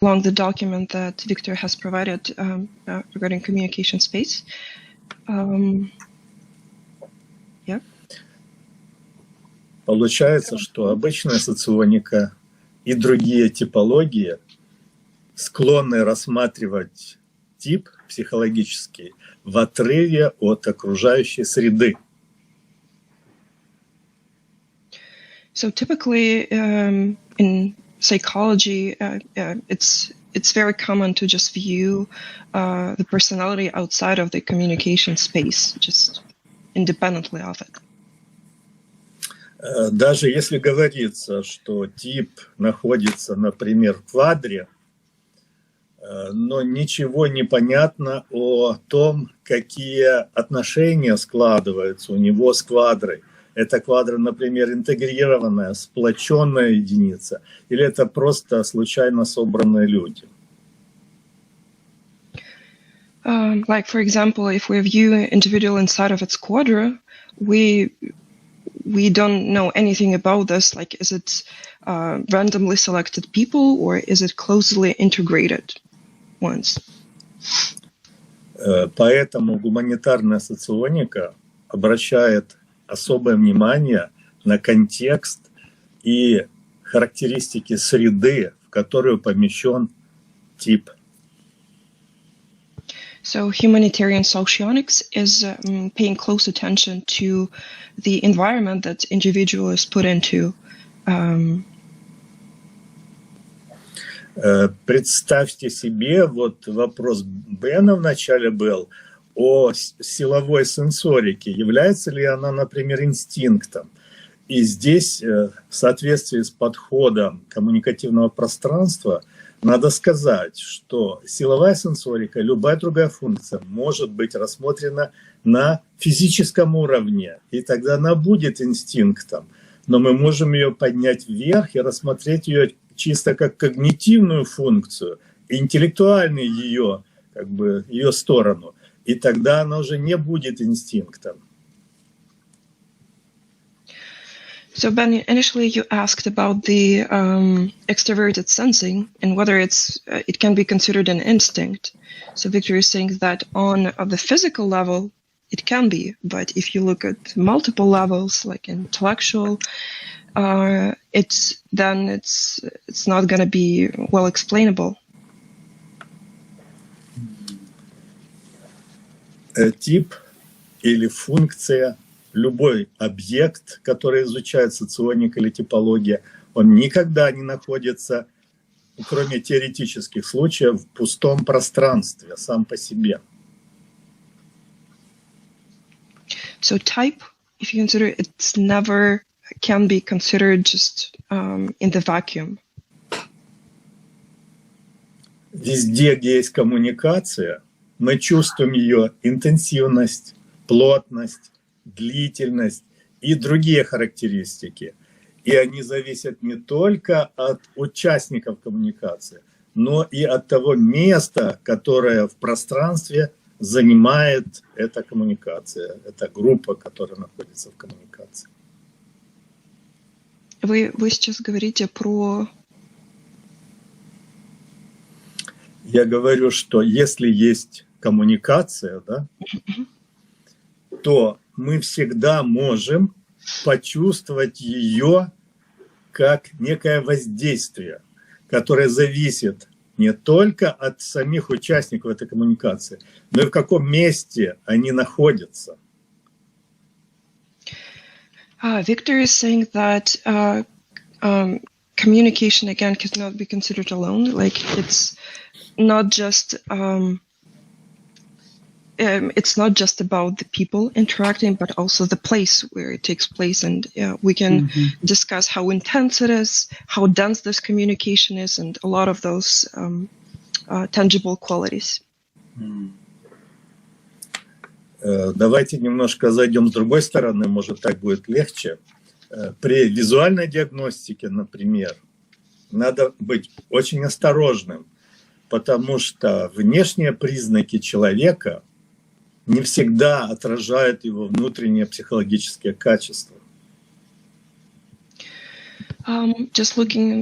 along the document that Victor has provided regarding communication space. Yeah. Получается, что обычная соционика и другие типологии склонны рассматривать тип психологический в отрыве от окружающей среды. So typically in psychology, it's very common to just view the personality outside of the communication space, just independently of it. Даже если говорится, что тип находится, например, в квадре, но ничего не понятно о том, какие отношения складываются у него с квадрой. Это квадра, например, интегрированная, сплоченная единица, или это просто случайно собранные люди? Like, for example, if we view an individual inside of its quadra, we don't know anything about this. Like, is it randomly selected people, or is it closely integrated ones? Поэтому гуманитарная соционика обращает особое внимание на контекст и характеристики среды, в которую помещен тип. So humanitarian socionics is paying close attention to the environment that individual is put into. Представьте себе, вот вопрос Бэна вначале был о силовой сенсорике. Является ли она, например, инстинктом? И здесь, в соответствии с подходом коммуникативного пространства, надо сказать, что силовая сенсорика, любая другая функция может быть рассмотрена на физическом уровне, и тогда она будет инстинктом. Но мы можем ее поднять вверх и рассмотреть ее чисто как когнитивную функцию, интеллектуальную ее, как бы, ее сторону. И тогда она уже не будет инстинктом. So Ben, initially you asked about the extroverted sensing and whether it can be considered an instinct. So Victor is saying that on the physical level it can be, but if you look at multiple levels, like intellectual, it's not going to be well explainable. Тип или функция, любой объект, который изучает соционика или типология, он никогда не находится, кроме теоретических случаев, в пустом пространстве сам по себе. So type, if you consider it, it's never can be considered just in the vacuum. Везде, где есть коммуникация, мы чувствуем ее интенсивность, плотность, длительность и другие характеристики. И они зависят не только от участников коммуникации, но и от того места, которое в пространстве занимает эта коммуникация, эта группа, которая находится в коммуникации. Вы сейчас говорите про... Я говорю, что если есть коммуникация, да, то мы всегда можем почувствовать ее как некое воздействие, которое зависит не только от самих участников этой коммуникации, но и в каком месте они находятся. Victor is saying that communication, again, cannot be considered alone. Like, it's not just about the people interacting, but also the place where it takes place. And we can discuss how intense it is, how dense this communication is, and a lot of those tangible qualities. Давайте немножко зайдем с другой стороны, может, так будет легче. При визуальной диагностике, например, надо быть очень осторожным, потому что внешние признаки человека не всегда отражают его внутренние психологические качества. Just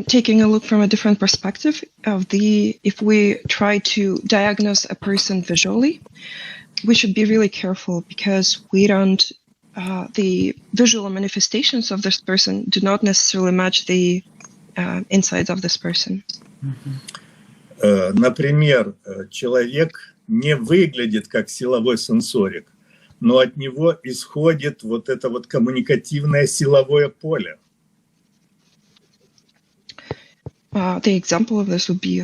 taking a look from a different perspective if we try to diagnose a person visually, we should be really careful because the visual manifestations of this person do not necessarily match the insides of this person. Например, человек не выглядит как силовой сенсорик, но от него исходит вот это вот коммуникативное силовое поле. The example of this would be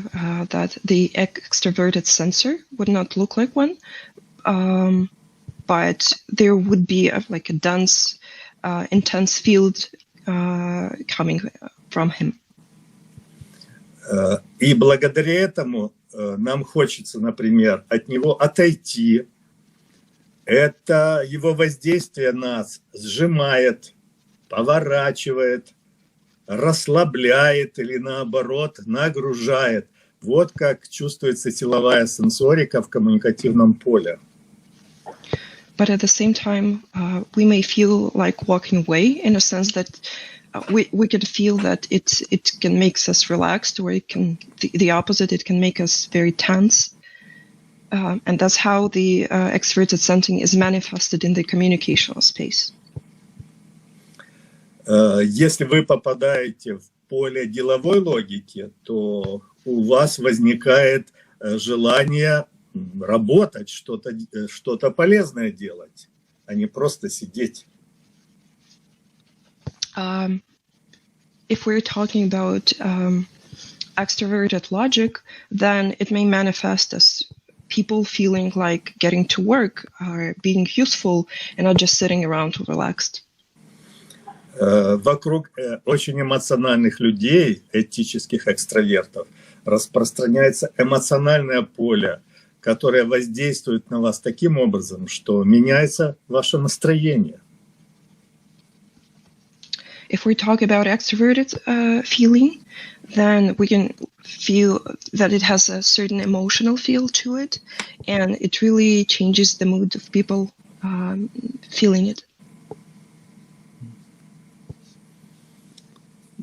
that the extroverted sensor would not look like one, but there would be like a dense, intense field coming from him. И благодаря этому нам хочется, например, от него отойти. Это его воздействие нас сжимает, поворачивает, расслабляет или наоборот нагружает. Вот как чувствуется силовая сенсорика в коммуникативном поле. But at the same time, we may feel like walking away in a sense that we can feel that it can make us relaxed, or it can the opposite. It can make us very tense, and that's how the extroverted sensing is manifested in the communicational space. Если вы попадаете в поле деловой логики, то у вас возникает желание работать, что-то полезное делать, а не просто сидеть. If we're talking about extroverted logic, then it may manifest as people feeling like getting to work or being useful and not just sitting around relaxed. Вокруг очень эмоциональных людей, этических экстравертов, распространяется эмоциональное поле, которое воздействует на вас таким образом, что меняется ваше настроение. If we talk about extroverted feeling, then we can feel that it has a certain emotional feel to it, and it really changes the mood of people feeling it.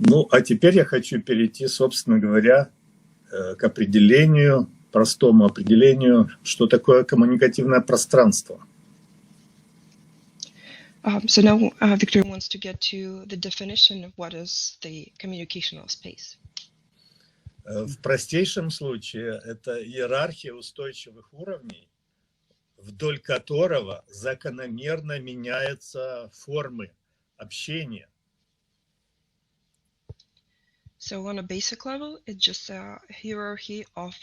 Ну, а теперь я хочу перейти, собственно говоря, к определению, простому определению, что такое коммуникативное пространство. So now Victor wants to get to the definition of what is the communicational space. В простейшем случае это иерархия устойчивых уровней, вдоль которого закономерно меняются формы общения. So on a basic level, it's just a hierarchy of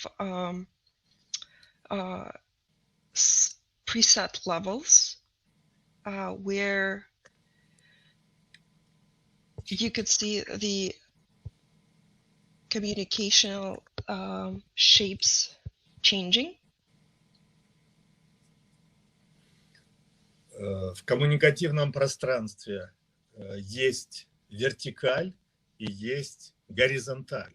preset levels where you could see the communicational shapes changing. В коммуникативном пространстве есть вертикаль и есть горизонталь.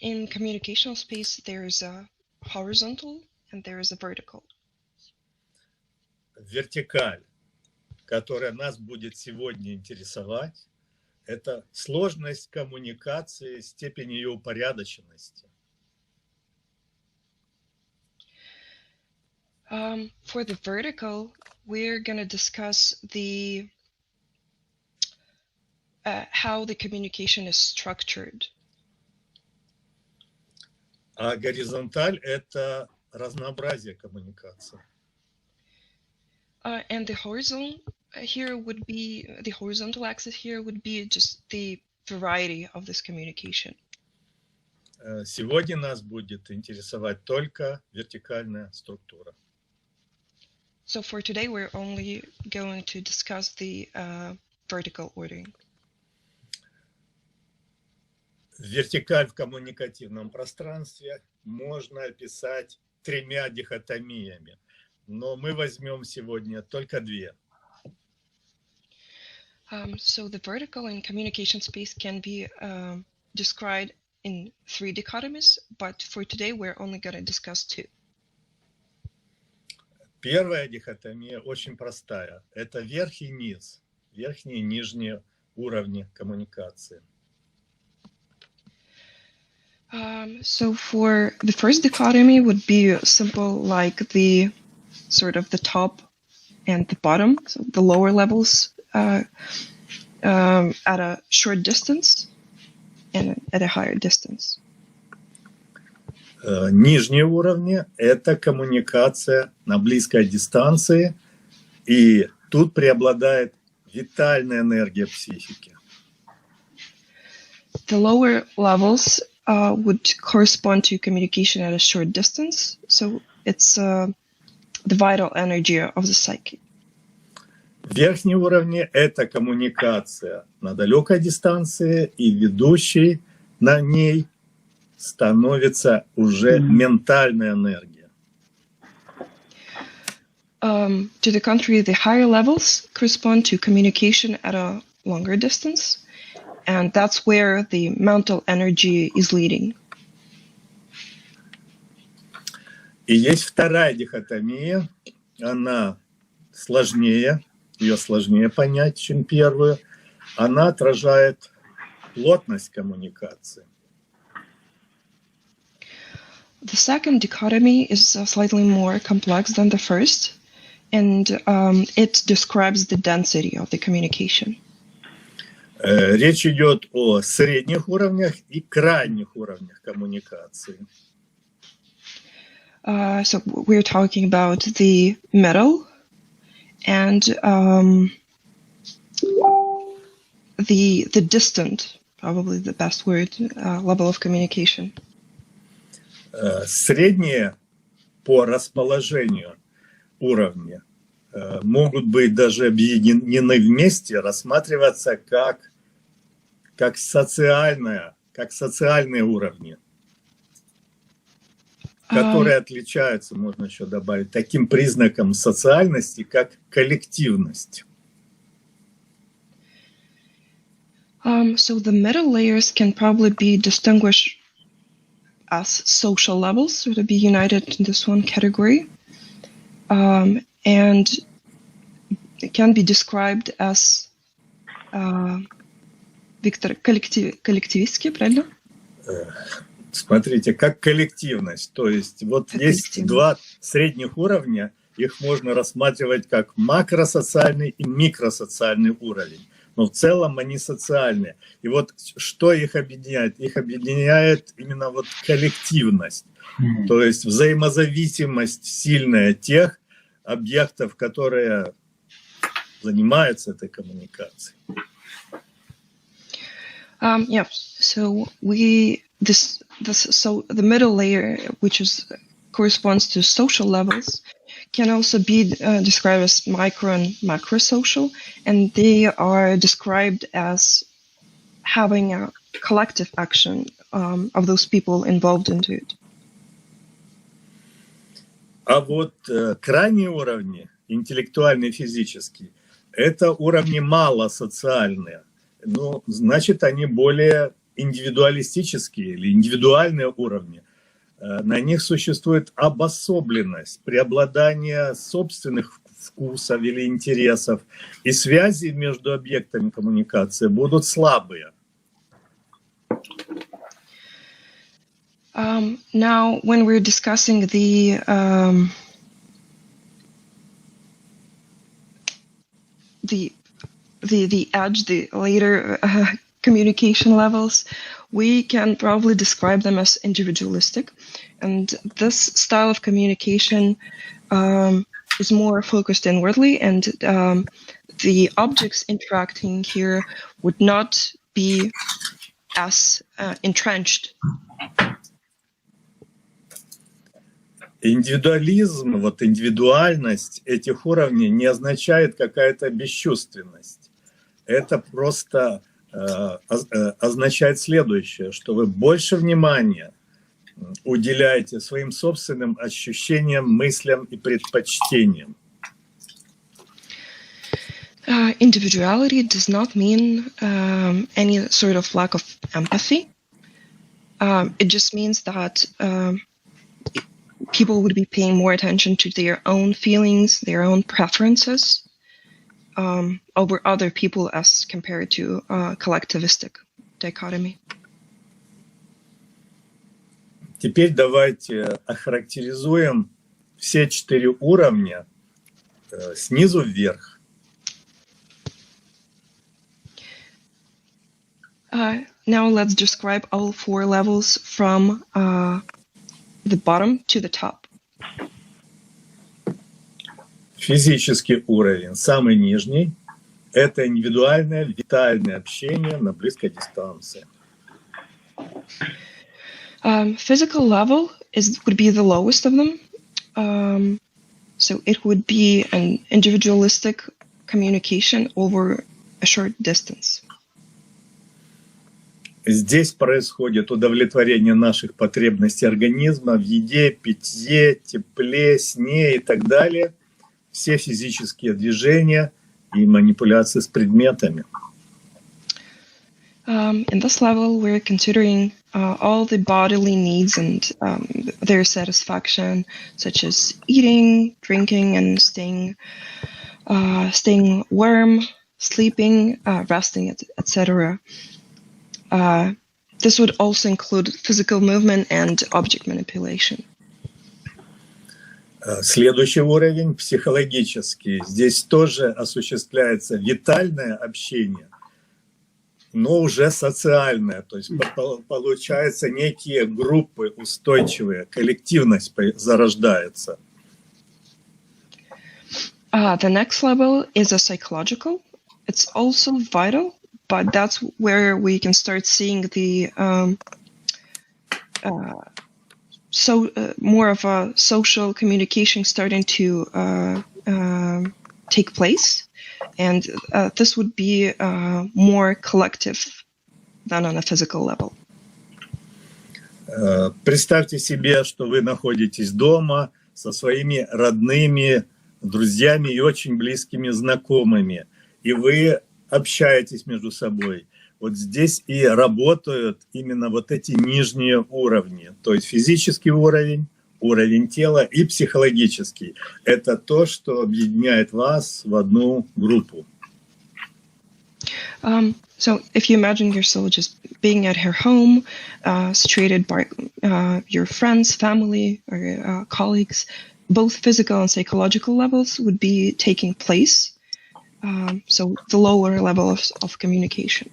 In communicational space, there is a horizontal and there is a vertical. Вертикаль, которая нас будет сегодня интересовать, это сложность коммуникации, степень ее упорядоченности. For the vertical, we're going to discuss the how the communication is structured. А горизонталь – это разнообразие коммуникации. And the horizontal here would be, the horizontal axis here would be just the variety of this communication. Сегодня нас будет интересовать только вертикальная структура. So for today, we're only going to discuss the vertical ordering. Вертикаль в коммуникативном пространстве можно описать тремя дихотомиями, но мы возьмем сегодня только две. So the vertical in communication space can be described in three dichotomies, but for today we're only going to discuss two. Первая дихотомия очень простая. Это верх и низ, верхние и нижние уровни коммуникации? So for the first dichotomy would be simple, like the sort of the top and the bottom, so the lower levels at a short distance and at a higher distance. Нижние уровни – это коммуникация на близкой дистанции, и тут преобладает витальная энергия психики. The lower levels would correspond to communication at a short distance, so it's the vital energy of the psyche. Верхние уровни – это коммуникация на далекой дистанции, и ведущей на ней становится уже ментальная энергия. To the contrary, the higher levels correspond to communication at a longer distance, and that's where the mental energy is leading. И есть вторая дихотомия, она сложнее, ее сложнее понять, чем первую. Она отражает плотность коммуникации. The second dichotomy is slightly more complex than the first, and it describes the density of the communication. Речь идет о средних уровнях и крайних уровнях коммуникации. So we're talking about the middle and the distant, probably the best word, level of communication. Средние по расположению уровни могут быть даже объединены вместе, рассматриваться как социальные уровни, которые отличаются, можно еще добавить, таким признаком социальности, как коллективность. So the middle layers can probably be distinguished as social levels, so to be united in this one category, and it can be described as Виктор, коллективистский, правильно? Смотрите, как коллективность. То есть вот как есть два средних уровня, их можно рассматривать как макросоциальный и микросоциальный уровень. Но в целом они социальные. И вот что их объединяет? Их объединяет именно вот коллективность. То есть взаимозависимость сильная тех объектов, которые занимаются этой коммуникацией. Yeah, so so the middle layer, which corresponds to social levels, can also be described as micro and macro social, and they are described as having a collective action of those people involved into it. А вот крайние уровни, интеллектуальные, физические, это уровни малосоциальные. Ну, значит, они более индивидуалистические или индивидуальные уровни. На них существует обособленность, преобладание собственных вкусов или интересов, и связи между объектами коммуникации будут слабые. Now, when we're discussing the edge, the later communication levels, we can probably describe them as individualistic. And this style of communication is more focused inwardly, and the objects interacting here would not be as entrenched. Индивидуализм, вот индивидуальность этих уровней не означает какая-то бесчувственность. Это просто означает следующее, что вы больше внимания уделяете своим собственным ощущениям, мыслям и предпочтениям. Individuality does not mean any sort of lack of empathy. It just means that people would be paying more attention to their own feelings, their own preferences, over other people as compared to collectivistic dichotomy. Теперь давайте охарактеризуем все 4 уровня снизу вверх. Now let's describe all 4 levels from the bottom to the top. Физический уровень, самый нижний, это индивидуальное, витальное общение на близкой дистанции. Physical level would be the lowest of them. So it would be an individualistic communication over a short distance. Здесь происходит удовлетворение наших потребностей организма в еде, питье, тепле, сне и так далее. Все физические движения и манипуляции с предметами. In this level, we're considering all the bodily needs and their satisfaction, such as eating, drinking, and staying warm, sleeping, resting, etc. This would also include physical movement and object manipulation. Следующий уровень, психологический. Здесь тоже осуществляется витальное общение, но уже социальное. То есть получаются некие группы устойчивые, коллективность зарождается. The next level is a psychological. It's also vital, but that's where we can start seeing the more of a social communication starting to take place, and this would be more collective than on a physical level. Представьте себе, что вы находитесь дома со своими родными, друзьями и очень близкими знакомыми, и вы общаетесь между собой. Вот здесь и работают именно вот эти нижние уровни, то есть физический уровень, уровень тела и психологический. Это то, что объединяет вас в одну группу. So if you imagine yourself just being at her home, situated by your friends, family, or colleagues, both physical and psychological levels would be taking place. So the lower level of communication.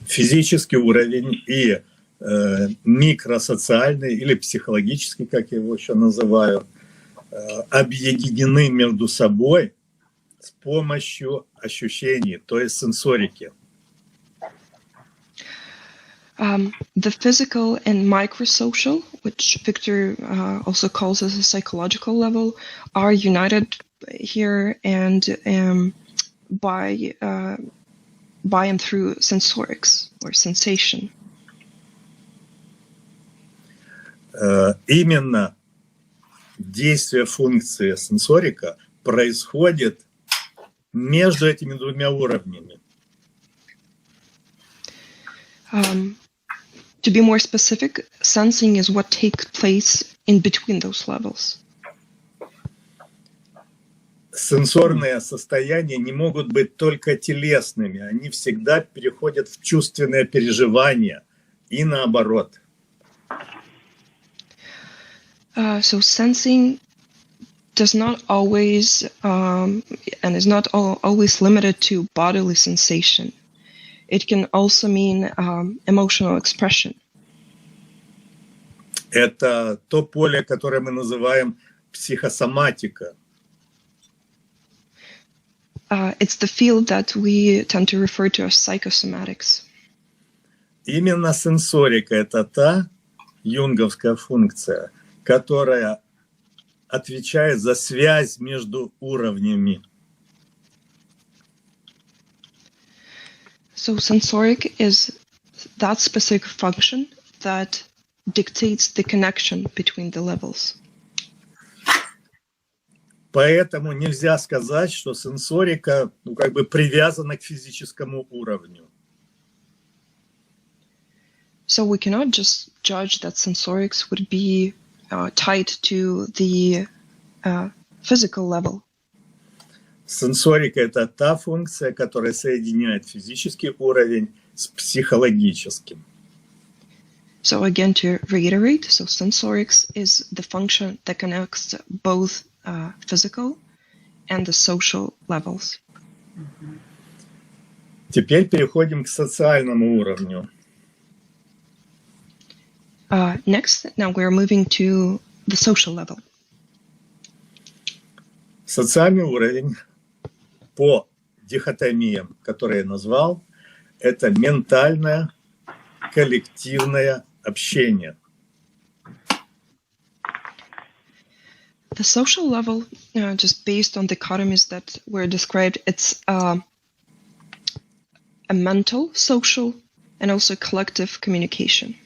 Физический уровень и микросоциальный или психологический, как я его еще называю, объединены между собой с помощью ощущений, то есть сенсорики. The physical and microsocial, which Victor also calls as a psychological level, are united here and by and through sensorics or sensation. Именно действие функции сенсорика происходит между этими двумя уровнями. To be more specific, sensing is what takes place in between those levels. Сенсорные состояния не могут быть только телесными, они всегда переходят в чувственное переживание и наоборот. So sensing does not always and is not always limited to bodily sensation. It can also mean emotional expression. Это то поле, которое мы называем психосоматика. It's the field that we tend to refer to as psychosomatics. Именно сенсорика – это та юнговская функция, которая отвечает за связь между уровнями. So sensoric is that specific function that dictates the connection between the levels. Поэтому нельзя сказать, что сенсорика привязана к физическому уровню. So we cannot just judge that sensorics would be tied to the physical level. Сенсорика – это та функция, которая соединяет физический уровень с психологическим. So again, to reiterate, so sensorics is the function that connects both physical and the social levels. Теперь переходим к социальному уровню. Next, now we're moving to the social level. Социальный уровень по дихотомиям, которые я назвал, это ментальное, коллективное общение. The social level, just based on dichotomies that were described, it's a mental, social, and also collective communication.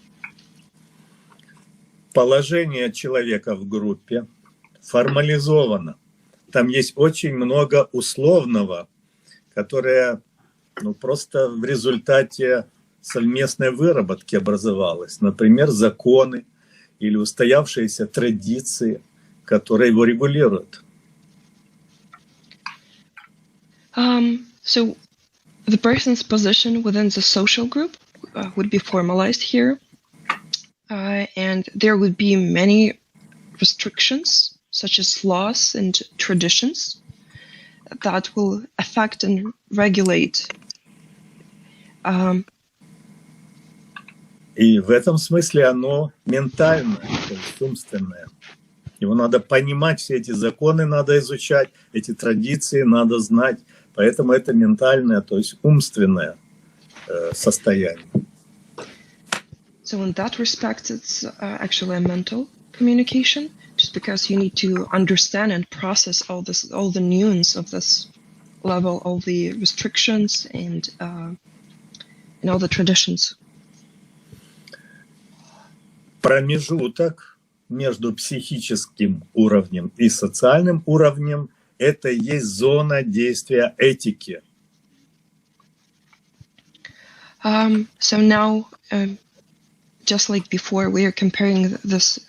Положение человека в группе формализовано. Там есть очень много условного, которое просто в результате совместной выработки образовалось. Например, законы или устоявшиеся традиции, которые его регулируют. So the person's position within the social group would be formalized here, and there would be many restrictions, such as laws and traditions, that will affect and regulate. И в этом смысле оно ментальное, то есть умственное. Его надо понимать, все эти законы надо изучать, эти традиции надо знать. Поэтому это ментальное, то есть умственное состояние. So in that respect, it's actually a mental communication, just because you need to understand and process all the nuance of this level, all the restrictions and all the traditions. Промежуток между психическим уровнем и социальным уровнем – это и есть зона действия этики. So now, just like before, we are comparing this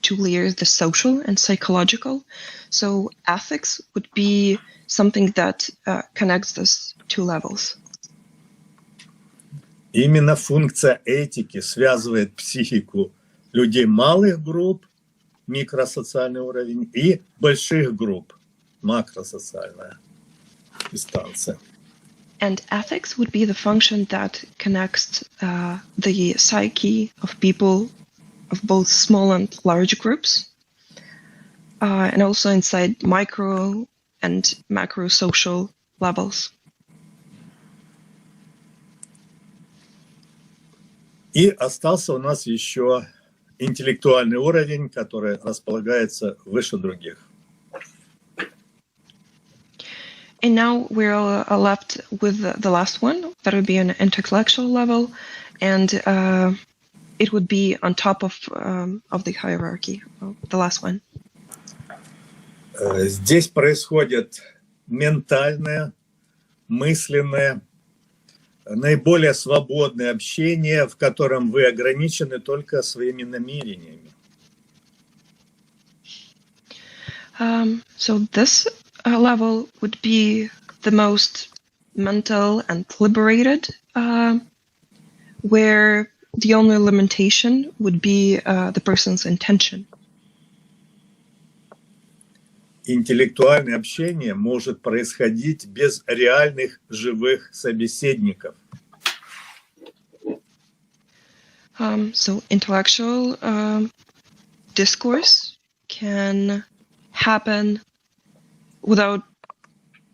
two layers, the social and psychological. So ethics would be something that connects those two levels. Именно функция этики связывает психику людей малых групп, микросоциальный уровень, и больших групп, макросоциальная дистанция. And ethics would be the function that connects the psyche of people of both small and large groups, and also inside micro and macro social levels. И остался у нас еще интеллектуальный уровень, который располагается выше других. And now we're left with the last one. That would be an intellectual level, and it would be on top of the hierarchy. The last one. Здесь происходит ментальное, мысленное, наиболее свободное общение, в котором вы ограничены только своими намерениями. So this level would be the most mental and liberated, where the only limitation would be the person's intention. Интеллектуальное общение может происходить без реальных живых собеседников. So intellectual discourse can happen without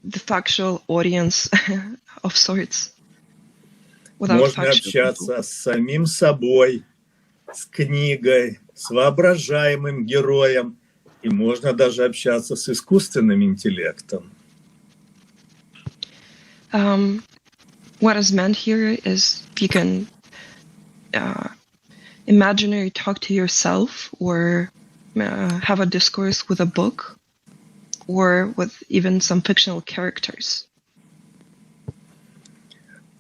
the factual audience of sorts. Можно общаться с самим собой, с книгой, с воображаемым героем, и можно даже общаться с искусственным интеллектом. What is meant here is you can imaginary talk to yourself, or have a discourse with a book, or with even some fictional characters.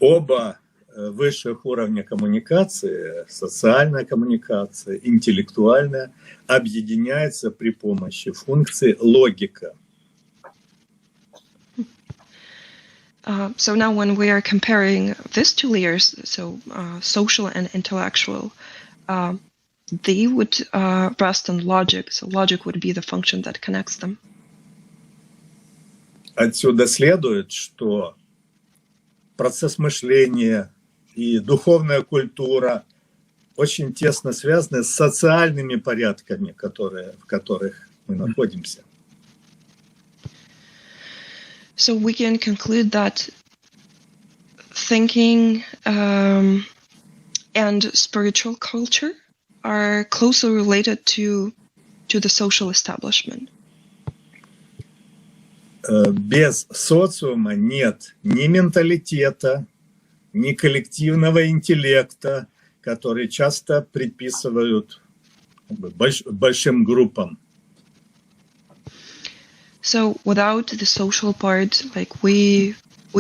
Оба высших уровня коммуникации, социальная коммуникация, интеллектуальная, объединяются при помощи функции логика. So now when we are comparing these two layers, so social and intellectual, they would rest on logic. So logic would be the function that connects them. Отсюда следует, что процесс мышления и духовная культура очень тесно связаны с социальными порядками, в которых мы находимся. So we can conclude that thinking and spiritual culture are closely related to the social establishment. Без социума нет ни менталитета, ни коллективного интеллекта, который часто приписывают большим группам. So without the social part, like we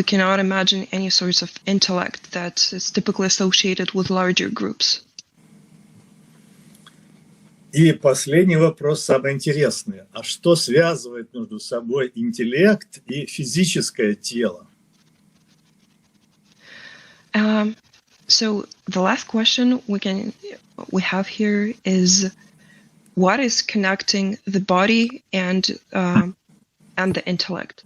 cannot imagine any sorts of intellect that is typically associated with larger groups. И последний вопрос, самый интересный. А что связывает между собой интеллект и физическое тело? So the last question we have here is, what is connecting the body and the intellect?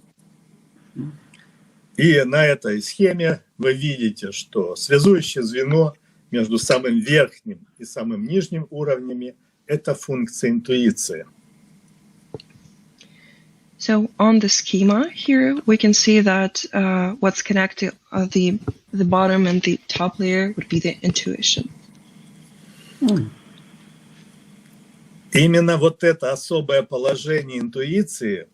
И на этой схеме вы видите, что связующее звено между самым верхним и самым нижним уровнями – это функция интуиции. So on the schema here, we can see that what's connecting the bottom and the top layer would be the intuition. Именно вот это особое положение интуиции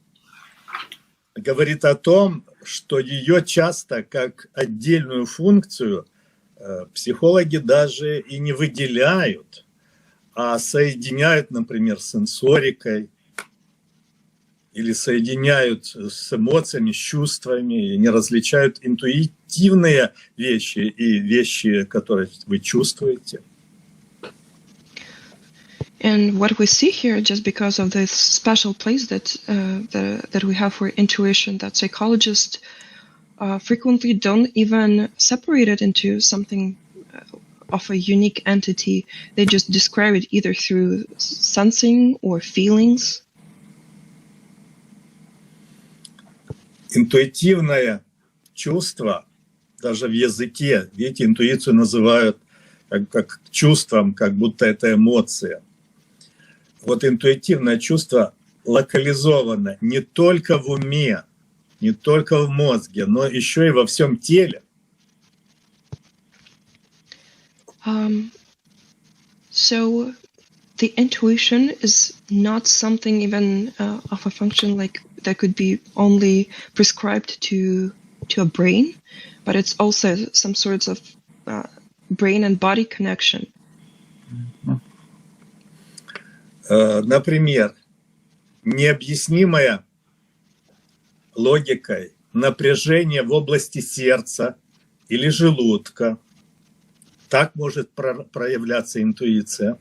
говорит о том, что ее часто как отдельную функцию психологи даже и не выделяют, а соединяют, например, с сенсорикой или соединяют с эмоциями, с чувствами, и не различают интуитивные вещи и вещи, которые вы чувствуете. And what we see here, just because of this special place that we have for intuition, that psychologists frequently don't even separate it into something of a unique entity. They just describe it either through sensing or feelings. Интуитивное чувство, даже в языке, видите, интуицию называют как чувством, как будто это эмоция. Вот интуитивное чувство локализовано не только в уме, не только в мозге, но еще и во всем теле. So the intuition is not something even of a function like that could be only prescribed to a brain, but it's also some sorts of brain and body connection. Например, необъяснимое логикой напряжение в области сердца или желудка. Так может проявляться интуиция.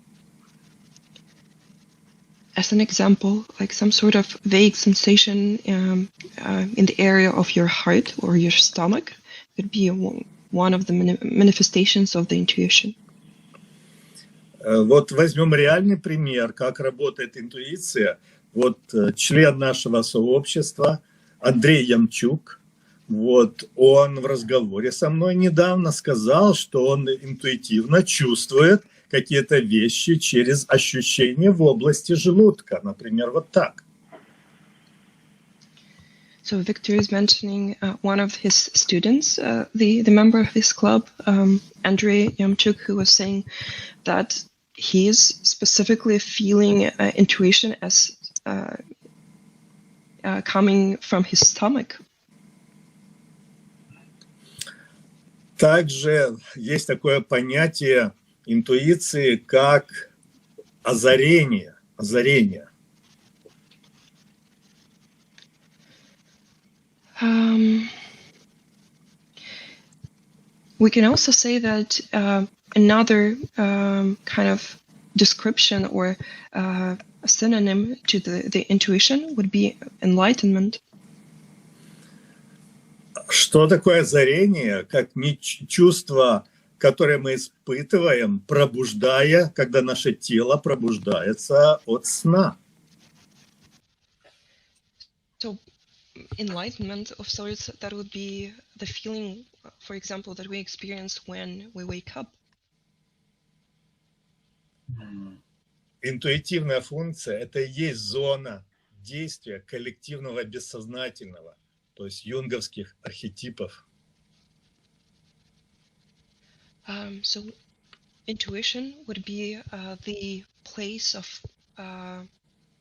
As an example, like some sort of vague sensation in the area of your heart or your stomach could be one of the manifestations of the intuition. Вот возьмем реальный пример, как работает интуиция. Вот член нашего сообщества Андрей Ямчук, вот он в разговоре со мной недавно сказал, что он интуитивно чувствует какие-то вещи через ощущения в области желудка, например, вот так. So Victor is mentioning one of his students, the member of his club, Andrei Yamchuk, who was saying that he is specifically feeling intuition as coming from his stomach. Также есть такое понятие интуиции, как озарение. We can also say that another kind of description or a synonym to the intuition would be enlightenment. Что такое озарение? Как чувство, которое мы испытываем, пробуждая, когда наше тело пробуждается от сна. So enlightenment of sorts, that would be the feeling, for example, that we experience when we wake up. Интуитивная функция – это и есть зона действия коллективного бессознательного, то есть юнговских архетипов. So intuition would be the place of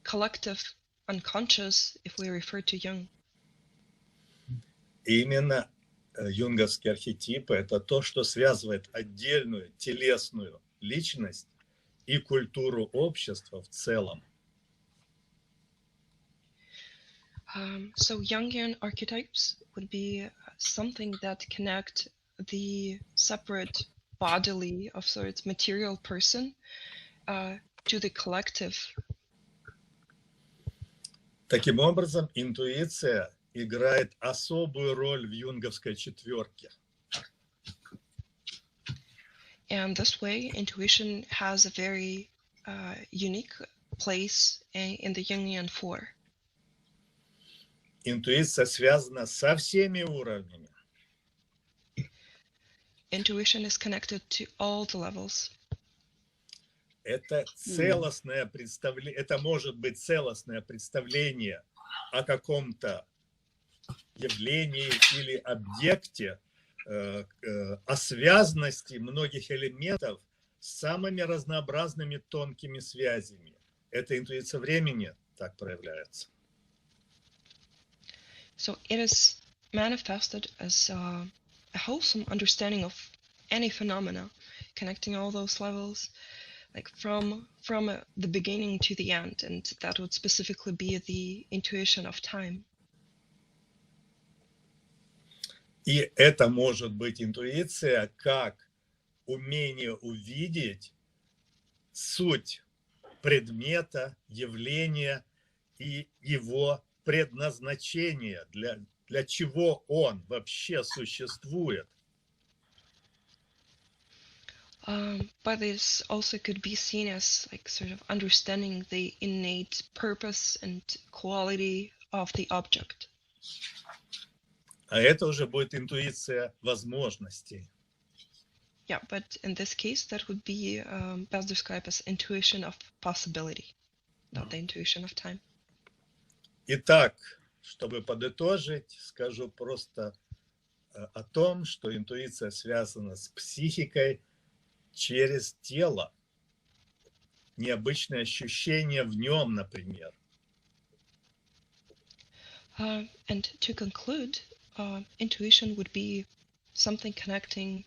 collective unconscious, if we refer to Jung. И именно юнговские архетипы – это то, что связывает отдельную телесную личность и культуру общества в целом. So Jungian archetypes would be something that connect the separate bodily of sorts material person to the collective. Таким образом, интуиция играет особую роль в юнговской четверке. And this way, intuition has a very unique place in the Jungian four. Интуиция связана со всеми уровнями. Intuition is connected to all the levels. Это целостное представление, это может быть целостное представление о каком-то явлении или объекте, о связности многих элементов с самыми разнообразными тонкими связями. Это интуиция времени так проявляется. So it is manifested as a wholesome understanding of any phenomena, connecting all those levels, like from the beginning to the end, and that would specifically be the intuition of time. И это может быть интуиция как умение увидеть суть предмета, явления и его предназначение, для чего он вообще существует. But this also could be seen as like sort of understanding the innate purpose and quality of the object. А это уже будет интуиция возможностей. Yeah, but in this case, that would be best described as intuition of possibility, not the intuition of time. Итак, чтобы подытожить, скажу просто о том, что интуиция связана с психикой через тело. Необычные ощущения в нем, например. And to conclude, intuition would be something connecting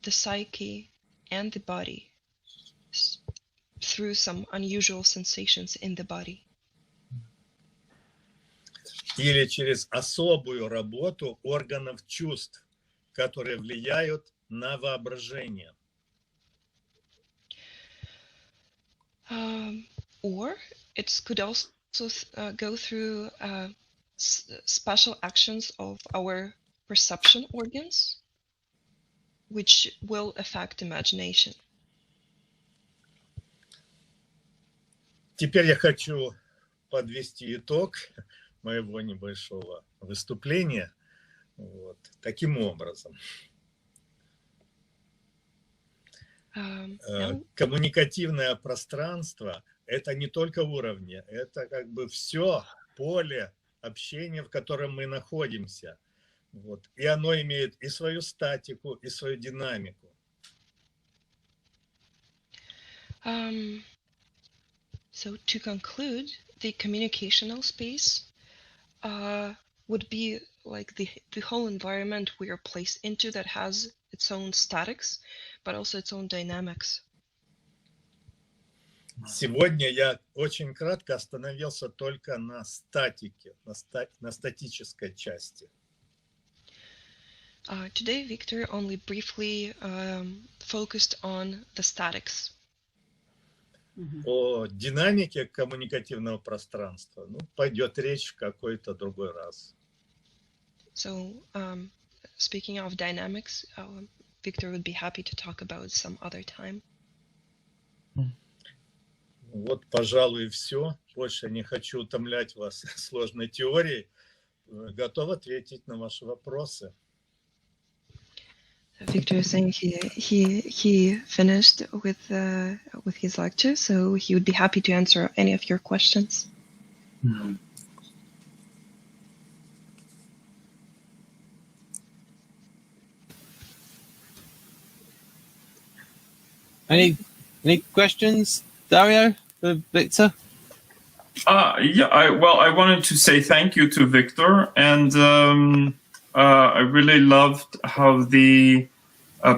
the psyche and the body through some unusual sensations in the body. Или через особую работу органов чувств, которые влияют на воображение. Or it could also go through special actions of our perception organs, which will affect imagination. Теперь я хочу подвести итог моего небольшого выступления вот таким образом. Коммуникативное пространство – это не только уровни, это как бы все поле общения, в котором мы находимся. Вот. И оно имеет и свою статику, и свою динамику. So to conclude, the communicational space would be like the whole environment we are placed into that has its own statics, but also its own dynamics. Сегодня я очень кратко остановился только на статике, на статической части. Today, Victor only briefly focused on the statics. О динамике коммуникативного пространства пойдет речь в какой-то другой раз. So speaking of dynamics, Victor would be happy to talk about some other time. Вот, пожалуй, и все. Больше не хочу утомлять вас сложной теорией. Готов ответить на ваши вопросы. Victor is saying he finished with his lecture, so he would be happy to answer any of your questions. Any questions, Dario, for Victor? Yeah, I wanted to say thank you to Victor, and I really loved how the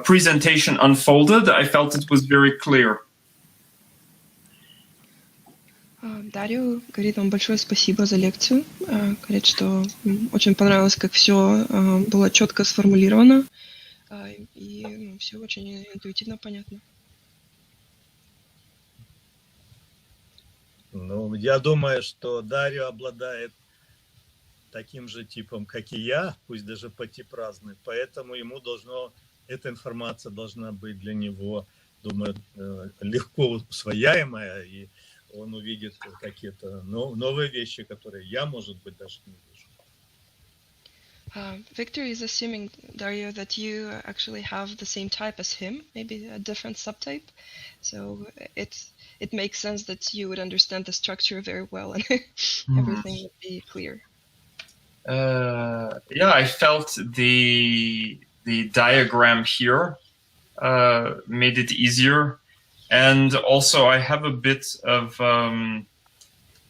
presentation unfolded. I felt it was very clear. Дарио говорит вам большое спасибо за лекцию. Говорит, что очень понравилось, как все было четко сформулировано, и все очень интуитивно понятно. Ну, я думаю, что Дарио обладает таким же типом, как и я, пусть даже по тип разный, поэтому эта информация должна быть для него, думаю, легко усвояемая, и он увидит какие-то новые вещи, которые я, может быть, даже не вижу. Victor is assuming, Dario, that you actually have the same type as him, maybe a different subtype. So it makes sense that you would understand the structure very well and everything would be clear. Yeah, I felt the diagram here made it easier. And also I have a bit of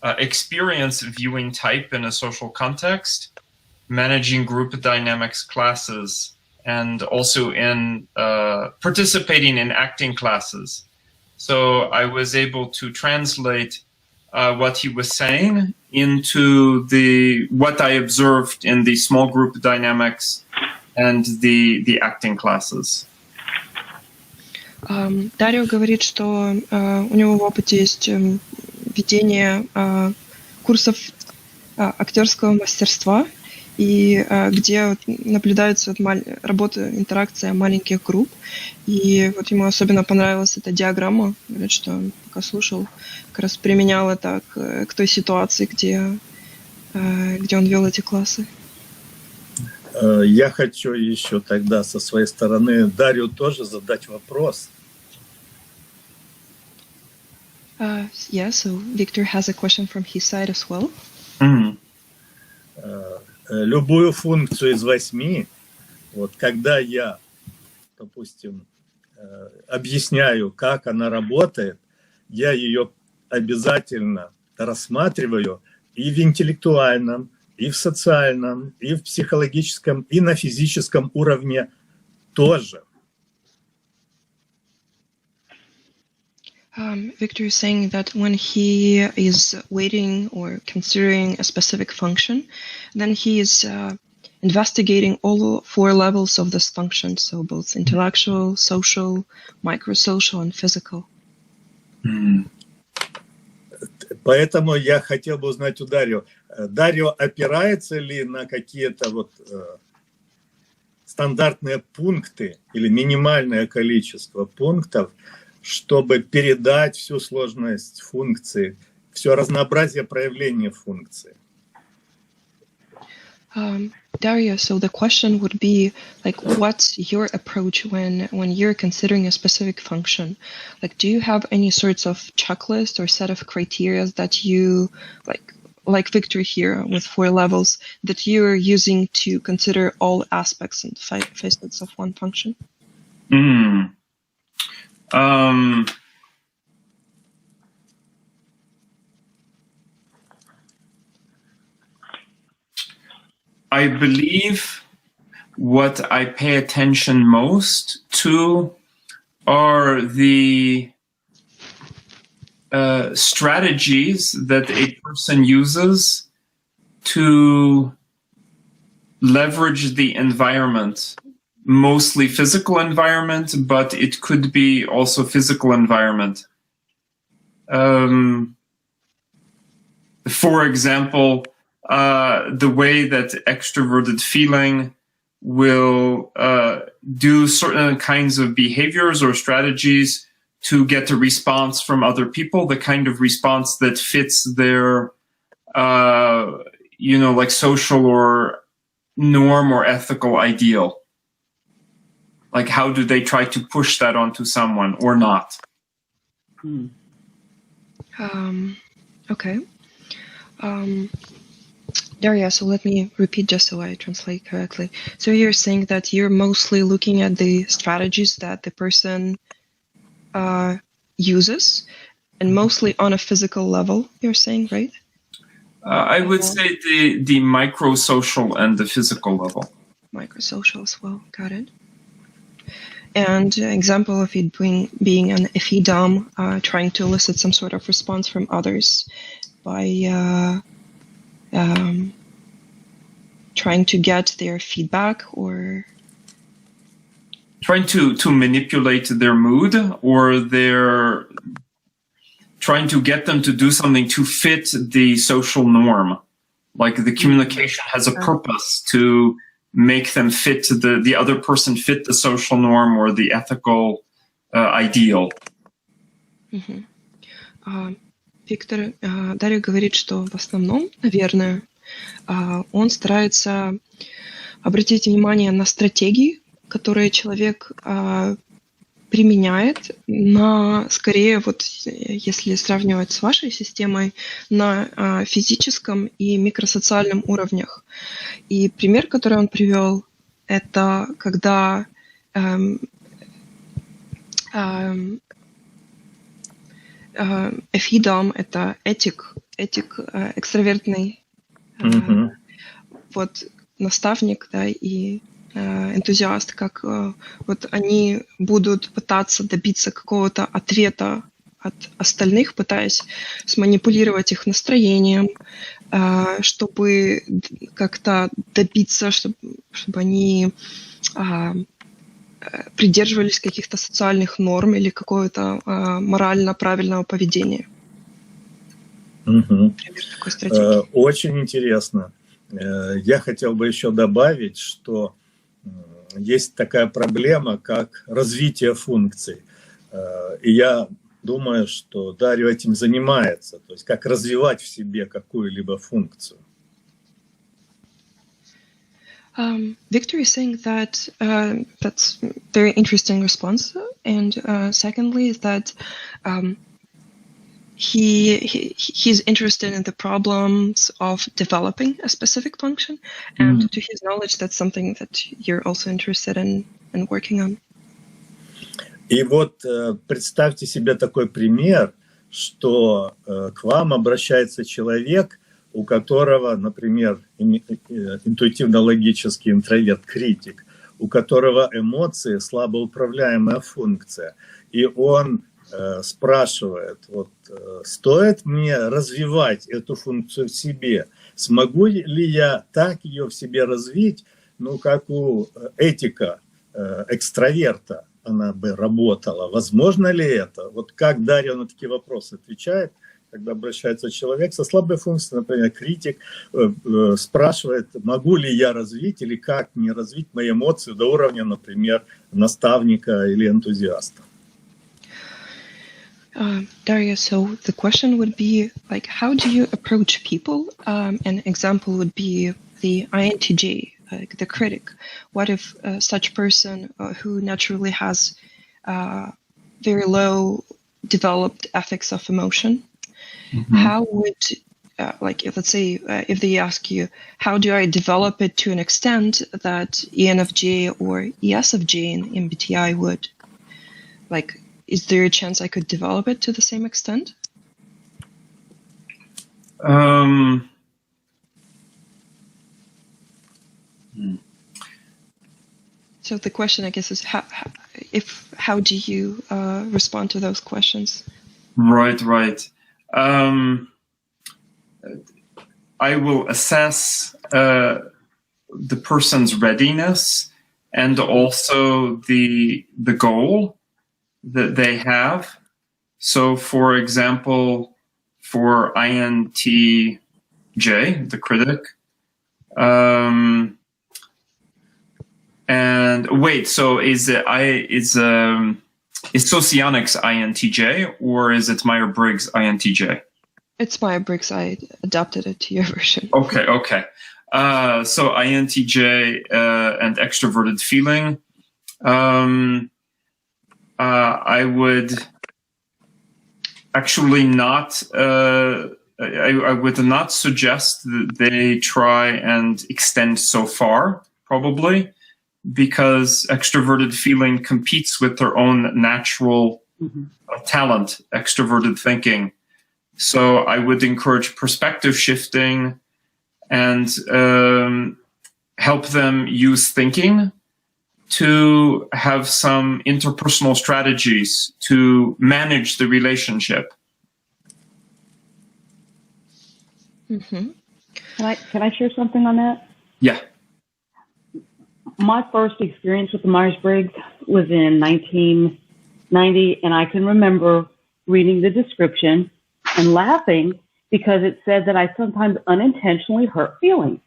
experience viewing type in a social context, managing group dynamics classes, and also in participating in acting classes. So I was able to translate what he was saying into what I observed in the small group dynamics and the acting classes. Дарио говорит, что у него в опыте есть ведение курсов актерского мастерства, и где наблюдается работа, интеракция маленьких групп. И вот ему особенно понравилась эта диаграмма. Говорит, что он пока слушал, как раз применял это к той ситуации, где он вел эти классы. Я хочу еще тогда со своей стороны Дарью тоже задать вопрос. Yeah, so Victor has a question from his side as well. Любую функцию из 8, вот когда я, допустим, объясняю, как она работает, я ее обязательно рассматриваю и в интеллектуальном, и в социальном, и в психологическом, и на физическом уровне тоже. Victor is saying that when he is weighting or considering a specific function, then he is investigating all 4 levels of this function, so both intellectual, social, microsocial, and physical. Поэтому я хотел бы узнать у Дарио. Дарио опирается ли на какие-то вот стандартные пункты или минимальное количество пунктов, чтобы передать всю сложность функции, все разнообразие проявления функции? Dario, so the question would be like, what's your approach when you're considering a specific function? Like, do you have any sorts of checklist or set of criteria that you like Victor here with 4 levels that you're using to consider all aspects and facets of one function? I believe what I pay attention most to are the strategies that a person uses to leverage the environment, mostly physical environment, but it could be also physical environment. For example, the way that extroverted feeling will do certain kinds of behaviors or strategies to get a response from other people, the kind of response that fits their, like social or norm or ethical ideal. Like, how do they try to push that onto someone or not? Okay. Daria, so let me repeat just so I translate correctly. So you're saying that you're mostly looking at the strategies that the person uses, and mostly on a physical level, you're saying, right? I would say the micro-social and the physical level. Micro-social as well, got it. And an example of it being an FEDOM, trying to elicit some sort of response from others by trying to get their feedback or trying to manipulate their mood, or they're trying to get them to do something to fit the social norm. Like the communication has a purpose to make them fit the other person fit the social norm or the ethical ideal. Виктор, Дарио говорит, что в основном, наверное, он старается обратить внимание на стратегии, которые человек применяет на, скорее, вот если сравнивать с вашей системой, на физическом и микросоциальном уровнях. И пример, который он привел, это когда FEDOM — это этик экстравертный, вот наставник, да, и энтузиаст, как вот они будут пытаться добиться какого-то ответа от остальных, пытаясь сманипулировать их настроением, чтобы как-то добиться, чтобы они придерживались каких-то социальных норм или какого-то морально правильного поведения. Такой стратегии. Очень интересно. Я хотел бы еще добавить, что есть такая проблема, как развитие функций. И я думаю, что Дарио этим занимается, то есть как развивать в себе какую-либо функцию. Victor is saying that that's very interesting response, and secondly is that he's interested in the problems of developing a specific function, and to his knowledge, that's something that you're also interested in working on. И вот представьте себе такой пример, что к вам обращается человек, у которого, например, интуитивно-логический интроверт, критик, у которого эмоции слабоуправляемая функция, и он спрашивает, вот, стоит мне развивать эту функцию в себе, смогу ли я так ее в себе развить, ну, как у этика экстраверта она бы работала, возможно ли это? Вот как Дарио на такие вопросы отвечает, когда обращается человек со слабой функцией, например, критик, спрашивает, могу ли я развить или как мне развить мои эмоции до уровня, например, наставника или энтузиаста. Daria, so the question would be, like, how do you approach people? An example would be the INTJ, like the critic. What if such person who naturally has very low developed ethics of emotion, how would, like, if, let's say, if they ask you, how do I develop it to an extent that ENFJ or ESFJ in MBTI would, like, is there a chance I could develop it to the same extent? So the question, I guess, is how do you respond to those questions? Right. I will assess the person's readiness and also the goal that they have. So, for example, for INTJ, the critic, And wait, so is Socionix INTJ or is it Myers-Briggs INTJ? It's Myers-Briggs. I adapted it to your version. Okay. So INTJ and extroverted feeling. I would actually not. I would not suggest that they try and extend so far, probably, because extroverted feeling competes with their own natural talent, extroverted thinking. So I would encourage perspective shifting and help them use thinking to have some interpersonal strategies to manage the relationship. Can I share something on that? Yeah. My first experience with the Myers-Briggs was in 1990, and I can remember reading the description and laughing because it said that I sometimes unintentionally hurt feelings.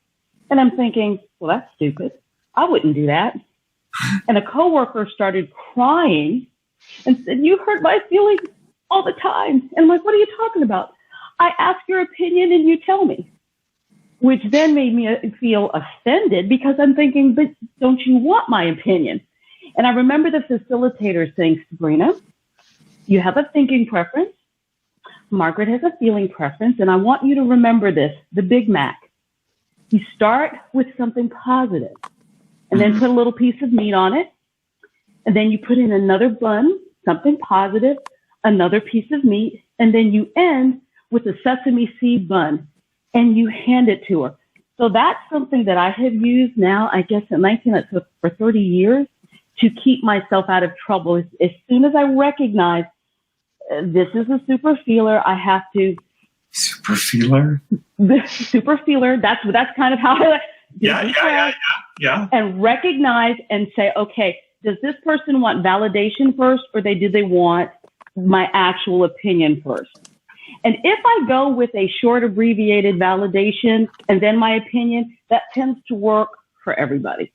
And I'm thinking, well, that's stupid. I wouldn't do that. And a coworker started crying and said, you hurt my feelings all the time. And I'm like, what are you talking about? I ask your opinion and you tell me. Which then made me feel offended because I'm thinking, but don't you want my opinion? And I remember the facilitator saying, Sabrina, you have a thinking preference. Margaret has a feeling preference. And I want you to remember this, the Big Mac. You start with something positive and then put a little piece of meat on it. And then you put in another bun, something positive, another piece of meat. And then you end with a sesame seed bun. And you hand it to her. So that's something that I have used now, I guess, for 30 years to keep myself out of trouble. As soon as I recognize this is a super feeler, I have to. Super feeler? Super feeler. That's kind of how I Yeah. And recognize and say, okay, does this person want validation first or do they want my actual opinion first? And if I go with a short abbreviated validation and then my opinion, that tends to work for everybody.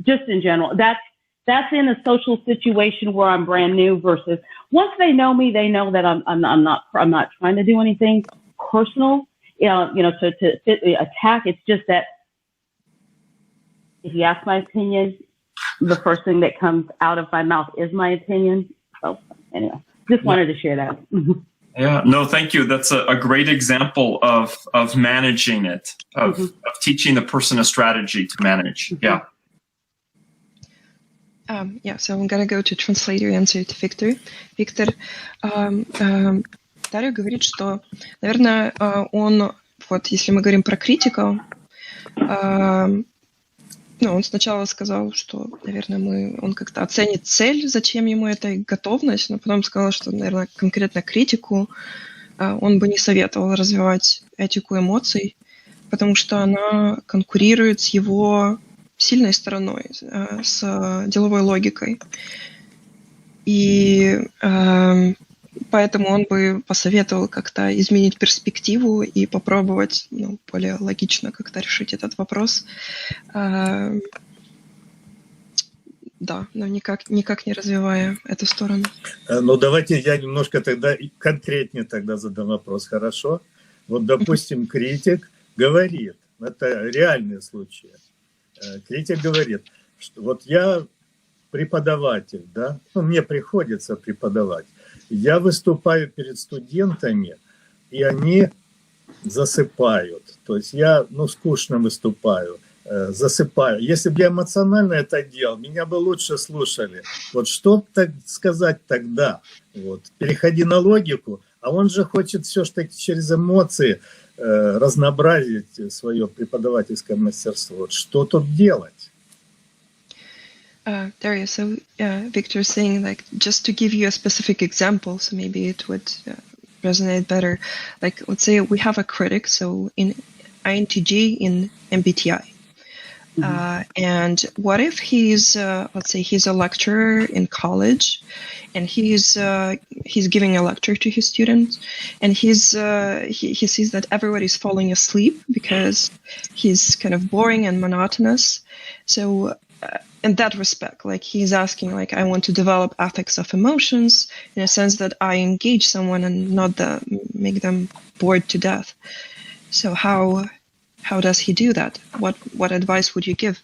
Just in general, that's in a social situation where I'm brand new versus once they know me, they know that I'm not trying to do anything personal, to attack. It's just that if you ask my opinion, the first thing that comes out of my mouth is my opinion. So anyway, just wanted to share that. Yeah, no, thank you. That's a great example of managing it, of teaching the person a strategy to manage. Yeah. So I'm gonna go to translate your answer to Victor. Виктор, Дарио говорит, что, наверное, он, вот если мы говорим про критику, он сначала сказал, что, наверное, он как-то оценит цель, зачем ему эта готовность, но потом сказал, что, наверное, конкретно критику он бы не советовал развивать этику эмоций, потому что она конкурирует с его сильной стороной, с деловой логикой. И поэтому он бы посоветовал как-то изменить перспективу и попробовать более логично как-то решить этот вопрос. Да, но никак не развивая эту сторону. Ну, давайте я немножко тогда конкретнее тогда задам вопрос, хорошо? Вот, допустим, критик говорит, это реальные случаи, критик говорит, что вот я преподаватель, да, мне приходится преподавать, я выступаю перед студентами, и они засыпают. То есть я, скучно выступаю, засыпаю. Если бы я эмоционально это делал, меня бы лучше слушали. Вот что так сказать тогда? Вот. Переходи на логику, а он же хочет все-таки через эмоции разнообразить свое преподавательское мастерство. Вот что тут делать? Dario, so Victor is saying, like, just to give you a specific example, so maybe it would resonate better. Like, let's say we have a critic, so in INTJ in MBTI. And what if he's, let's say he's a lecturer in college, and he's giving a lecture to his students, and he sees that everybody's falling asleep because he's kind of boring and monotonous. So in that respect, like he's asking, like, I want to develop ethics of emotions in a sense that I engage someone and not make them bored to death. So how does he do that? What advice would you give?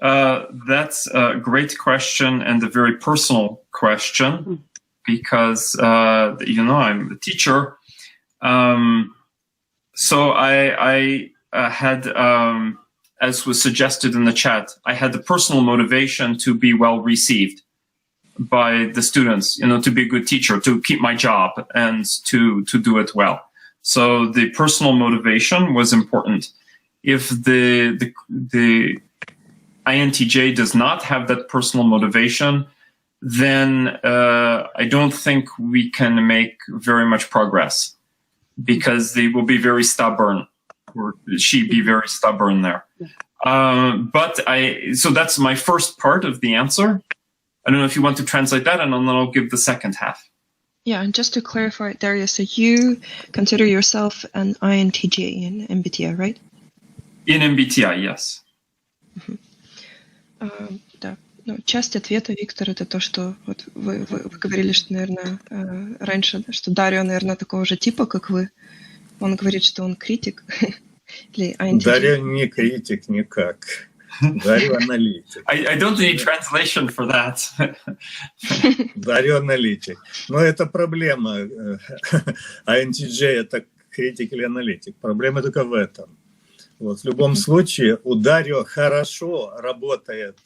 That's a great question and a very personal question, because I'm a teacher. So I had, as was suggested in the chat, I had the personal motivation to be well received by the students, to be a good teacher, to keep my job and to do it well. So the personal motivation was important. If the INTJ does not have that personal motivation, then I don't think we can make very much progress, because they will be very stubborn, or she be very stubborn there. So that's my first part of the answer. I don't know if you want to translate that, and then I'll give the second half. Yeah, and just to clarify, Dario, so you consider yourself an INTJ in MBTI, right? In MBTI, yes. Да. Ну, часть ответа, Виктор, это то, что вот вы говорили, что, наверное, раньше, что Дарио, наверное, такого же типа, как вы. Он говорит, что он критик. Или INTJ. Дарио не критик никак. Дарио аналитик. I don't need translation for that. Дарио аналитик. Но это проблема. INTJ это критик или аналитик. Проблема только в этом. Вот, в любом случае, у Дарио хорошо работает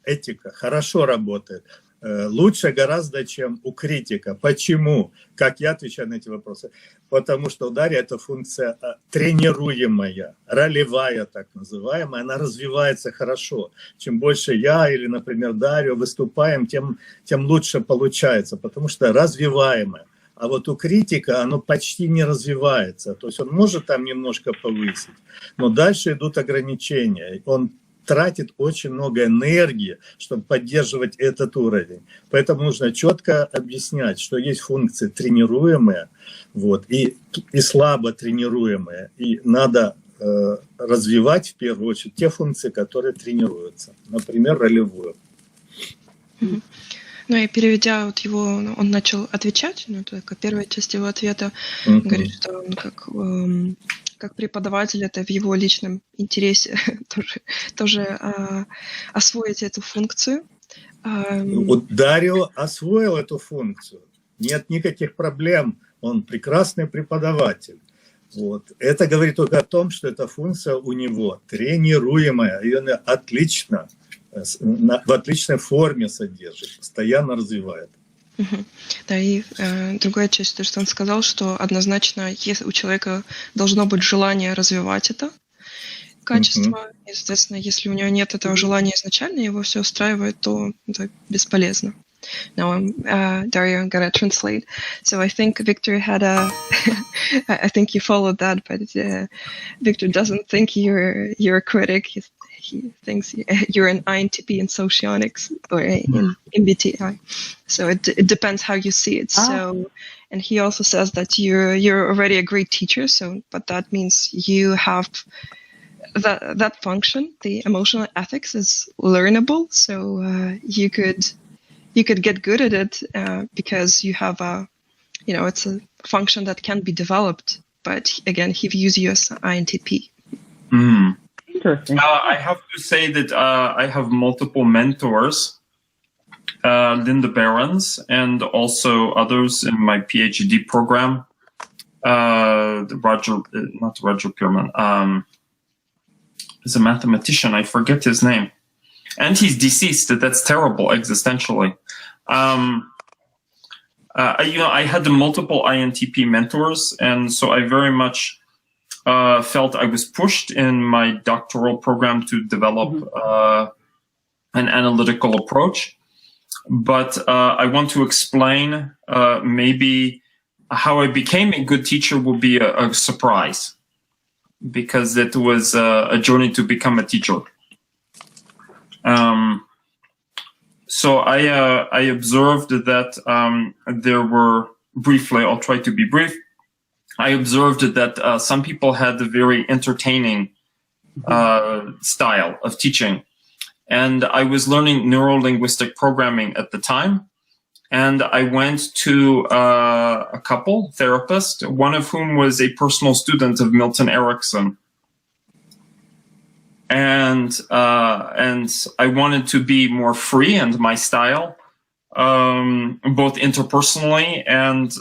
этика, хорошо работает. Лучше гораздо, чем у критика. Почему? Как я отвечаю на эти вопросы? Потому что у Дарио это функция тренируемая, ролевая так называемая, она развивается хорошо. Чем больше я или, например, Дарио выступаем, тем лучше получается, потому что развиваемая. А вот у критика оно почти не развивается. То есть он может там немножко повысить, но дальше идут ограничения. Он тратит очень много энергии, чтобы поддерживать этот уровень. Поэтому нужно четко объяснять, что есть функции тренируемые, вот, и слабо тренируемые. И надо развивать в первую очередь те функции, которые тренируются. Например, ролевую. Ну и переведя вот его, он начал отвечать, только первая часть его ответа, говорит, что он как преподаватель, это в его личном интересе тоже освоить эту функцию. Вот Дарио освоил эту функцию. Нет никаких проблем. Он прекрасный преподаватель. Вот. Это говорит только о том, что эта функция у него тренируемая. И она отлично, в отличной форме содержит, постоянно развивает. Да, и другая часть, то, что он сказал, что однозначно если у человека должно быть желание развивать это качество. И, соответственно, если у него нет этого желания изначально, его все устраивает, то это бесполезно. Now Dario, I'm gonna translate. So I think Victor had I think you followed that, but Victor doesn't think you're a critic. He thinks you're an INTP in socionics or in MBTI. So it depends how you see it. So, and he also says that you're already a great teacher. So, but that means you have that function. The emotional ethics is learnable. So you could get good at it because you have it's a function that can be developed. But again, he views you as INTP. Interesting. I have to say that I have multiple mentors, Linda Behrens, and also others in my PhD program. Not Roger Pierman. He's a mathematician. I forget his name, and he's deceased. That's terrible existentially. I had multiple INTP mentors, and so I very much felt I was pushed in my doctoral program to develop an analytical approach. But I want to explain maybe how I became a good teacher will be a surprise, because it was a journey to become a teacher. So I observed that there were, briefly, I'll try to be brief, I observed that some people had very entertaining style of teaching. And I was learning neuro-linguistic programming at the time. And I went to a couple therapists, one of whom was a personal student of Milton Erickson. And I wanted to be more free and my style, both interpersonally and,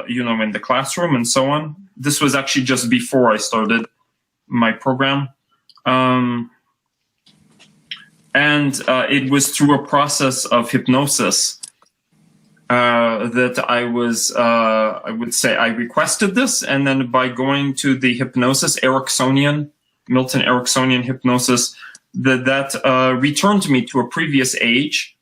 in the classroom and so on. This was actually just before I started my program. And it was through a process of hypnosis that I would say I requested this. And then by going to the hypnosis, Milton Ericksonian hypnosis, that returned me to a previous age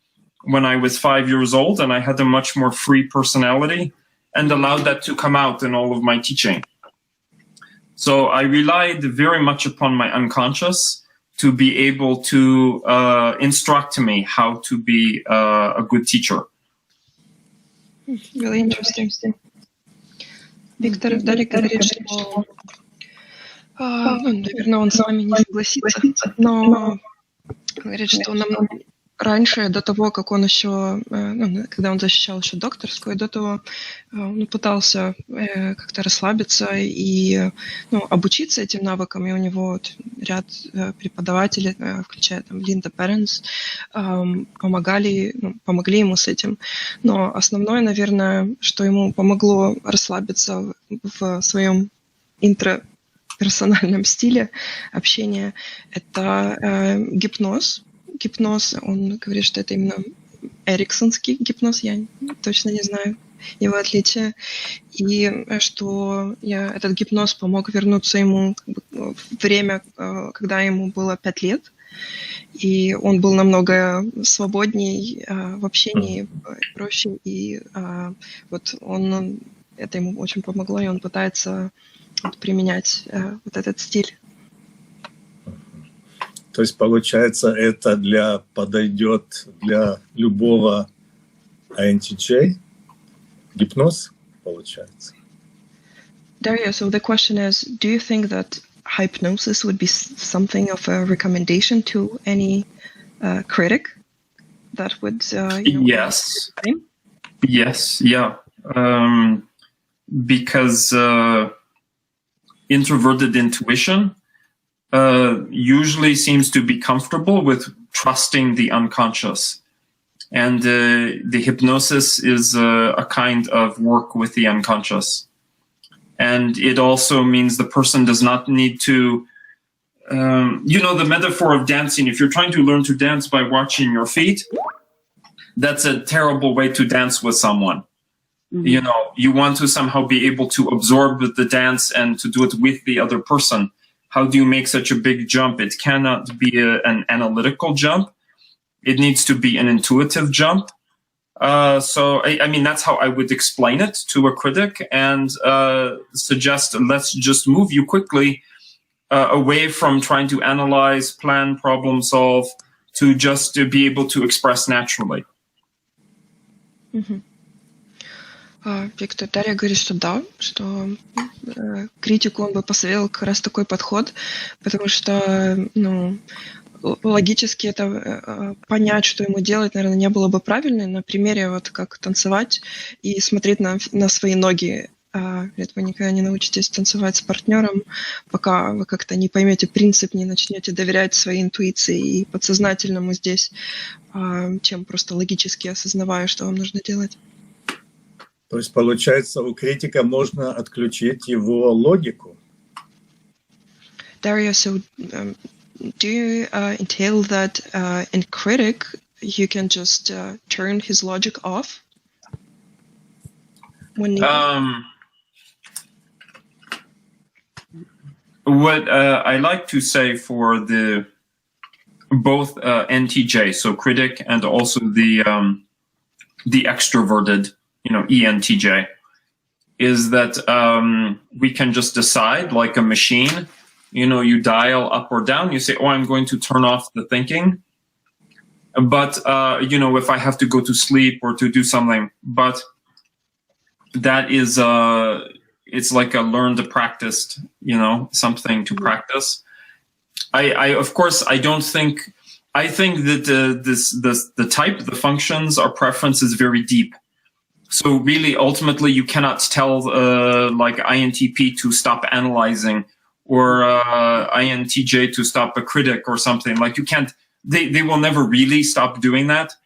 when I was 5 years old, and I had a much more free personality and allowed that to come out in all of my teaching. So I relied very much upon my unconscious to be able to instruct me how to be a good teacher. Really interesting. Виктор Дарик говорит, что, наверное, он с вами не согласится, но говорит, что нам раньше, до того, как он еще, когда он защищал еще докторскую, до того он пытался как-то расслабиться и обучиться этим навыкам, и у него ряд преподавателей, включая там Линда Перенс, помогли ему с этим. Но основное, наверное, что ему помогло расслабиться в своем интраперсональном стиле общения, это гипноз. Гипноз, он говорит, что это именно эриксонский гипноз, я точно не знаю его отличия, и что этот гипноз помог вернуться ему в время, когда ему было 5 лет, и он был намного свободней в общении, проще, и это ему очень помогло, и он пытается применять вот этот стиль. То есть, получается, это подойдет для любого INTJ? Гипноз, получается? Dario, so the question is, do you think that hypnosis would be something of a recommendation to any critic that would, Yes. Yes, yeah. Because introverted intuition usually seems to be comfortable with trusting the unconscious. And the hypnosis is a kind of work with the unconscious. And it also means the person does not need to, the metaphor of dancing, if you're trying to learn to dance by watching your feet, that's a terrible way to dance with someone. Mm-hmm. You want to somehow be able to absorb the dance and to do it with the other person. How do you make such a big jump? It cannot be an analytical jump. It needs to be an intuitive jump. So that's how I would explain it to a critic and suggest, let's just move you quickly away from trying to analyze, plan, problem solve, to just to be able to express naturally. Mm-hmm. Виктор Дарья говорит, что да, что критику он бы посоветовал как раз такой подход, потому что, логически это понять, что ему делать, наверное, не было бы правильно. На примере как танцевать и смотреть на свои ноги. Вы никогда не научитесь танцевать с партнером, пока вы как-то не поймете принцип, не начнете доверять своей интуиции и подсознательному здесь, чем просто логически осознавая, что вам нужно делать. То есть, получается, у критика можно отключить его логику? Dario, so do you entail that in critic you can just turn his logic off? When what I like to say for both NTJ, so critic, and also the extroverted, ENTJ, is that we can just decide, like a machine, you dial up or down, you say, I'm going to turn off the thinking. But, if I have to go to sleep or to do something, but that is, it's like a learned, practiced, something to practice. Of course, I don't think. I think that the type, the functions, our preference is very deep. So really, ultimately, you cannot tell like INTP to stop analyzing or INTJ to stop a critic or something. Like you can't. They will never really stop doing that.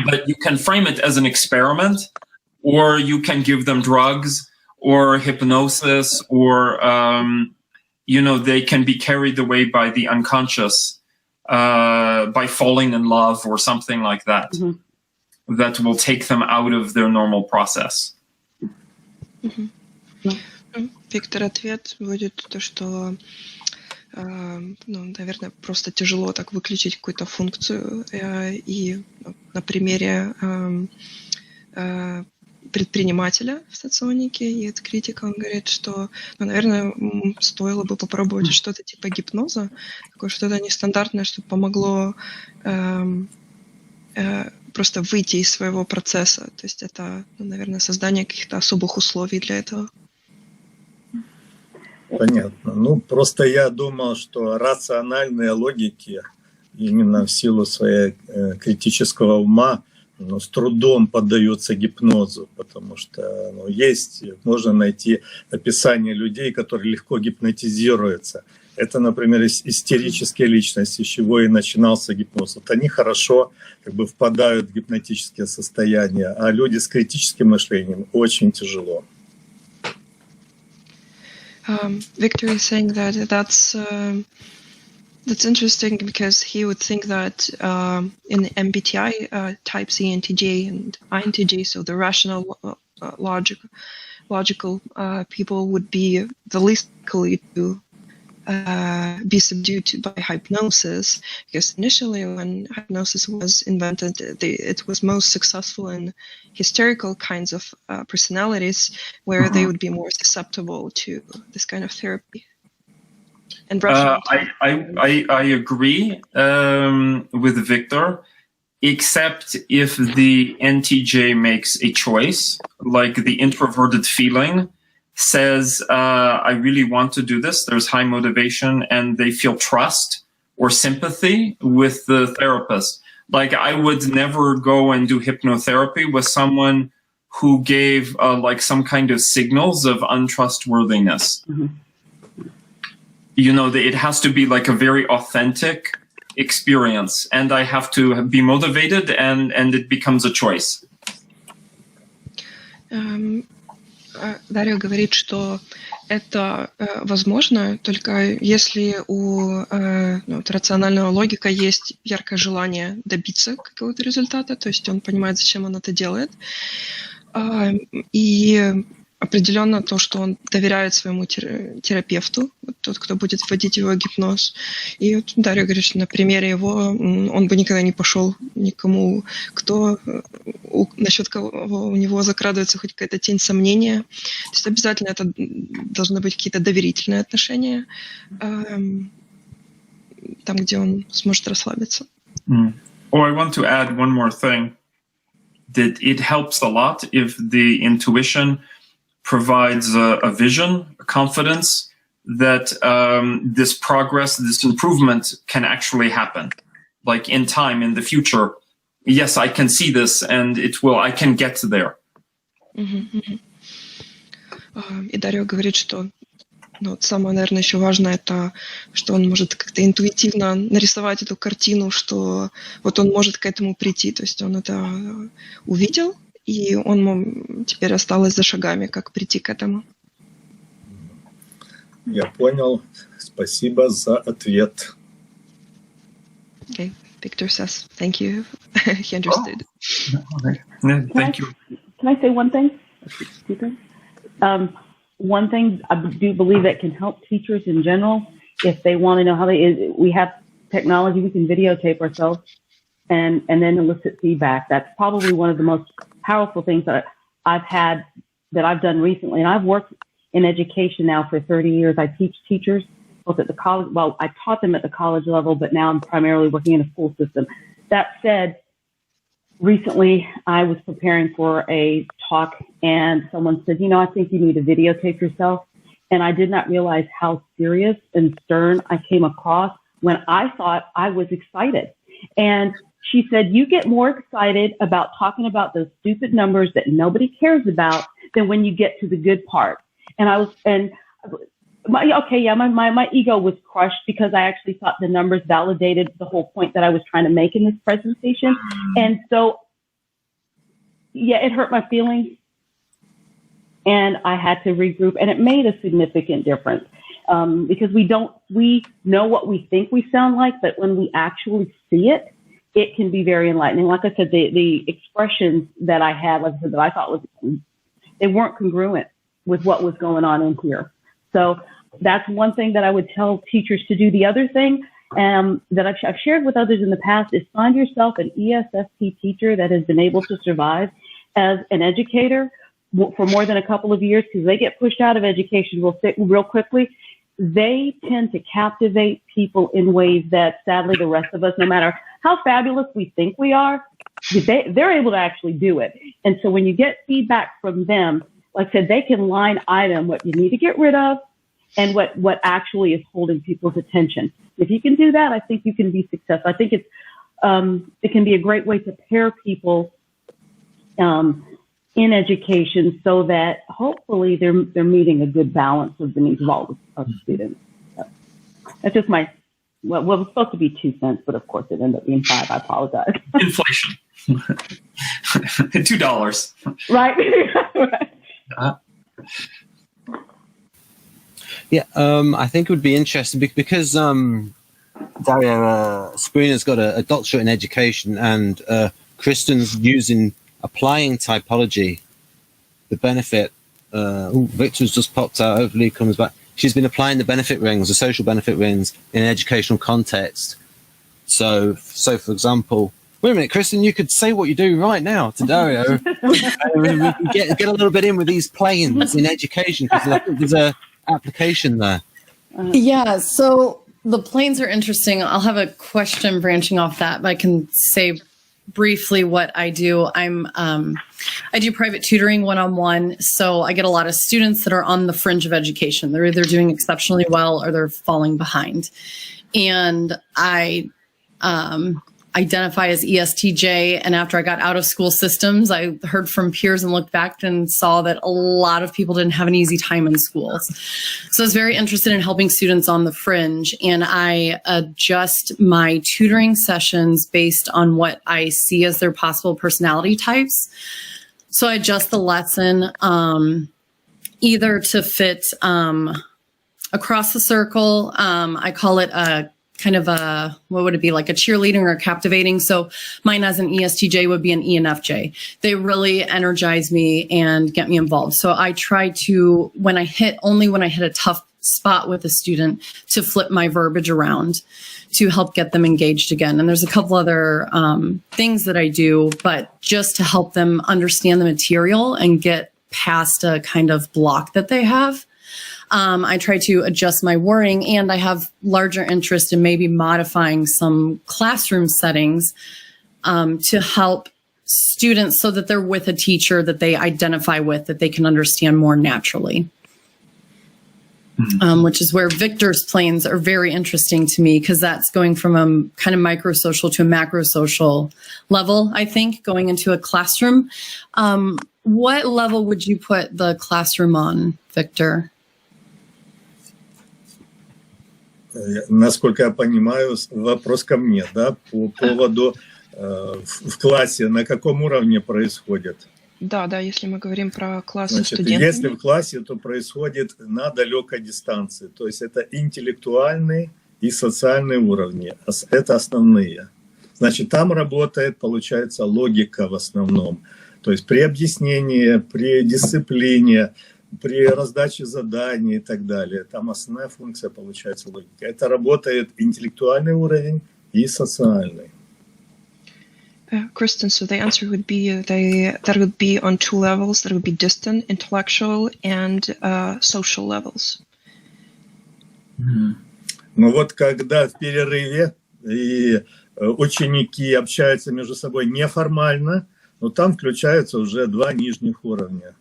But you can frame it as an experiment, or you can give them drugs or hypnosis, or they can be carried away by the unconscious. By falling in love or something like that, that will take them out of their normal process. Виктор, ответ будет то, что, наверное, просто тяжело так выключить какую-то функцию. И на примере предпринимателя в соционике и от критика он говорит, что, наверное, стоило бы попробовать что-то типа гипноза, такое что-то нестандартное, чтобы помогло просто выйти из своего процесса. То есть это, наверное, создание каких-то особых условий для этого. Понятно. Просто я думал, что рациональные логики именно в силу своего критического ума с трудом поддаются гипнозу, потому что можно найти описание людей, которые легко гипнотизируются. Это, например, истерические личности, с чего и начинался гипноз. Вот они хорошо впадают в гипнотические состояния, а люди с критическим мышлением очень тяжело. Victor is saying that that's interesting because he would think that in the MBTI types ENTJ and INTJ, so the rational, logical people would be the least likely to be subdued by hypnosis, because initially when hypnosis was invented, it was most successful in hysterical kinds of personalities where they would be more susceptible to this kind of therapy. And I agree with Victor, except if the NTJ makes a choice, like the introverted feeling says, I really want to do this, there's high motivation, and they feel trust or sympathy with the therapist. Like I would never go and do hypnotherapy with someone who gave like some kind of signals of untrustworthiness. It has to be like a very authentic experience, and I have to be motivated, and it becomes a choice. Дарио говорит, что это возможно, только если у рационального логика есть яркое желание добиться какого-то результата, то есть он понимает, зачем он это делает, и определенно то, что он доверяет своему терапевту, тот, кто будет вводить его в гипноз. И вот Дарио говорит, что на примере его он бы никогда не пошел никому, насчет кого у него закрадывается хоть какая-то тень сомнения. То есть обязательно это должны быть какие-то доверительные отношения, там, где он сможет расслабиться. I want to add one more thing, that it helps a lot if the intuition provides a vision, a confidence that this progress, this improvement can actually happen. Like in time, in the future, yes, I can see this and I can get there. И Дарио говорит, что самое, наверное, еще важное, это что он может как-то интуитивно нарисовать эту картину, что вот он может к этому прийти. То есть он это увидел, и он теперь осталось за шагами, как прийти к этому. Я понял. Спасибо за ответ. Okay. Victor says, thank you. He understood. Thank you. Can I say one thing? One thing I do believe that can help teachers in general, if they want to know how we have technology, we can videotape ourselves and then elicit feedback. That's probably one of the most powerful things that I've done recently. And I've worked in education now for 30 years. I teach teachers both at the college. Well, I taught them at the college level, but now I'm primarily working in a school system. That said, recently I was preparing for a talk and someone said, I think you need to videotape yourself. And I did not realize how serious and stern I came across when I thought I was excited. And she said, you get more excited about talking about those stupid numbers that nobody cares about than when you get to the good part. And my ego was crushed because I actually thought the numbers validated the whole point that I was trying to make in this presentation. And so, yeah, it hurt my feelings. And I had to regroup, and it made a significant difference. Because we know what we think we sound like, but when we actually see it, it can be very enlightening. Like I said, the expressions that I had, like I said, that I thought they weren't congruent with what was going on in here. So that's one thing that I would tell teachers to do. The other thing that I've shared with others in the past is find yourself an ESFP teacher that has been able to survive as an educator for more than a couple of years, because they get pushed out of education real quickly. They tend to captivate people in ways that, sadly, the rest of us, no matter how fabulous we think we are, they're able to actually do it. And so when you get feedback from them, like I said, they can line item what you need to get rid of and what actually is holding people's attention. If you can do that, I think you can be successful. I think it can be a great way to pair people in education so that hopefully they're meeting a good balance of the needs of all of the students. So that's just my, well, it was supposed to be 2 cents, but of course it ended up being 5. I apologize. Inflation. $2. Right. Yeah, I think it would be interesting because Dario Spooner's got a doctorate in education, and Kristen's applying typology, the benefit. Victor's just popped out. Hopefully he comes back. She's been applying the benefit rings, the social benefit rings, in an educational context. So for example, wait a minute, Kristen, you could say what you do right now to Dario. We can get a little bit in with these planes in education, because I think there's a application there. Yeah, so the planes are interesting. I'll have a question branching off that, but I can say briefly what I do. I do private tutoring one-on-one, so I get a lot of students that are on the fringe of education. They're either doing exceptionally well or they're falling behind. And I identify as ESTJ, and after I got out of school systems, I heard from peers and looked back and saw that a lot of people didn't have an easy time in schools. So I was very interested in helping students on the fringe, and I adjust my tutoring sessions based on what I see as their possible personality types. So I adjust the lesson either to fit across the circle. I call it a kind of a, what would it be, like a cheerleading or a captivating? So mine as an ESTJ would be an ENFJ. They really energize me and get me involved. So I try to, when I hit a tough spot with a student, to flip my verbiage around to help get them engaged again. And there's a couple other things that I do, but just to help them understand the material and get past a kind of block that they have. I try to adjust my wording, and I have larger interest in maybe modifying some classroom settings to help students so that they're with a teacher that they identify with, that they can understand more naturally. Which is where Victor's planes are very interesting to me, because that's going from a kind of microsocial to a macrosocial level, I think, going into a classroom. What level would you put the classroom on, Victor? Насколько я понимаю, вопрос ко мне, да, по поводу в классе, на каком уровне происходит? Да, если мы говорим про класс с Значит, студентами. если в классе, то происходит на далекой дистанции, то есть это интеллектуальные и социальные уровни, это основные. Значит, там работает, получается, логика в основном, то есть при объяснении, при дисциплине, при раздаче заданий и так далее. Там основная функция, получается, логика. Это работает интеллектуальный уровень и социальный. Kristen, so the answer would be that would be on 2 levels. That would be distant, intellectual, and social levels. Ну вот когда в перерыве и ученики общаются между собой неформально, но там включаются уже 2 нижних уровня.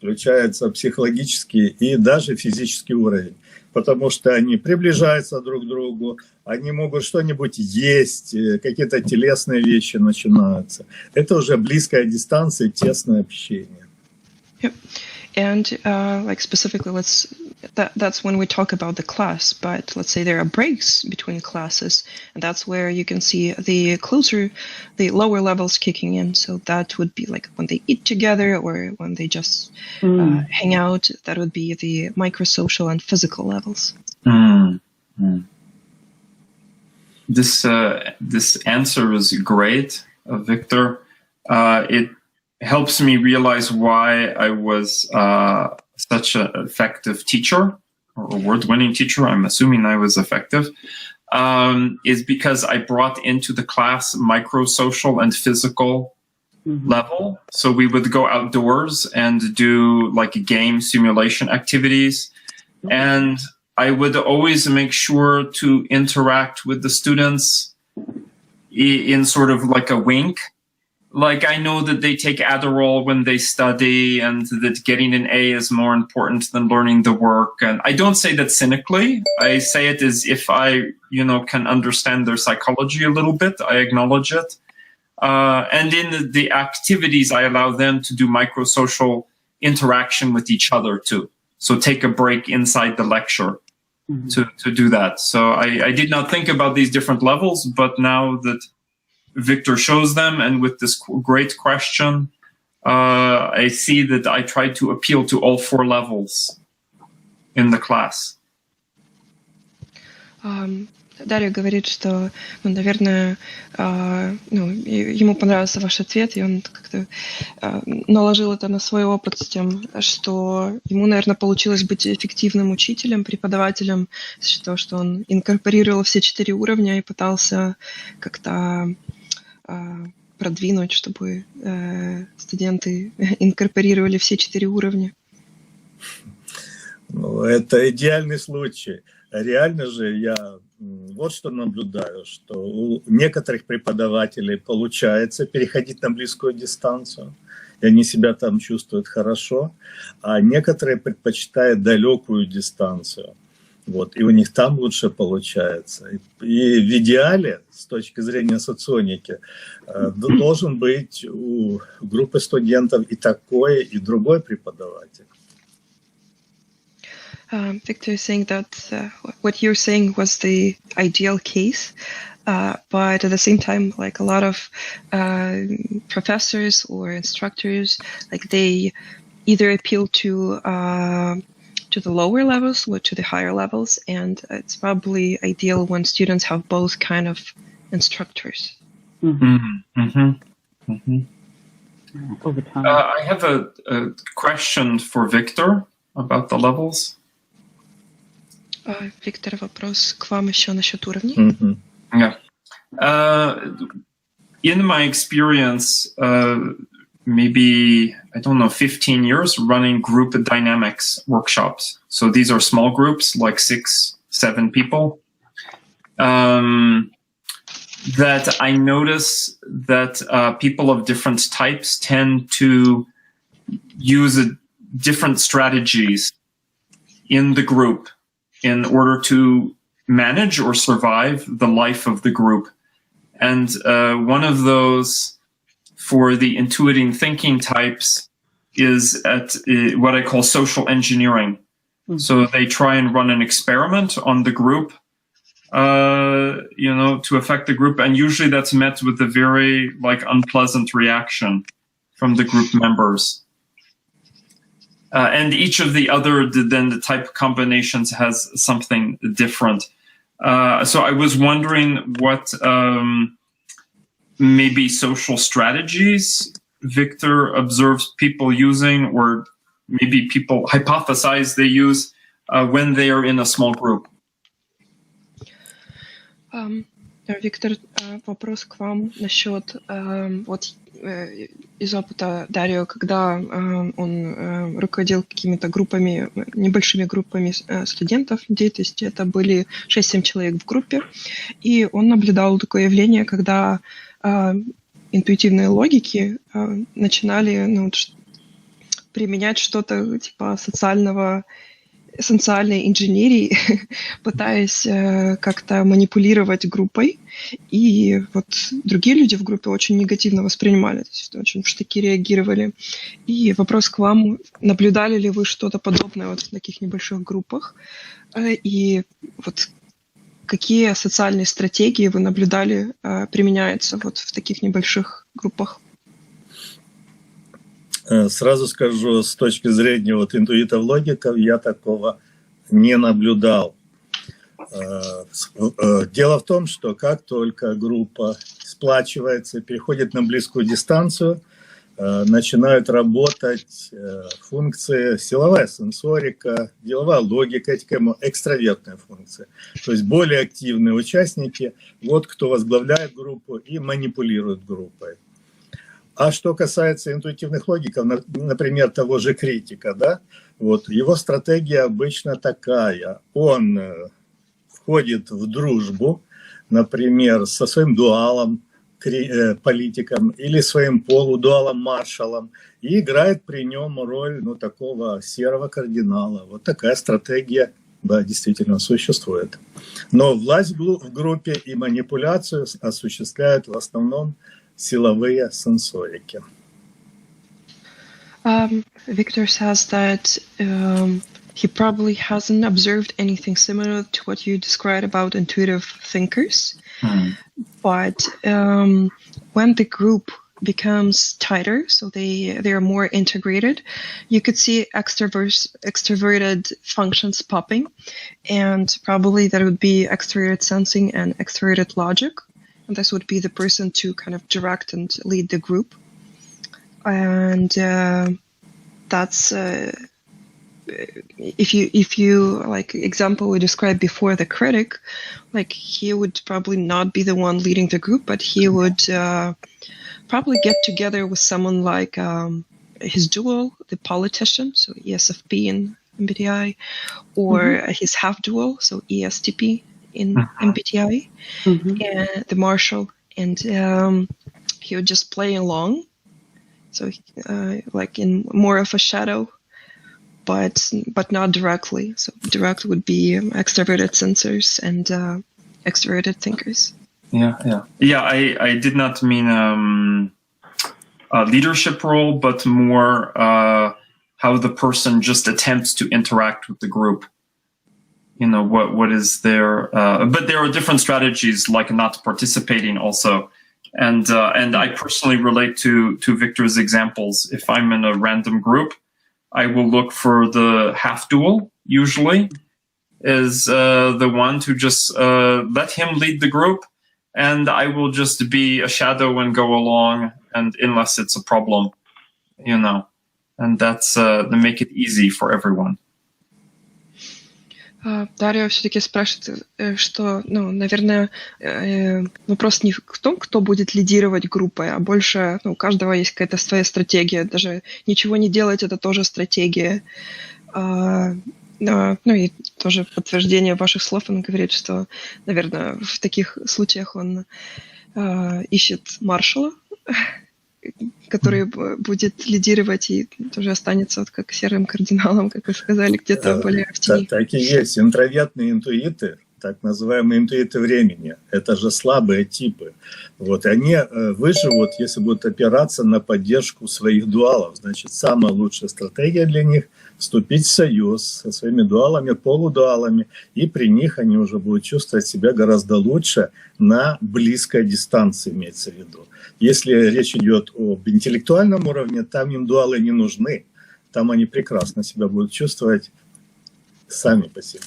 включается психологический и даже физический уровень, потому что они приближаются друг к другу, они могут что-нибудь есть, какие-то телесные вещи начинаются. Это уже близкая дистанция, тесное общение. Yep. And like specifically, that's when we talk about the class, but let's say there are breaks between classes, and that's where you can see the lower levels kicking in. So that would be like when they eat together or when they just hang out. That would be the microsocial and physical levels. This answer is great, Victor. It helps me realize why I was such an effective teacher, or award-winning teacher. I'm assuming I was effective, is because I brought into the class micro-social and physical level. So we would go outdoors and do like game simulation activities. And I would always make sure to interact with the students in sort of like a wink. Like, I know that they take Adderall when they study and that getting an A is more important than learning the work. And I don't say that cynically. I say it as if I, can understand their psychology a little bit. I acknowledge it. And in the activities, I allow them to do microsocial interaction with each other too. So take a break inside the lecture to do that. So I did not think about these different levels, but now that Victor shows them, and with this great question, I see that I try to appeal to all 4 levels in the class. Дарио говорит, что, наверное, ему понравился ваш ответ, и он как-то наложил это на свой опыт с тем, что ему, наверное, получилось быть эффективным учителем, преподавателем, что он инкорпорировал все 4 уровня и пытался как-то продвинуть, чтобы студенты инкорпорировали все 4 уровня. Это идеальный случай. Реально же я вот что наблюдаю, что у некоторых преподавателей получается переходить на близкую дистанцию, и они себя там чувствуют хорошо, а некоторые предпочитают далекую дистанцию. Вот, и у них там лучше получается. И в идеале, с точки зрения соционики, должен быть у группы студентов и такой, и другой преподаватель. Victor is saying that what you're saying was the ideal case, but at the same time, like a lot of professors or instructors, like they either appeal to the lower levels or to the higher levels, and it's probably ideal when students have both kind of instructors. Over time. I have a question for Victor about the levels. Виктор, вопрос к вам еще насчет уровней. Yeah. In my experience, maybe, 15 years running group dynamics workshops. So these are small groups, like 6-7 people. That I notice that people of different types tend to use different strategies in the group in order to manage or survive the life of the group. And one of those for the intuiting thinking types is at what I call social engineering. So they try and run an experiment on the group, to affect the group. And usually that's met with a very unpleasant reaction from the group members. And each of the type combinations has something different. So I was wondering what maybe social strategies Victor observes people using, or maybe people hypothesize they use when they are in a small group. Виктор, вопрос к вам насчет из опыта Дарио, когда он руководил какими-то группами, небольшими группами студентов, то есть это были 6-7 человек в группе, и он наблюдал такое явление, когда интуитивные логики начинали применять что-то типа социальной инженерии, пытаясь как-то манипулировать группой. И вот другие люди в группе очень негативно воспринимали, то есть очень в штыки реагировали. И вопрос к вам, наблюдали ли вы что-то подобное вот в таких небольших группах? И вот какие социальные стратегии вы наблюдали применяются вот в таких небольших группах? Сразу скажу, с точки зрения вот интуитов-логиков, я такого не наблюдал. Дело в том, что как только группа сплачивается, переходит на близкую дистанцию, начинают работать функции силовая сенсорика, деловая логика, экстравертная функция. То есть более активные участники, вот кто возглавляет группу и манипулирует группой. А что касается интуитивных логиков, например, того же критика, да, вот его стратегия обычно такая. Он входит в дружбу, например, со своим дуалом, политиком или своим полудуалом-маршалом и играет при нем роль такого серого кардинала. Вот такая стратегия, да, действительно существует. Но власть в группе и манипуляцию осуществляют в основном силовые сенсорики. Victor says that he probably hasn't observed anything similar to what you described about intuitive thinkers. But when the group becomes tighter, so they are more integrated, you could see extroverted functions popping, and probably that would be extroverted sensing and extroverted logic. And this would be the person to kind of direct and lead the group. And that's if you like example we described before, the critic, like he would probably not be the one leading the group, but he would probably get together with someone like his dual, the politician, so ESFP in MBTI, or his half dual, so ESTP in MBTI, and the marshal, and he would just play along, so like in more of a shadow, but not directly. So direct would be extroverted sensors and extroverted thinkers. I did not mean a leadership role, but more how the person just attempts to interact with the group. You know, what is their but there are different strategies, like not participating also. And I personally relate to Victor's examples. If I'm in a random group, I will look for the half dual, usually, is the one to just let him lead the group, and I will just be a shadow and go along, and unless it's a problem, you know, and that's to make it easy for everyone. Дарио все-таки спрашивает, что, наверное, вопрос не в том, кто будет лидировать группой, а больше, у каждого есть какая-то своя стратегия. Даже ничего не делать — это тоже стратегия. И тоже подтверждение ваших слов, он говорит, что, наверное, в таких случаях он ищет маршала, который будет лидировать и тоже останется вот как серым кардиналом, как вы сказали, где-то более в тени. Так и есть. Интровертные интуиты, так называемые интуиты времени, это же слабые типы. Вот, и они выживут, если будут опираться на поддержку своих дуалов. Значит, самая лучшая стратегия для них – вступить в союз со своими дуалами, полудуалами, и при них они уже будут чувствовать себя гораздо лучше на близкой дистанции, имеется в виду. Если речь идет об интеллектуальном уровне, там им дуалы не нужны. Там они прекрасно себя будут чувствовать сами по себе.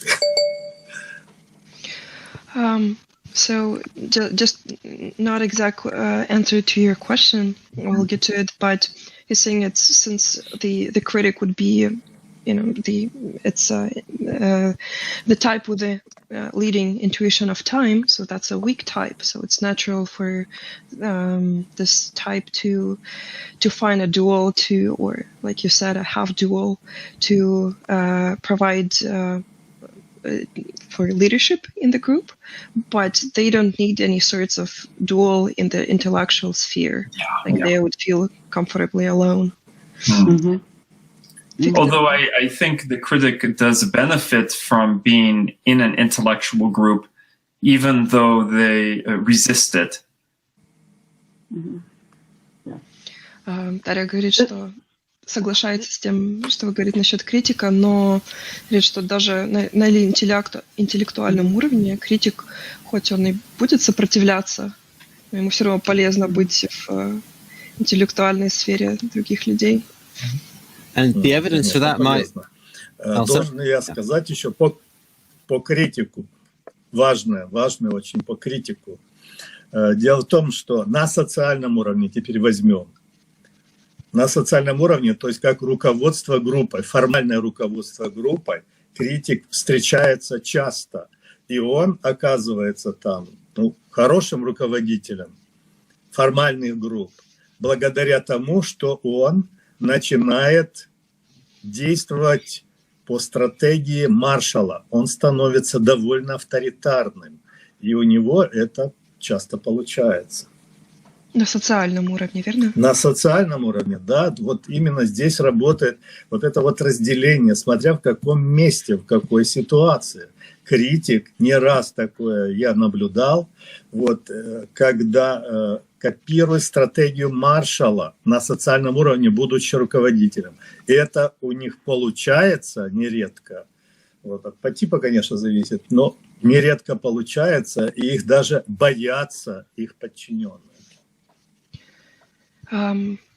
So just not exact answer to your question. We'll get to it, but he's saying it's since the critic would be, the type with the leading intuition of time. So that's a weak type. So it's natural for this type to find a dual or like you said, a half dual to provide for leadership in the group, but they don't need any sorts of dual in the intellectual sphere. They would feel comfortably alone. Although I think the critic does benefit from being in an intellectual group, even though they resist it. Дарья говорит, что соглашается с тем, что вы говорите насчет критика, но говорит, что даже на интеллектуальном уровне критик, хоть он и будет сопротивляться, но ему все равно полезно быть в интеллектуальной сфере других людей. And the evidence for that might... Должен я сказать еще по критику. Важное очень по критику. Дело в том, что на социальном уровне, теперь возьмем, на социальном уровне, то есть как руководство группой, формальное руководство группой, критик встречается часто. И он оказывается там хорошим руководителем формальных групп, благодаря тому, что он начинает действовать по стратегии Маршалла. Он становится довольно авторитарным. И у него это часто получается. На социальном уровне, верно? На социальном уровне, да. Вот именно здесь работает вот это вот разделение, смотря в каком месте, в какой ситуации. Критик, не раз такое я наблюдал, вот, когда копирует стратегию Маршалла на социальном уровне, будучи руководителем. И это у них получается нередко. Вот, по типу, конечно, зависит, но нередко получается, и их даже боятся их подчиненные.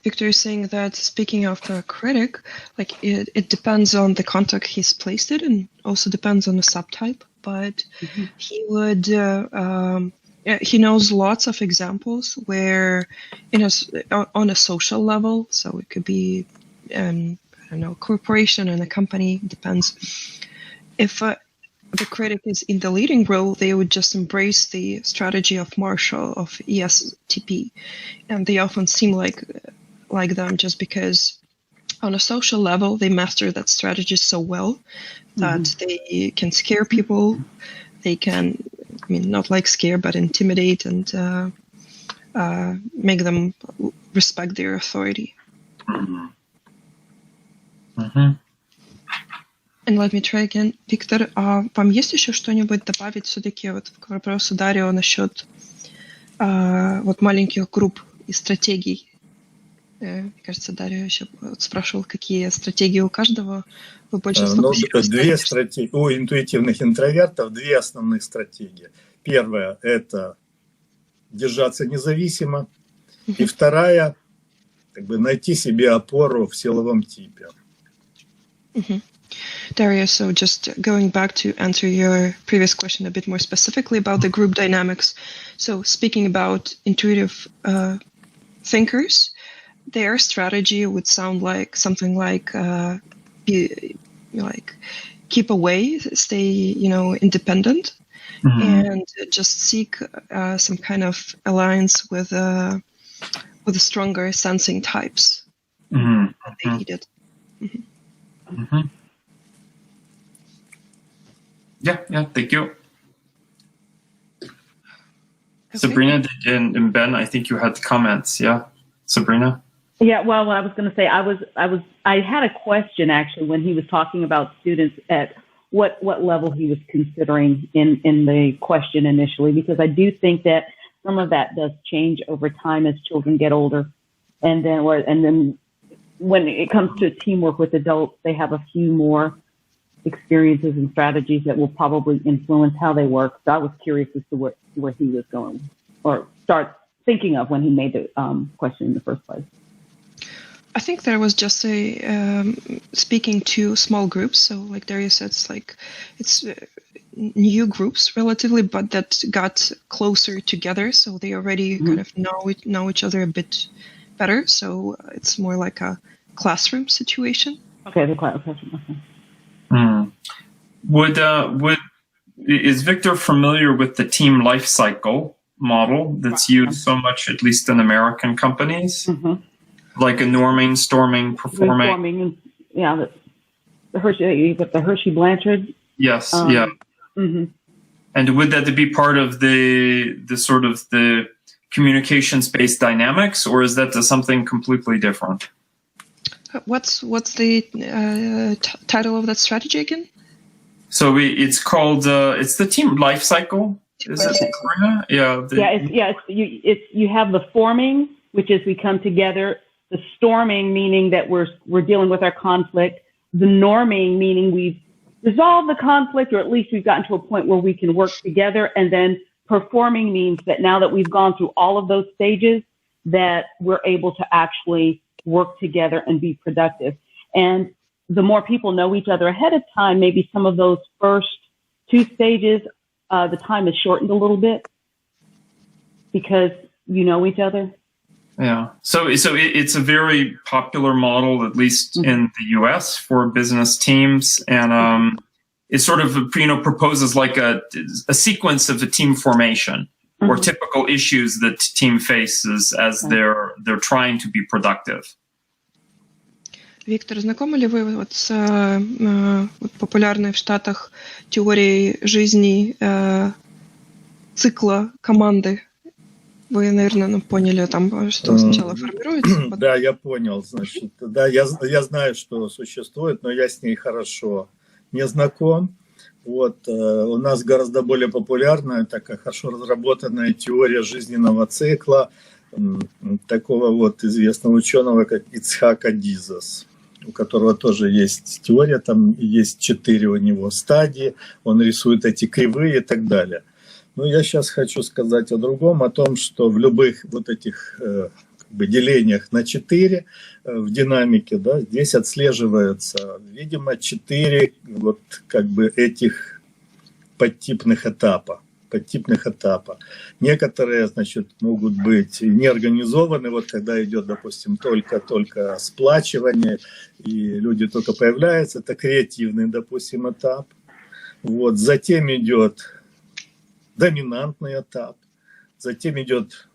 Victor is saying that, speaking of the critic, like it depends on the context he's placed it, and also depends on the subtype. But he would, he knows lots of examples where, on a social level, so it could be, I don't know, corporation and a company, depends. If the critic is in the leading role, they would just embrace the strategy of Marshall, of ESTP, and they often seem like them just because on a social level they master that strategy so well that they can scare people. They can, not like scare, but intimidate and make them respect their authority. And let me try again. Виктор, вам есть еще что-нибудь добавить все-таки вот к вопросу Дарио насчет вот маленьких групп и стратегий? Мне кажется, Дарио еще спрашивал, какие стратегии у каждого. Вы больше две стратегии. У интуитивных интровертов две основных стратегии. Первая – это держаться независимо. И вторая – найти себе опору в силовом типе. Dario, so just going back to answer your previous question a bit more specifically about the group dynamics. So speaking about intuitive thinkers, their strategy would sound like something like keep away, stay, independent, and just seek some kind of alliance with the stronger sensing types that they needed. Yeah, thank you. Okay. Sabrina and Ben, I think you had comments. Yeah, Sabrina. Yeah, well, what I was going to say, I had a question actually when he was talking about students at what level he was considering in the question initially, because I do think that some of that does change over time as children get older, and then when it comes to teamwork with adults, they have a few more experiences and strategies that will probably influence how they work. So I was curious as to where he was going or start thinking of when he made the question in the first place. I think there was just speaking to small groups. So like Dario said, it's new groups relatively, but that got closer together. So they already kind of know each other a bit better. So it's more like a classroom situation. Okay, the classroom. Okay. Is Victor familiar with the team life cycle model that's used so much, at least in American companies? Like a norming, storming, performing. Yeah, the Hershey Blanchard. Yes, yeah. And would that be part of the sort of the communication space dynamics, or is that something completely different? What's the title of that strategy again? So it's called it's the team life cycle. Is it Karina? Yeah. You have the forming, which is we come together. The storming, meaning that we're dealing with our conflict. The norming, meaning we've resolved the conflict, or at least we've gotten to a point where we can work together. And then performing means that now that we've gone through all of those stages, that we're able to actually work together and be productive. And the more people know each other ahead of time, maybe some of those first two stages, the time is shortened a little bit because you know each other. Yeah. So it's a very popular model, at least in the US, for business teams. And it sort of, proposes like a sequence of a team formation or typical issues that team faces as they're trying to be productive. Виктор, знакомы ли вы вот с популярной в Штатах теорией жизни цикла команды? Вы, наверное, поняли, там, что сначала формируется. Да, я понял, значит. Да, я знаю, что существует, но я с ней хорошо не знаком. Вот, у нас гораздо более популярная, такая хорошо разработанная теория жизненного цикла такого вот известного ученого, как Ицхака Дизас, у которого тоже есть теория, там есть 4 у него стадии, он рисует эти кривые и так далее. Но я сейчас хочу сказать о другом, о том, что в любых вот этих делениях на 4 в динамике, да, здесь отслеживается, видимо, 4 вот этих подтипных этапа. Некоторые, значит, могут быть неорганизованы, вот когда идет, допустим, только сплачивание, и люди только появляются, это креативный, допустим, этап. Вот, затем идет доминантный этап, затем идет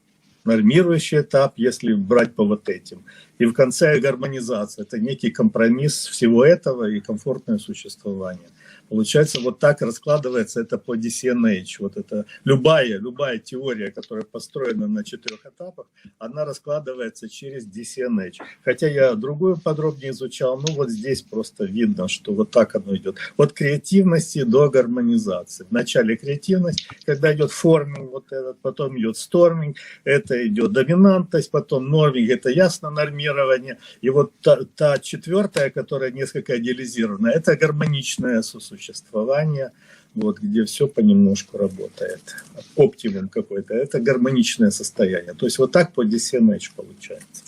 нормирующий этап, если брать по вот этим. И в конце гармонизация. Это некий компромисс всего этого и комфортное существование. Получается, вот так раскладывается это по DCNH. Вот это любая теория, которая построена на 4 этапах, она раскладывается через DCNH. Хотя я другую подробнее изучал, вот здесь просто видно, что вот так оно идет. От креативности до гармонизации. Вначале креативность, когда идет форминг, вот этот, потом идет сторминг, это идет доминантность, потом норминг, это ясно нормирование. И вот та 4, которая несколько идеализирована, это гармоничное существование, вот, где все понемножку работает. Оптимум какой-то. Это гармоничное состояние. То есть вот так по DCNH получается.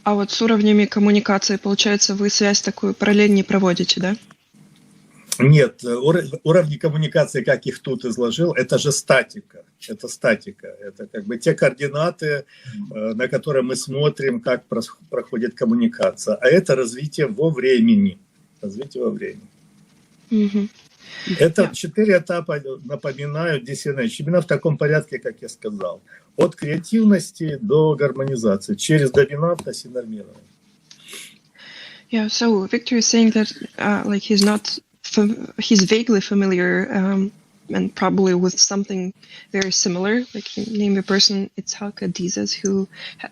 А вот с уровнями коммуникации, получается, вы связь такую параллель не проводите, да? Нет, уровни коммуникации, как их тут изложил, это же статика. Это статика. Это как бы те координаты, на которые мы смотрим, как проходит коммуникация. А это развитие во времени. Развитие во времени. Это 4 этапа, напоминаю, DCNH, именно в таком порядке, как я сказал. От креативности до гармонизации, через доминантность и нормирование. Yeah, so Victor is saying that like he's vaguely familiar and probably with something very similar, like name a person, Itzhak Dizes, who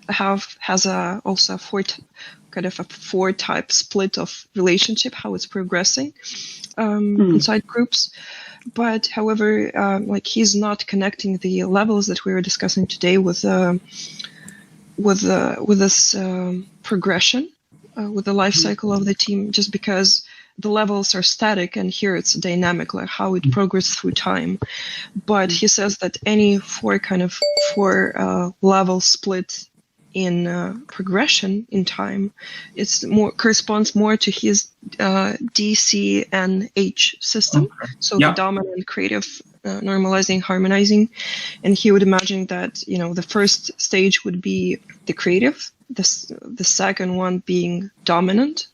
has also a 4-type split of relationship, how it's progressing inside groups. But however, like he's not connecting the levels that we were discussing today with this progression, with the life cycle of the team, just because the levels are static and here it's dynamic, like how it progresses through time. But he says that any 4 level split in progression in time, it's corresponds more to his DCNH system. Okay. So the dominant, creative, normalizing, harmonizing. And he would imagine that, the first stage would be the creative, the second one being dominant,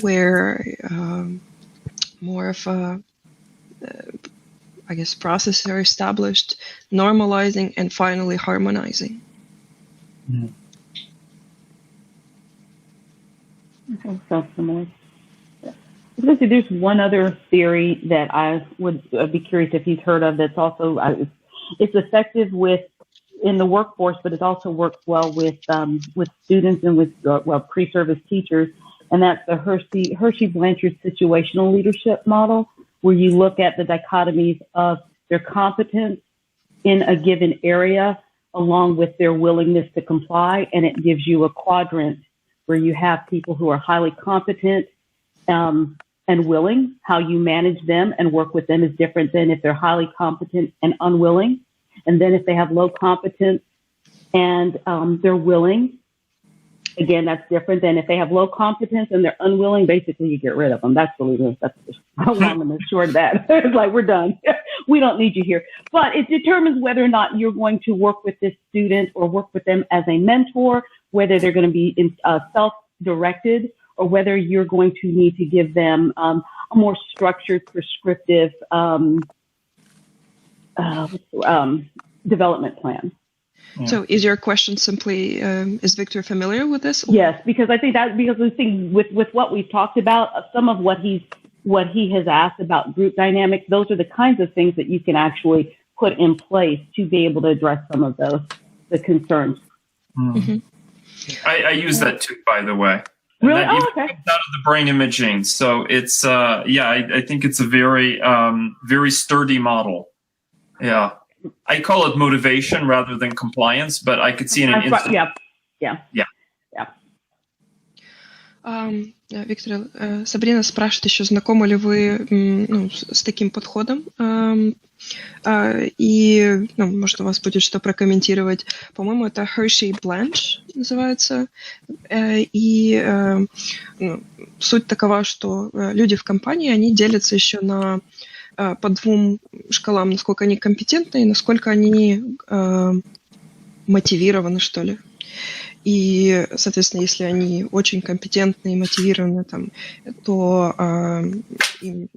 where more of a, processes are established, normalizing, and finally harmonizing. Okay, so similar. There's one other theory that I would be curious if he's heard of. That's also it's effective in the workforce, but it also works well with students and with pre-service teachers. and that's the Hershey-Blanchard situational leadership model, where you look at the dichotomies of their competence in a given area along with their willingness to comply, and it gives you a quadrant where you have people who are highly competent and willing. How you manage them and work with them is different than if they're highly competent and unwilling. And then if they have low competence and they're willing, again, that's different than if they have low competence and they're unwilling. Basically, you get rid of them. That's how long and the short of that. It's like, we're done. We don't need you here. But it determines whether or not you're going to work with this student or work with them as a mentor, whether they're going to be self-directed, or whether you're going to need to give them a more structured, prescriptive development plan. Yeah. So is your question simply, is Victor familiar with this? Yes, because I think with what we've talked about, some of what he has asked about group dynamics, those are the kinds of things that you can actually put in place to be able to address some of the concerns. Mm-hmm. I use that too, by the way. Really? And that comes out of the brain imaging. So it's, I think it's a very, very sturdy model. Yeah. I call it motivation rather than compliance, but I could see in an instant. Yeah. Виктор, Сабрина спрашивает еще, знакомы ли вы с таким подходом? И, может, у вас будет что прокомментировать. По-моему, это Hershey-Blanch называется. И суть такова, что люди в компании, они делятся еще по двум шкалам, насколько они компетентны и насколько они мотивированы, что ли. И, соответственно, если они очень компетентны и мотивированы, то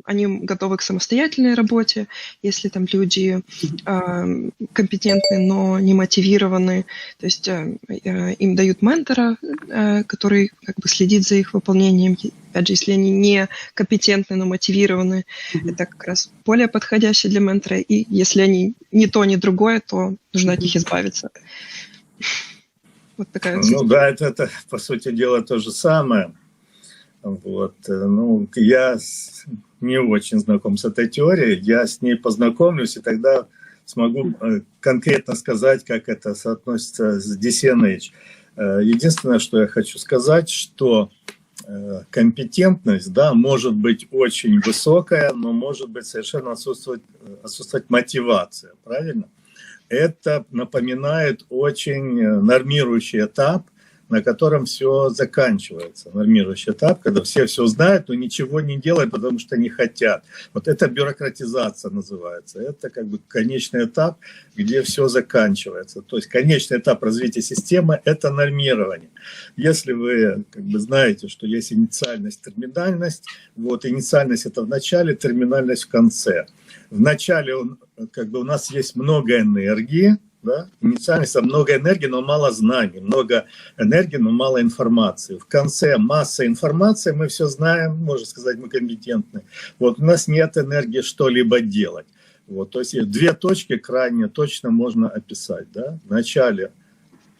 они готовы к самостоятельной работе. Если там люди компетентны, но не мотивированы, то есть им дают ментора, который как бы следит за их выполнением. Опять же, если они не компетентны, но мотивированы, это как раз более подходящее для ментора. И если они ни то, ни другое, то нужно от них избавиться. Вот такая да, это по сути дела то же самое. Вот. Я не очень знаком с этой теорией, я с ней познакомлюсь, и тогда смогу конкретно сказать, как это соотносится с DCNH. Единственное, что я хочу сказать, что компетентность, да, может быть очень высокая, но может быть совершенно отсутствовать мотивация, правильно? Это напоминает очень нормирующий этап, на котором все заканчивается. Нормирующий этап, когда все знают, но ничего не делают, потому что не хотят. Вот это бюрократизация называется. Это как бы конечный этап, где все заканчивается. То есть конечный этап развития системы – это нормирование. Если вы как бы знаете, что есть инициальность, терминальность, вот инициальность – это в начале, терминальность – в конце. В начале у нас есть много энергии, да? Инициальность – много энергии, но мало знаний, много энергии, но мало информации. В конце масса информации, мы все знаем, можно сказать, мы компетентны. Вот у нас нет энергии что-либо делать. Вот, то есть две точки крайне точно можно описать. Да? В начале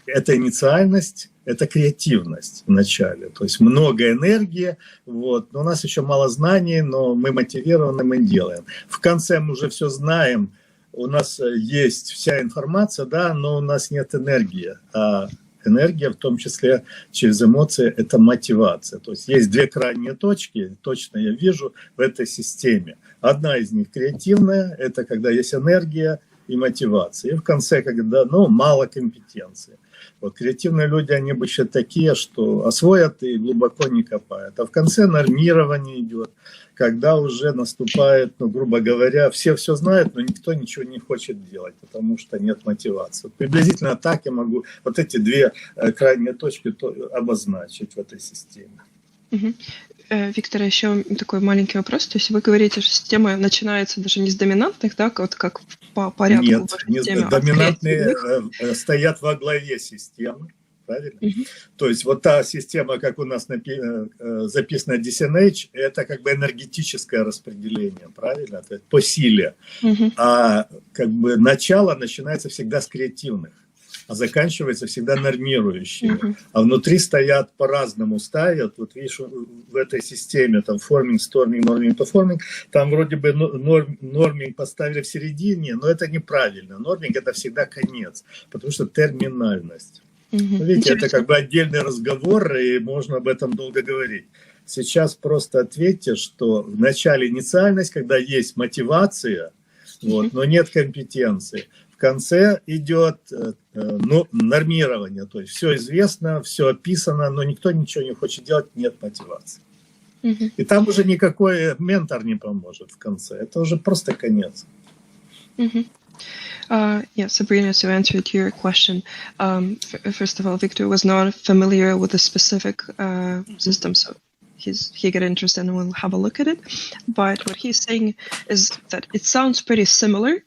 это инициальность, это креативность в начале. То есть много энергии, вот, но у нас еще мало знаний, но мы мотивированы, мы делаем. В конце мы уже все знаем, у нас есть вся информация, да, но у нас нет энергии. А энергия, в том числе через эмоции, это мотивация. То есть есть две крайние точки, точно я вижу в этой системе. Одна из них креативная, это когда есть энергия и мотивация. И в конце, когда мало компетенции. Вот креативные люди, они обычно такие, что освоят и глубоко не копают. А в конце нормирование идет, когда уже наступает, грубо говоря, все знают, но никто ничего не хочет делать, потому что нет мотивации. Приблизительно так я могу вот эти две крайние точки обозначить в этой системе. Угу. Виктор, еще такой маленький вопрос. То есть вы говорите, что система начинается даже не с доминантных, да, вот как по порядку? Нет, доминантные стоят во главе системы, правильно? То есть вот та система, как у нас записано DCNH, это как бы энергетическое распределение, правильно? Это по силе. А как бы начало начинается всегда с креативных. а заканчивается всегда нормирующими. А внутри стоят по-разному ставят. Вот видишь, в этой системе там форминг, сторминг, норминг, перформинг, там вроде бы норминг поставили в середине, но это неправильно. Норминг это всегда конец, потому что терминальность. Видите, это как бы отдельный разговор, и можно об этом долго говорить. Сейчас просто ответьте, что в начале инициальность, когда есть мотивация, вот, но нет компетенции. В конце идет нормирование, то есть все известно, все описано, но никто ничего не хочет делать, нет мотивации. И там уже никакой ментор не поможет в конце, это уже просто конец. Yeah, Sabrina, to answer to your question, first of all, Victor was not familiar with a specific system, so he got interested and we'll have a look at it. But what he's saying is that it sounds pretty similar.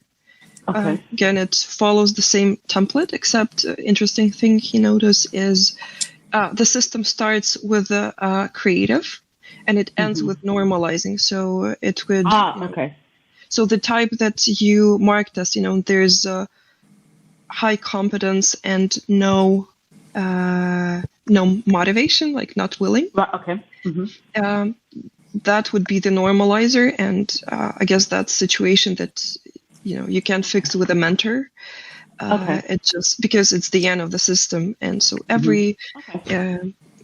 Okay. Again, it follows the same template, except interesting thing he noticed is the system starts with a creative and it ends with normalizing. So it would... okay. So the type that you marked as, there's high competence and no motivation, like not willing. Okay. That would be the normalizer, and I guess that's a situation that you can't fix with a mentor. It's just because it's the end of the system, and so every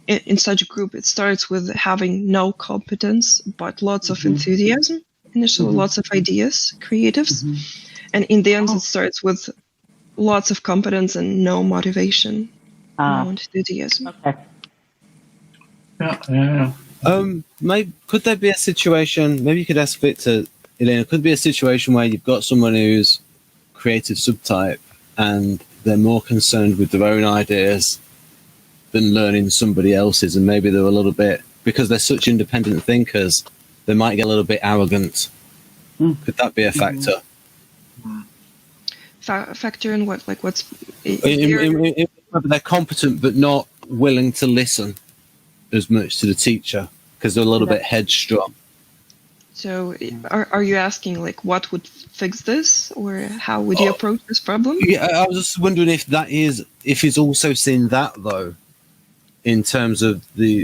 in such a group, it starts with having no competence but lots of enthusiasm. Initially, lots of ideas, creatives, and in the end, it starts with lots of competence and no motivation, no enthusiasm. Okay. Maybe, could there be a situation, maybe you could ask Victor, Elena, could there be a situation where you've got someone who's creative subtype and they're more concerned with their own ideas than learning somebody else's, and maybe they're a little bit, because they're such independent thinkers, they might get a little bit arrogant. Could that be a factor? Factor in what? Like what's... They're competent but not willing to listen as much to the teacher because they're a little bit headstrong. So are you asking like what would fix this, or how would you approach this problem? Yeah, I was just wondering if he's also seen that though, in terms of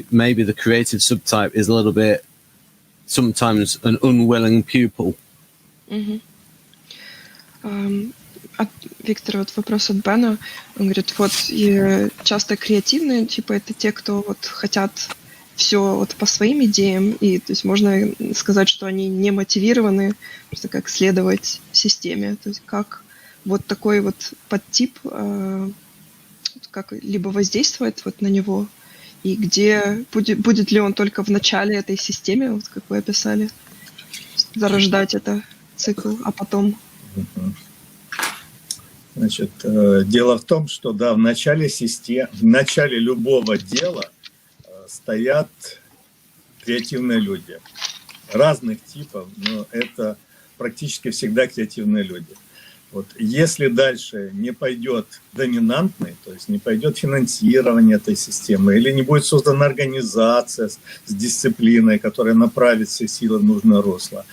maybe the creative subtype is a little bit sometimes an unwilling pupil. От Виктора вот вопрос от Бэна. Он говорит, вот и часто креативные, типа это те, кто вот хотят все вот по своим идеям, и то есть можно сказать, что они не мотивированы, просто как следовать системе, то есть как вот такой вот подтип как либо воздействует вот на него, и где будет ли он только в начале этой системы, вот как вы описали, зарождать это цикл, а потом... Значит, дело в том, что да, в начале любого дела стоят креативные люди разных типов, но это практически всегда креативные люди. Вот. Если дальше не пойдет доминантный, то есть не пойдет финансирование этой системы, или не будет создана организация с дисциплиной, которая направит все силы в нужное русло,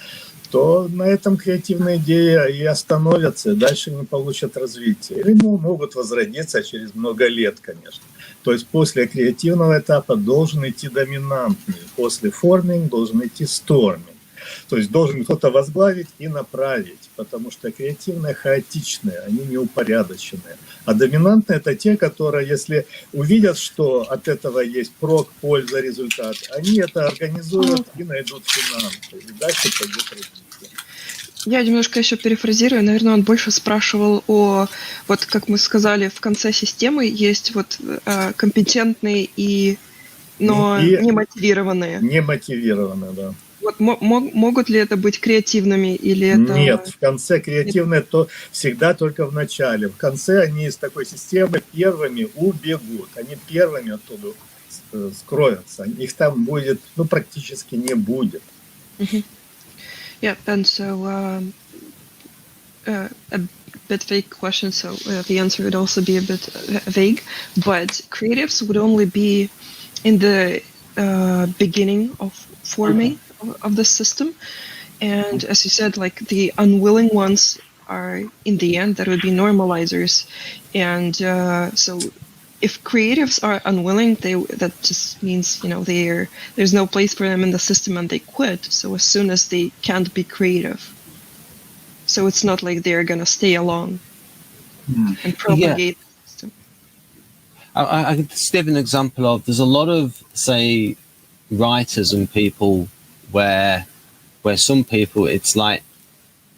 то на этом креативные идеи и остановятся, и дальше не получат развития. Или могут возродиться через много лет, конечно. То есть после креативного этапа должен идти доминантный, после форминг должен идти сторминг. То есть должен кто-то возглавить и направить, потому что креативные хаотичные, они неупорядоченные. А доминантные – это те, которые, если увидят, что от этого есть прок, польза, результат, они это организуют и найдут финансы. И дальше пойдет развитие. Я немножко еще перефразирую. Наверное, он больше спрашивал о, вот как мы сказали, в конце системы есть вот компетентные но не мотивированные. Не мотивированные, да. Вот могут ли это быть креативными или это... Нет, в конце креативные то всегда только в начале. В конце они из такой системы первыми убегут. Они первыми оттуда скроются. Их там будет, практически не будет. Yeah, and so a bit vague question, so the answer would also be a bit vague, but creatives would only be in the beginning of forming of the system, and as you said, like the unwilling ones are, in the end, that would be normalizers. And so if creatives are unwilling, that just means, there's no place for them in the system and they quit. So as soon as they can't be creative. So it's not like they're going to stay along and propagate the system. I could just give an example of, there's a lot of, say, writers and people where some people, it's like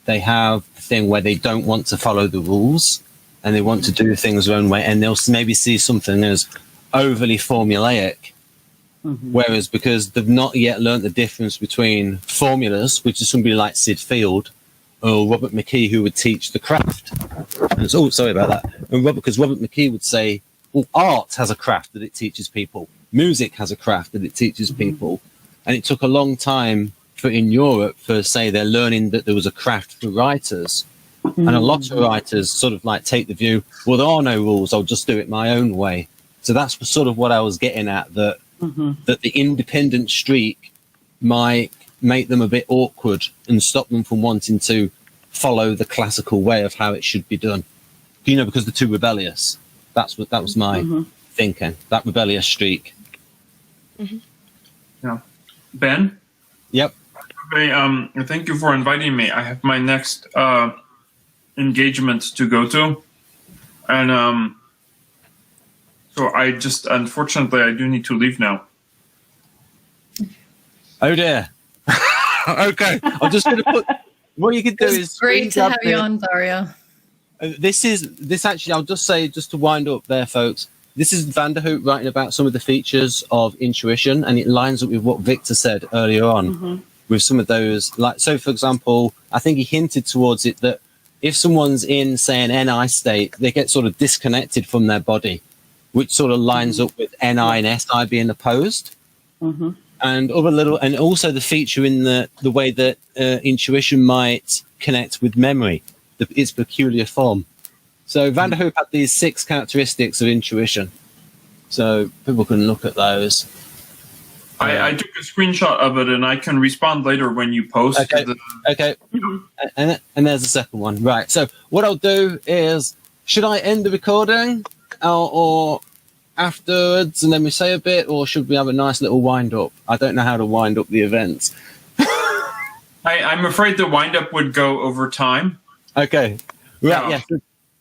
they have the thing where they don't want to follow the rules and they want to do things their own way, and they'll maybe see something as overly formulaic. Whereas because they've not yet learned the difference between formulas, which is somebody like Sid Field or Robert McKee, who would teach the craft. And sorry about that. And because Robert McKee would say, well, art has a craft that it teaches people. Music has a craft that it teaches people. And it took a long time in Europe for, say, they're learning that there was a craft for writers. And a lot of writers sort of like take the view, well, there are no rules, I'll just do it my own way. So that's sort of what I was getting at, that the independent streak might make them a bit awkward and stop them from wanting to follow the classical way of how it should be done. Because they're too rebellious. That was my thinking, that rebellious streak. Yeah. Ben? Yep. Thank you for inviting me. I have my next engagement to go to. And so unfortunately, I do need to leave now. Oh dear. Okay. I'm just going to put, what you can do is... Great to have you on, Dario. This actually, I'll just say, just to wind up there, folks, this is Vanderhoek writing about some of the features of intuition, and it lines up with what Victor said earlier on with some of those. Like, so for example, I think he hinted towards it that if someone's in, say, an NI state, they get sort of disconnected from their body, which sort of lines up with NI and SI being opposed. And also the feature in the way that intuition might connect with memory, its peculiar form. So Vanderhoek had these 6 characteristics of intuition. So people can look at those. I took a screenshot of it, and I can respond later when you post. Okay. And there's the second one. Right. So what I'll do is, should I end the recording or afterwards and then we say a bit, or should we have a nice little wind up? I don't know how to wind up the event. I'm afraid the wind up would go over time. Okay. Right. Yeah.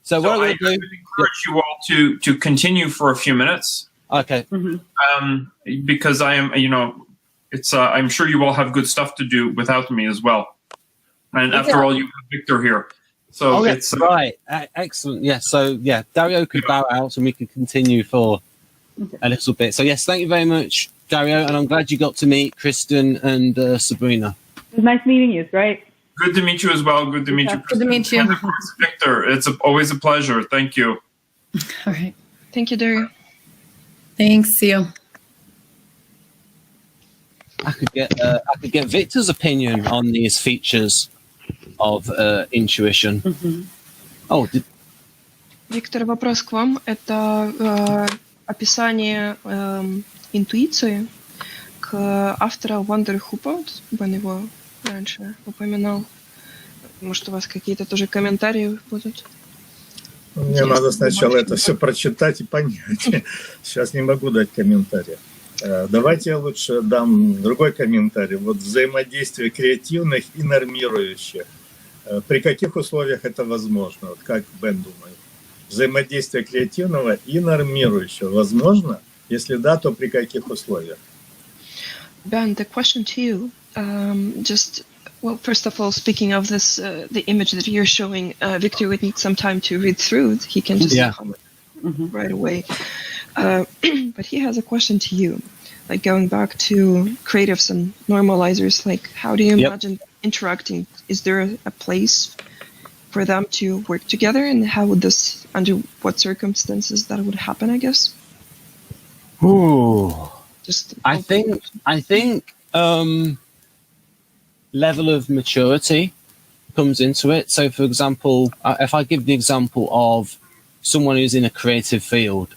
So what I would encourage you all to continue for a few minutes. Okay. Because I am, it's I'm sure you all have good stuff to do without me as well. And after all, you have Victor here. So it's right. Excellent. Yeah. So yeah, Dario could bow out and we could continue for a little bit. So yes, thank you very much, Dario, and I'm glad you got to meet Kristen and Sabrina. It was nice meeting you. It's great. Good to meet you as well. Good to meet you, Kristen. Good to meet you. And of course, Victor. It's always a pleasure. Thank you. All right. Thank you, Dario. Thanks. See you. I could get Victor's opinion on these features of intuition. Виктор, вопрос к вам. Это описание интуиции к автору Wonder Who Pot. Бэн его раньше упоминал. Может, у вас какие-то тоже комментарии будут? Мне надо сначала это все прочитать и понять. Сейчас не могу дать комментария. Давайте я лучше дам другой комментарий. Вот взаимодействие креативных и нормирующих. При каких условиях это возможно? Вот как Бэн думает? Взаимодействие креативного и нормирующего возможно? Если да, то при каких условиях? Ben, the question to you, well, first of all, speaking of this, the image that you're showing, Victor would need some time to read through. He can just comment right away. But he has a question to you, like going back to creatives and normalizers, like how do you imagine interacting? Is there a place for them to work together, and how would this, under what circumstances that would happen, I guess? Ooh. I think level of maturity comes into it. So, for example, if I give the example of someone who's in a creative field,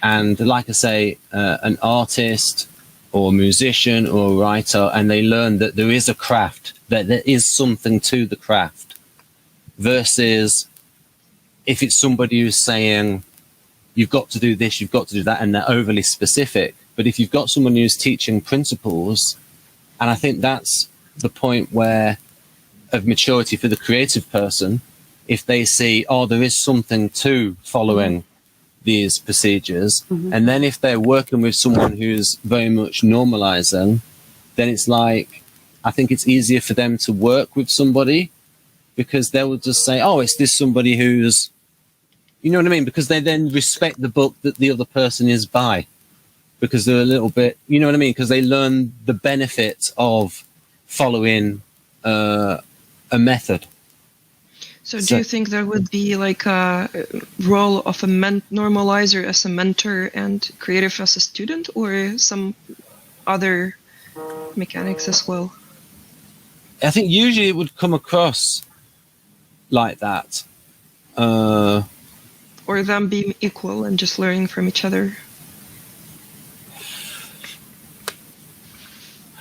and like I say, an artist or a musician or a writer, and they learn that there is a craft, that there is something to the craft. versus if it's somebody who's saying, you've got to do this, you've got to do that, and they're overly specific. But if you've got someone who's teaching principles, and I think that's the point where of maturity for the creative person, if they see, oh, there is something to following these procedures, and then if they're working with someone who's very much normalizing, then it's like, I think it's easier for them to work with somebody because they will just say, oh, is this somebody who's, you know what I mean? Because they then respect the book that the other person is by, because they're a little bit, you know what I mean? Because they learn the benefit of following a method. So do you think there would be like a role of a normalizer as a mentor and creative as a student, or some other mechanics as well? I think usually it would come across like that. Or them being equal and just learning from each other?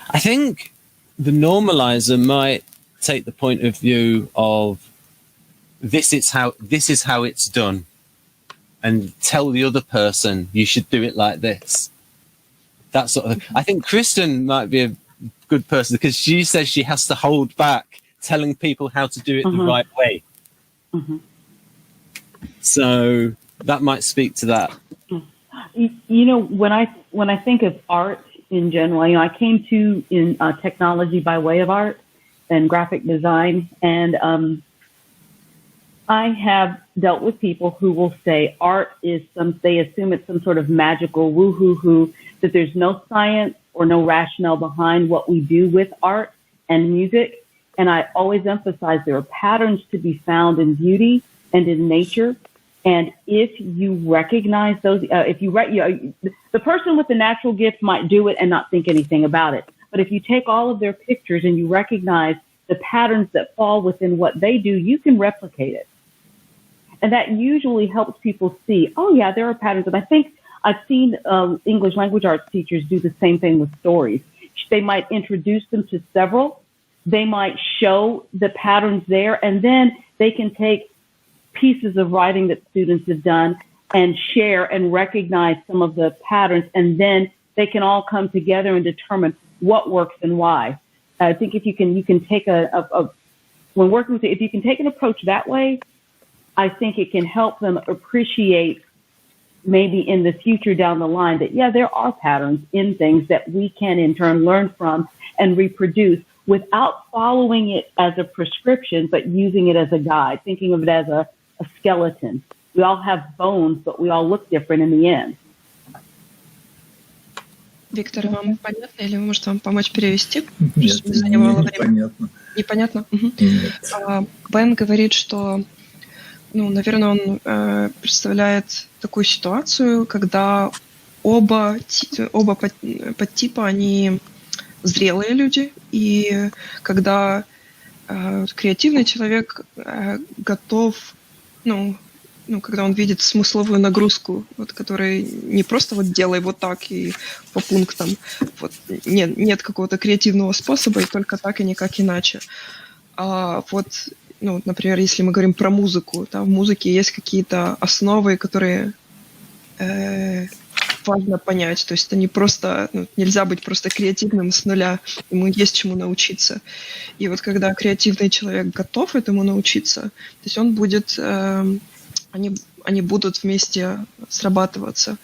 I think the normalizer might take the point of view of this is how it's done, and tell the other person you should do it like this. That sort of thing. I think Kristen might be a good person because she says she has to hold back telling people how to do it the right way. So that might speak to that. You know, when I think of art in general, you know, I came to in technology by way of art and graphic design, and I have dealt with people who will say art is they assume it's some sort of magical woo-hoo-hoo, that there's no science or no rationale behind what we do with art and music. And I always emphasize there are patterns to be found in beauty and in nature. And if you recognize those, the person with the natural gift might do it and not think anything about it. But if you take all of their pictures and you recognize the patterns that fall within what they do, you can replicate it. And that usually helps people see, oh yeah, there are patterns. And I think I've seen English language arts teachers do the same thing with stories. They might introduce them to several. They might show the patterns there, and then they can take pieces of writing that students have done and share and recognize some of the patterns, and then they can all come together and determine what works and why. I think if you can take when working with it, if you can take an approach that way, I think it can help them appreciate maybe in the future down the line that, yeah, there are patterns in things that we can in turn learn from and reproduce without following it as a prescription, but using it as a guide, thinking of it as a skeleton. We all have bones, but we all look different in the end. Виктор, вам понятно или может вам помочь перевести? Нет, непонятно. Непонятно? Нет. Бэн говорит, что, ну, наверное, он представляет такую ситуацию, когда оба подтипа, они зрелые люди, и когда креативный человек готов, когда он видит смысловую нагрузку, вот, которая не просто вот делай вот так и по пунктам, вот, нет какого-то креативного способа, и только так и никак иначе. А вот, например, если мы говорим про музыку, да, в музыке есть какие-то основы, которые важно понять, то есть это не просто, нельзя быть просто креативным с нуля, ему есть чему научиться. И вот когда креативный человек готов этому научиться, то есть он будет, они будут вместе срабатываться.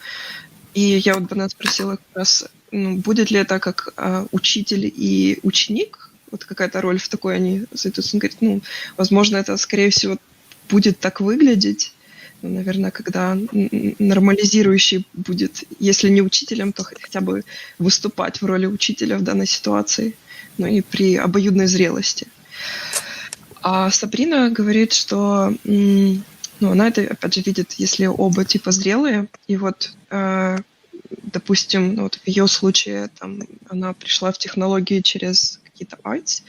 И я вот бы нас спросила как раз, будет ли это как учитель и ученик, вот какая-то роль в такой они зайдут. Он говорит, возможно, это, скорее всего, будет так выглядеть, наверное, когда нормализирующий будет, если не учителем, то хотя бы выступать в роли учителя в данной ситуации, и при обоюдной зрелости. А Сабрина говорит, что она это, опять же, видит, если оба типа зрелые, и вот, допустим, вот в ее случае там, она пришла в технологии через какие-то arts,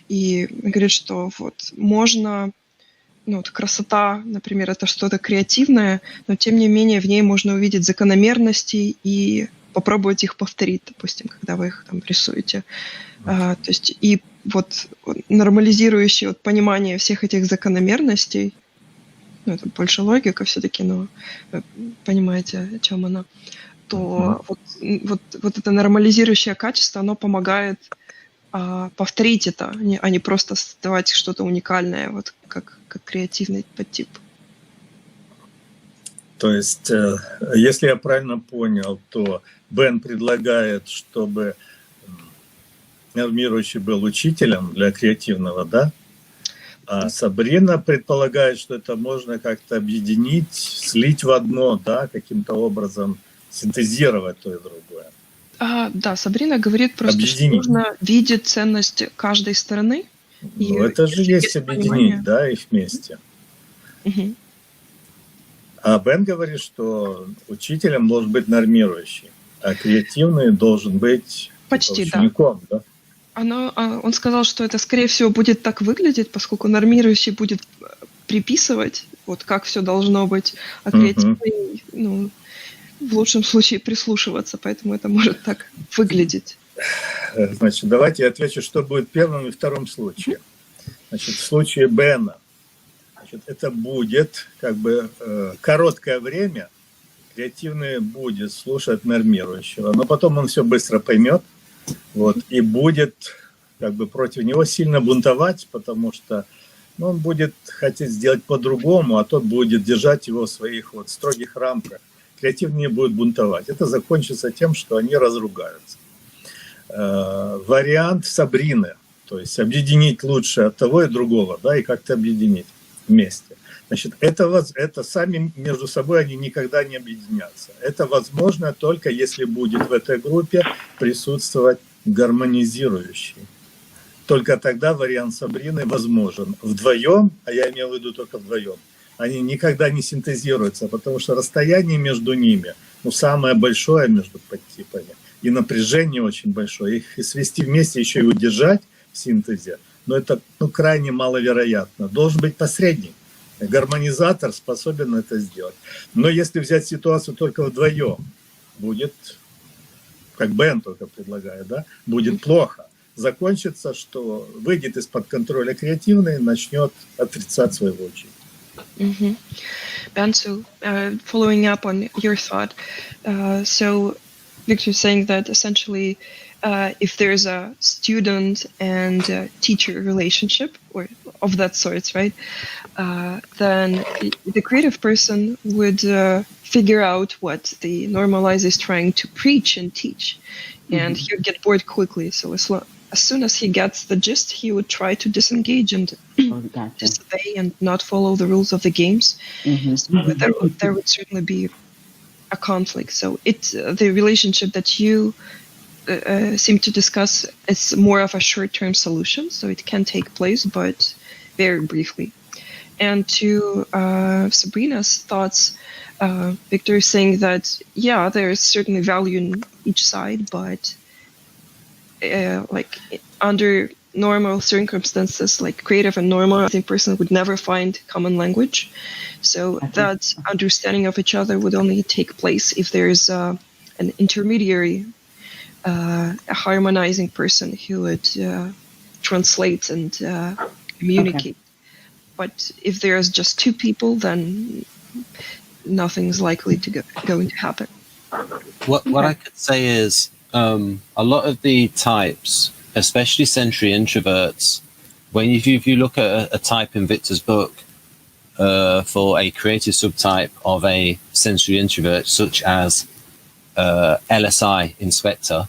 и говорит, что вот можно... вот красота, например, это что-то креативное, но тем не менее в ней можно увидеть закономерности и попробовать их повторить, допустим, когда вы их там рисуете. То есть и вот нормализирующий вот понимание всех этих закономерностей, ну, это больше логика все-таки, но вы понимаете, о чем она, то вот это нормализирующее качество, оно помогает повторить это, а не просто создавать что-то уникальное, вот как креативный подтип. То есть, если я правильно понял, то Бэн предлагает, чтобы нормирующий был учителем для креативного, да? А Сабрина предполагает, что это можно как-то объединить, слить в одно, да, каким-то образом синтезировать то и другое. Да, Сабрина говорит просто, Объединить. что нужно видеть ценность каждой стороны. Ну, это же есть объединить, да, их вместе. Угу. А Бэн говорит, что учителем должен быть нормирующий, а креативный должен быть почти, учеником, да? Он сказал, что это, скорее всего, будет так выглядеть, поскольку нормирующий будет приписывать, вот как все должно быть, а креативный, ну, в лучшем случае прислушиваться, поэтому это может так выглядеть. Значит, давайте я отвечу, что будет в первом и втором случае. Значит, в случае Бэна, значит, это будет как бы короткое время, креативный будет слушать нормирующего, но потом он все быстро поймет, вот, и будет как бы против него сильно бунтовать, потому что он будет хотеть сделать по-другому, а тот будет держать его в своих вот строгих рамках. Креативные будут бунтовать. Это закончится тем, что они разругаются. Вариант Сабрины, то есть объединить лучше от того и другого, да, и как-то объединить вместе. Значит, это сами между собой они никогда не объединятся. Это возможно только если будет в этой группе присутствовать гармонизирующий. Только тогда вариант Сабрины возможен. Вдвоем, а я имел в виду только вдвоем, они никогда не синтезируются, потому что расстояние между ними, ну, самое большое между подтипами, и напряжение очень большое. Их свести вместе, еще и удержать в синтезе, но это, ну, крайне маловероятно. Должен быть посредник. Гармонизатор способен это сделать. Но если взять ситуацию только вдвоем, будет, как Бэн только предлагает, да, будет плохо. Закончится, что выйдет из-под контроля креативный и начнет отрицать своего учителя. Mm-hmm. Ben, so following up on your thought, so Victor is saying that essentially if there's a student and teacher relationship or of that sort, right, then the creative person would figure out what the normalizer is trying to preach and teach, and he would get bored quickly. So as soon as he gets the gist, he would try to disengage and disobey and not follow the rules of the games. So there would certainly be a conflict. So the relationship that you seem to discuss is more of a short-term solution, so it can take place, but very briefly. And to Sabrina's thoughts, Victor is saying that, yeah, there is certainly value in each side, but like under normal circumstances, like creative and normal, I think person would never find common language. So that understanding of each other would only take place if there's an intermediary, a harmonizing person who would translate and communicate. But if there's just two people, then nothing's likely to going to happen. What I could say is a lot of the types, especially sensory introverts, when if you look at a type in Victor's book for a creative subtype of a sensory introvert, such as LSI inspector,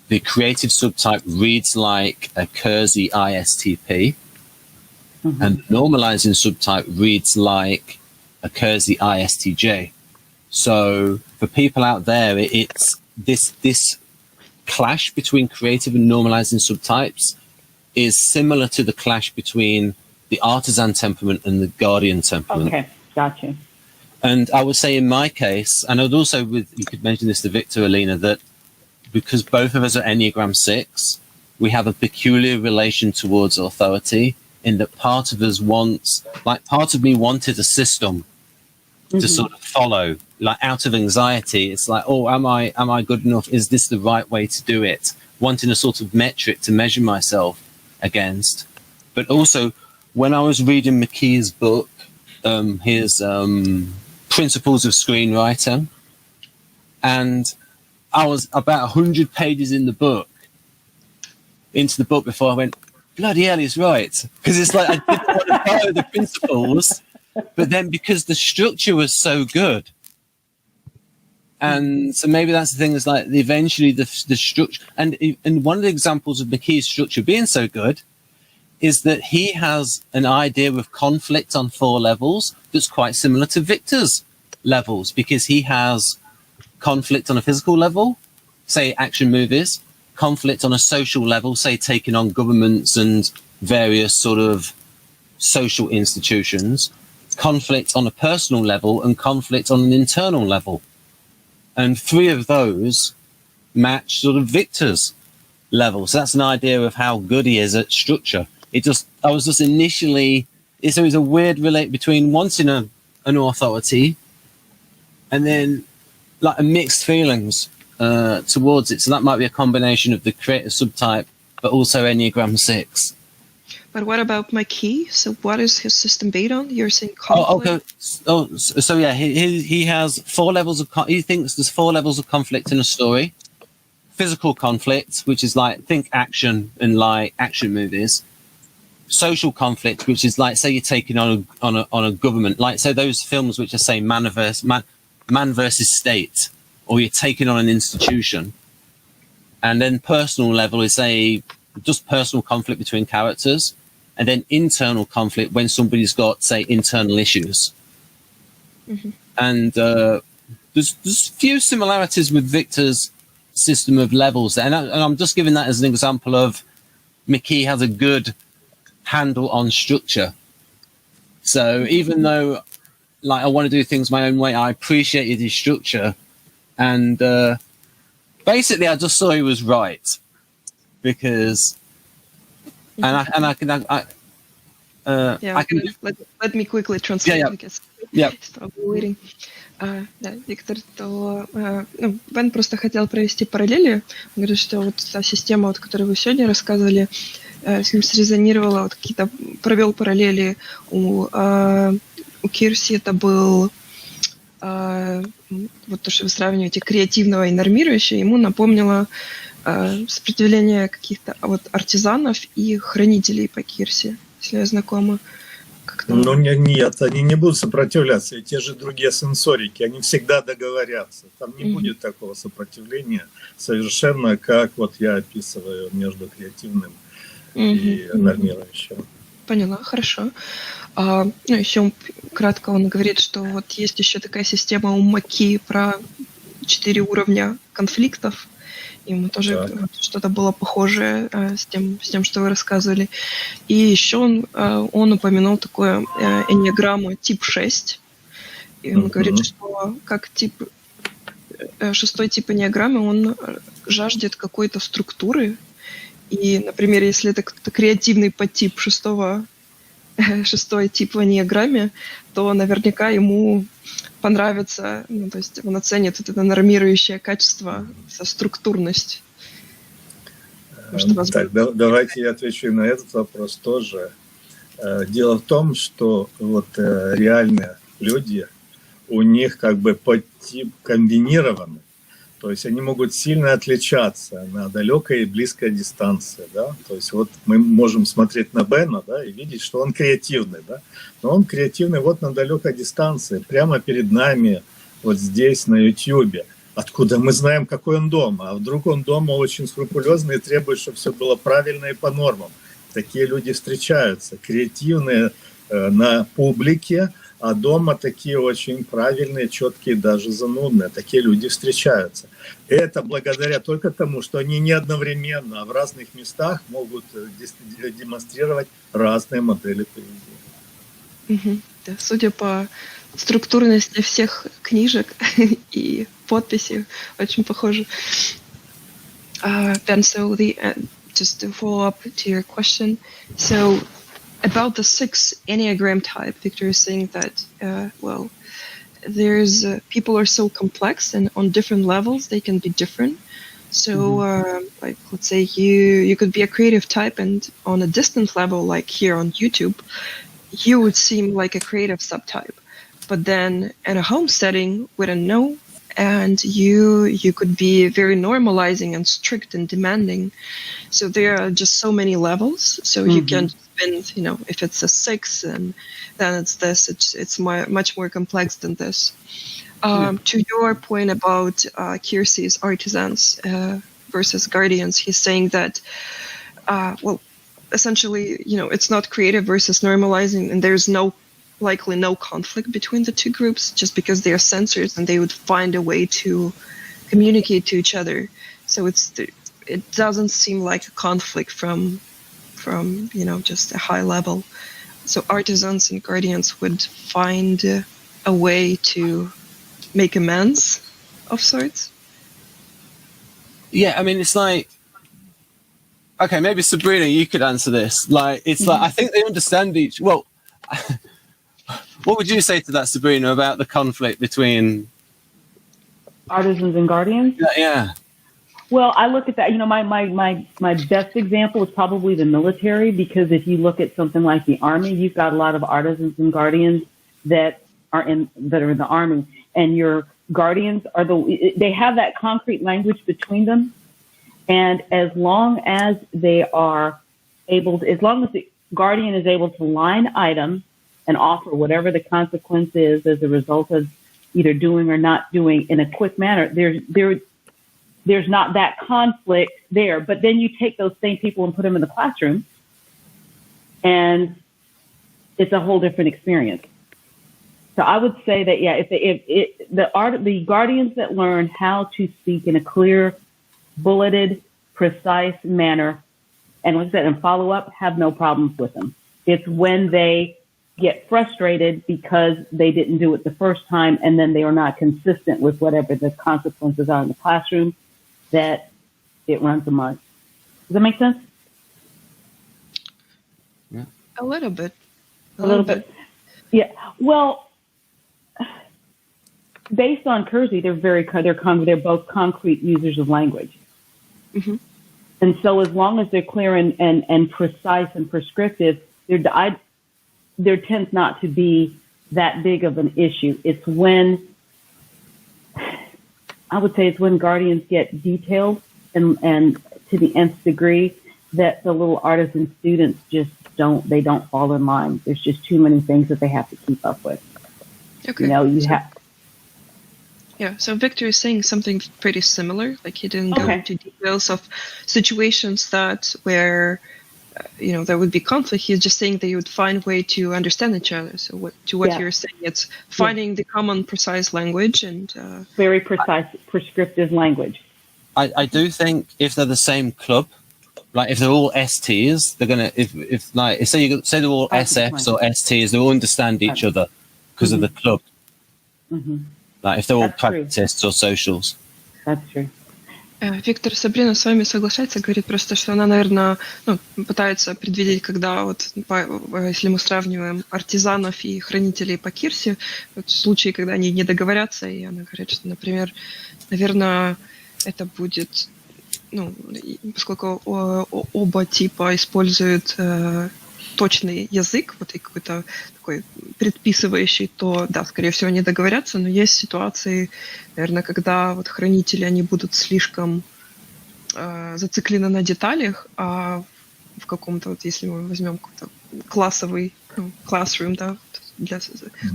the creative subtype reads like a Kersey ISTP, and the normalizing subtype reads like a Kersey ISTJ. So for people out there, it's this clash between creative and normalizing subtypes is similar to the clash between the artisan temperament and the guardian temperament. Okay, gotcha. And I would say in my case, and I'd also, you could mention this to Victor, Alina, that because both of us are Enneagram 6, we have a peculiar relation towards authority in that part of us wants, like part of me wanted a system to sort of follow, like out of anxiety. It's like, oh, am I good enough? Is this the right way to do it? wanting a sort of metric to measure myself against. But also, when I was reading McKee's book, his Principles of Screenwriting, and I was about 100 pages into the book before I went, bloody hell, he's right. Because it's like I didn't want to follow the principles, but then because the structure was so good, and so maybe that's the thing, is like eventually the structure, and one of the examples of McKee's structure being so good is that he has an idea of conflict on 4 levels that's quite similar to Victor's levels, because he has conflict on a physical level, say action movies, conflict on a social level, say taking on governments and various sort of social institutions, conflict on a personal level, and conflict on an internal level. And 3 of those match sort of Victor's level. So that's an idea of how good he is at structure. I was just initially, so it's a weird relate between wanting an authority and then like a mixed feelings towards it. So that might be a combination of the creative subtype, but also Enneagram 6. But what about McKee? So what is his system based on? You're saying conflict? So yeah, he has 4 levels of, he thinks there's 4 levels of conflict in a story. Physical conflict, which is like, think action and like action movies. Social conflict, which is like, say you're taking on a government, like so those films which are say man versus state, or you're taking on an institution. And then personal level is just personal conflict between characters, and then internal conflict when somebody's got say internal issues. Mm-hmm. And there's few similarities with Victor's system of levels, and I'm just giving that as an example of McKee has a good handle on structure. So even though like I want to do things my own way, I appreciated his structure, and basically I just saw he was right, because I can let me quickly translate, because yeah. It's probably waiting. Да, Виктор, то Бэн просто хотел провести параллели. Он говорит, что вот та система, вот, которую вы сегодня рассказывали, с ним срезонировала, вот какие-то провел параллели у Кирси, это был вот то, что вы сравниваете креативного и нормирующего, ему напомнило сопротивление каких-то вот артизанов и хранителей по Кирсе, если я знакома. Ну нет, они не будут сопротивляться, и те же другие сенсорики, они всегда договорятся. Там не будет такого сопротивления совершенно, как вот я описываю между креативным и нормирующим. Поняла, хорошо. Еще кратко он говорит, что вот есть еще такая система у Маки про 4 уровня конфликтов. Ему тоже что-то было похожее с тем, что вы рассказывали. И еще он упомянул такое эннеаграмму тип 6. И он говорит, что как 6-й тип эннеаграммы, он жаждет какой-то структуры. И, например, если это креативный подтип 6-й тип в эннеаграмме, то наверняка ему понравится, то есть он оценит вот это нормирующее качество, структурность. Так, давайте я отвечу на этот вопрос тоже. Дело в том, что вот реальные люди, у них как бы подтип комбинированный. То есть они могут сильно отличаться на далекой и близкой дистанции, да. То есть вот мы можем смотреть на Бэна, да, и видеть, что он креативный, да. Но он креативный вот на далекой дистанции, прямо перед нами, вот здесь на YouTube. Откуда мы знаем, какой он дома? А вдруг он дома очень скрупулезный и требует, чтобы все было правильно и по нормам. Такие люди встречаются, креативные на публике, а дома такие очень правильные, четкие, даже занудные. Такие люди встречаются. Это благодаря только тому, что они не одновременно, а в разных местах могут демонстрировать разные модели поведения. Да, судя по структурности всех книжек и подписи, очень похоже. Ben, so just to follow up to your question, so about the 6 Enneagram type, Victor is saying that, there's people are so complex and on different levels they can be different. So, like, let's say you could be a creative type, and on a distant level, like here on YouTube, you would seem like a creative subtype. But then in a home setting, we don't know, and you could be very normalizing and strict and demanding. So there are just so many levels. So you can spend, you know, if it's a 6, and then it's this. It's much more complex than this. To your point about Kiersey's artisans versus guardians, he's saying that, well, essentially, you know, it's not creative versus normalizing, and there's likely no conflict between the two groups, just because they are censors and they would find a way to communicate to each other. So it doesn't seem like a conflict from you know, just a high level. So artisans and guardians would find a way to make amends of sorts. Yeah, I mean, it's like, okay, maybe Sabrina, you could answer this. Like, it's like, I think they understand each. Well, what would you say to that, Sabrina, about the conflict between Artisans and guardians? Yeah. Well, I look at that, you know, my best example is probably the military, because if you look at something like the Army, you've got a lot of artisans and guardians that are in the Army, and your guardians they have that concrete language between them. And as long as they are as long as the guardian is able to line item and offer whatever the consequence is as a result of either doing or not doing in a quick manner, there's not that conflict there. But then you take those same people and put them in the classroom, and it's a whole different experience. So I would say that, yeah, the guardians that learn how to speak in a clear, bulleted, precise manner, and like I said, and follow up, have no problems with them. It's when they get frustrated because they didn't do it the first time, and then they are not consistent with whatever the consequences are in the classroom, that it runs amok. Does that make sense? Yeah. A little bit. A little bit. Yeah. Well, based on Kersey, they're both concrete users of language. Mm-hmm. And so as long as they're clear and precise and prescriptive, there tends not to be that big of an issue. It's when guardians get detailed and to the nth degree that the little artisan students just don't fall in line. There's just too many things that they have to keep up with. Okay. You know, Yeah, so Victor is saying something pretty similar. Like, he didn't go into details of situations where you know, there would be conflict. He's just saying that you would find a way to understand each other. So what you're saying, it's finding the common, precise language and very precise, prescriptive language. I do think if they're the same club, like if they're all STs, they're gonna say they're all SFs or STs, they'll understand each other because of the club. Mm-hmm. Like if they're all pragmatists or socials. That's true. Виктор, Сабрина с вами соглашается, говорит просто, что она, наверное, пытается предвидеть, когда вот, если мы сравниваем артизанов и хранителей по Кирсе, вот случаи, когда они не договорятся, и она говорит, что, например, наверное, это будет, поскольку оба типа используют точный язык, вот и какой-то такой предписывающий, то, да, скорее всего, не договорятся, но есть ситуации, наверное, когда вот хранители, они будут слишком зациклены на деталях, а в каком-то, вот если мы возьмем какой-то классовый classroom, да, для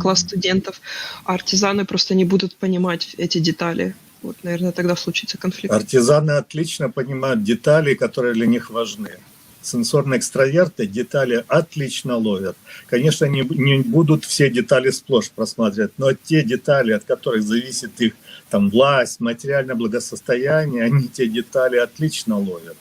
класс студентов, а артизаны просто не будут понимать эти детали. Вот, наверное, тогда случится конфликт. Артизаны отлично понимают детали, которые для них важны. Сенсорные экстраверты детали отлично ловят. Конечно, не будут все детали сплошь просматривать, но те детали, от которых зависит их власть, материальное благосостояние, они те детали отлично ловят.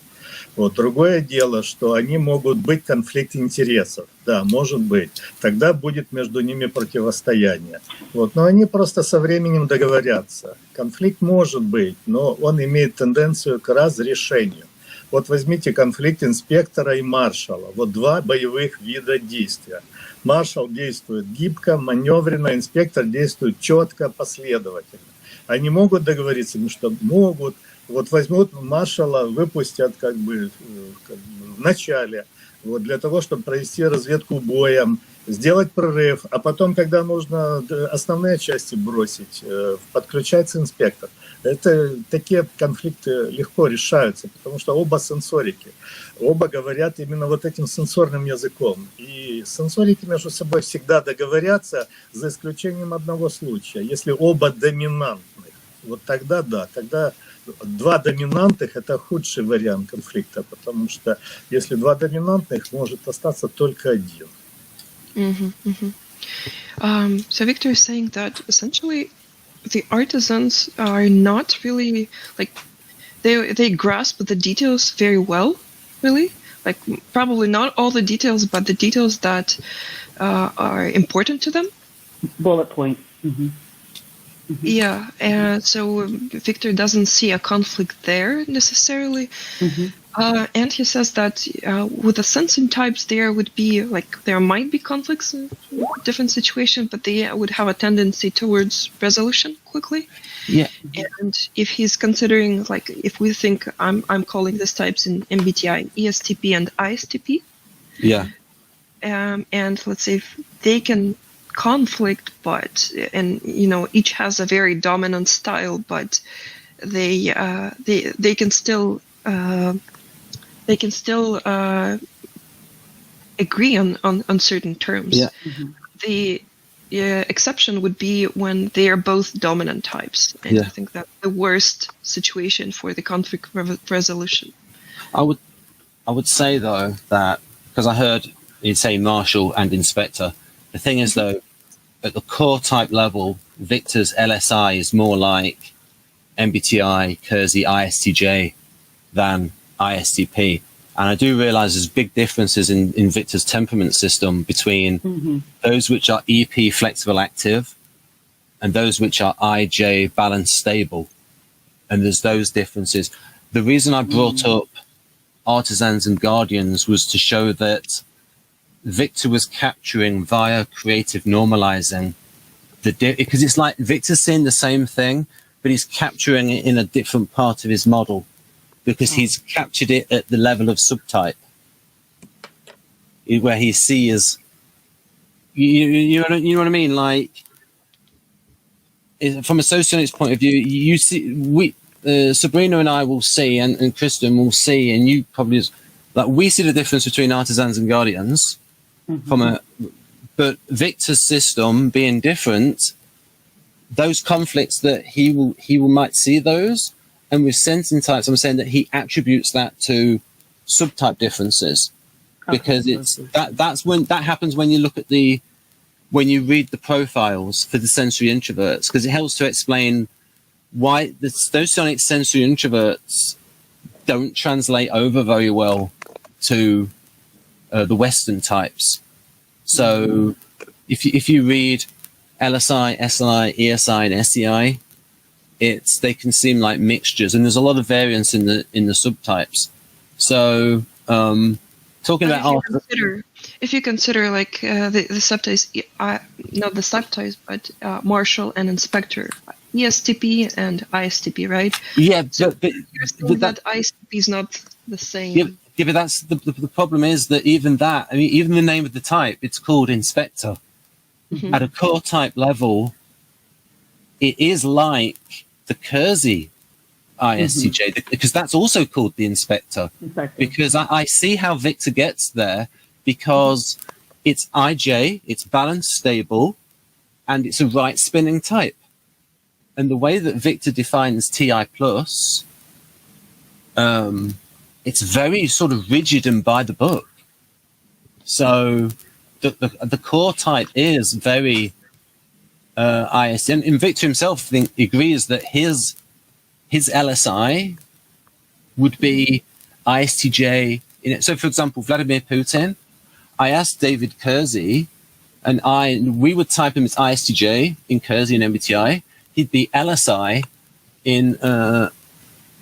Вот. Другое дело, что они могут быть конфликт интересов. Да, может быть. Тогда будет между ними противостояние. Вот. Но они просто со временем договорятся. Конфликт может быть, но он имеет тенденцию к разрешению. Вот возьмите конфликт инспектора и маршала. Вот два боевых вида действия. Маршал действует гибко, маневренно, инспектор действует четко, последовательно. Они могут договориться, что могут. Вот возьмут маршала, выпустят как бы в начале, вот для того, чтобы провести разведку боем, сделать прорыв, а потом, когда нужно основные части бросить, подключается инспектор. Такие конфликты легко решаются, потому что оба сенсорики, оба говорят именно вот этим сенсорным языком. И сенсорики между собой всегда договорятся, за исключением одного случая. Если оба доминантных, вот тогда да, тогда два доминантных – это худший вариант конфликта, потому что если два доминантных, может остаться только один. So Victor is saying that essentially the artisans are not really like they grasp the details very well, really, like probably not all the details, but the details that are important to them. Bullet point. Yeah, and so Victor doesn't see a conflict there necessarily. And he says that with the sensing types, there would be there might be conflicts in different situations, but they would have a tendency towards resolution quickly. Yeah. And if he's considering, if we think I'm calling these types in MBTI, ESTP and ISTP. Yeah. And let's say if they can conflict, and each has a very dominant style, but they can still agree on certain terms. Yeah. The exception would be when they are both dominant types, and I think that's the worst situation for the conflict resolution. I would say though that, because I heard you say marshal and inspector. The thing is, though, at the core type level, Victor's LSI is more like MBTI, Kersey, ISTJ than ISTP. And I do realize there's big differences in Victor's temperament system between those which are EP, flexible, active, and those which are IJ, balanced, stable. And there's those differences. The reason I brought up artisans and guardians was to show that Victor was capturing via creative normalizing because it's like Victor's seeing the same thing, but he's capturing it in a different part of his model because he's captured it at the level of subtype where he sees, you know what I mean? Like from a socionic's point of view, you see, Sabrina and I will see, and Kristen will see, and you probably, like we see the difference between artisans and guardians. But Victor's system being different, those conflicts that he might see those, and with sensing types, I'm saying that he attributes that to subtype differences, because that's when that happens when you look at when you read the profiles for the sensory introverts, because it helps to explain why those sonic sensory introverts don't translate over very well to the Western types. So if you read LSI, SLI, ESI, and SEI, they can seem like mixtures, and there's a lot of variance in the subtypes. So talking about if you consider like the subtypes, not the subtypes, but marshal and inspector, ESTP and ISTP, right? Yeah, so but that ISTP is not the same. Yeah, but that's the problem is that even the name of the type, it's called inspector. At a core type level, it is like the Kersey ISTJ, because that's also called the inspector. Exactly. Because I see how Victor gets there, because it's IJ, it's balanced, stable, and it's a right spinning type. And the way that Victor defines TI plus, it's very sort of rigid and by the book. So the core type is very IST, and Victor himself agrees that his LSI would be ISTJ in it. So, for example, Vladimir Putin, I asked David Kersey, and we would type him as ISTJ in Kersey and MBTI. He'd be LSI in.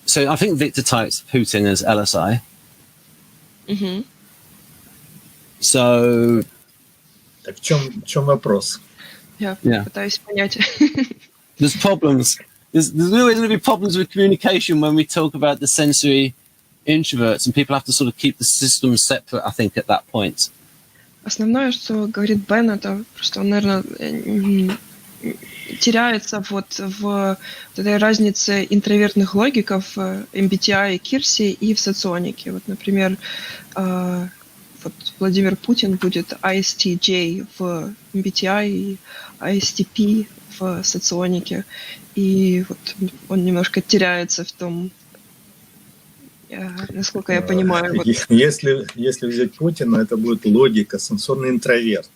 So I think Victor types Putin as LSI. So. Так в чем вопрос? Я пытаюсь понять. There's problems. there's always going to be problems with communication when we talk about the sensory introverts, and people have to sort of keep the systems separate, I think, at that point. Основное, что говорит Бэн, это просто он, наверное, теряется вот в этой разнице интровертных логиков MBTI и Кирси и в соционике. Вот, например, вот Владимир Путин будет ISTJ в MBTI и ISTP в соционике. И вот он немножко теряется в том, насколько я понимаю. Вот. Если взять Путина, это будет логика, сенсорный интроверт,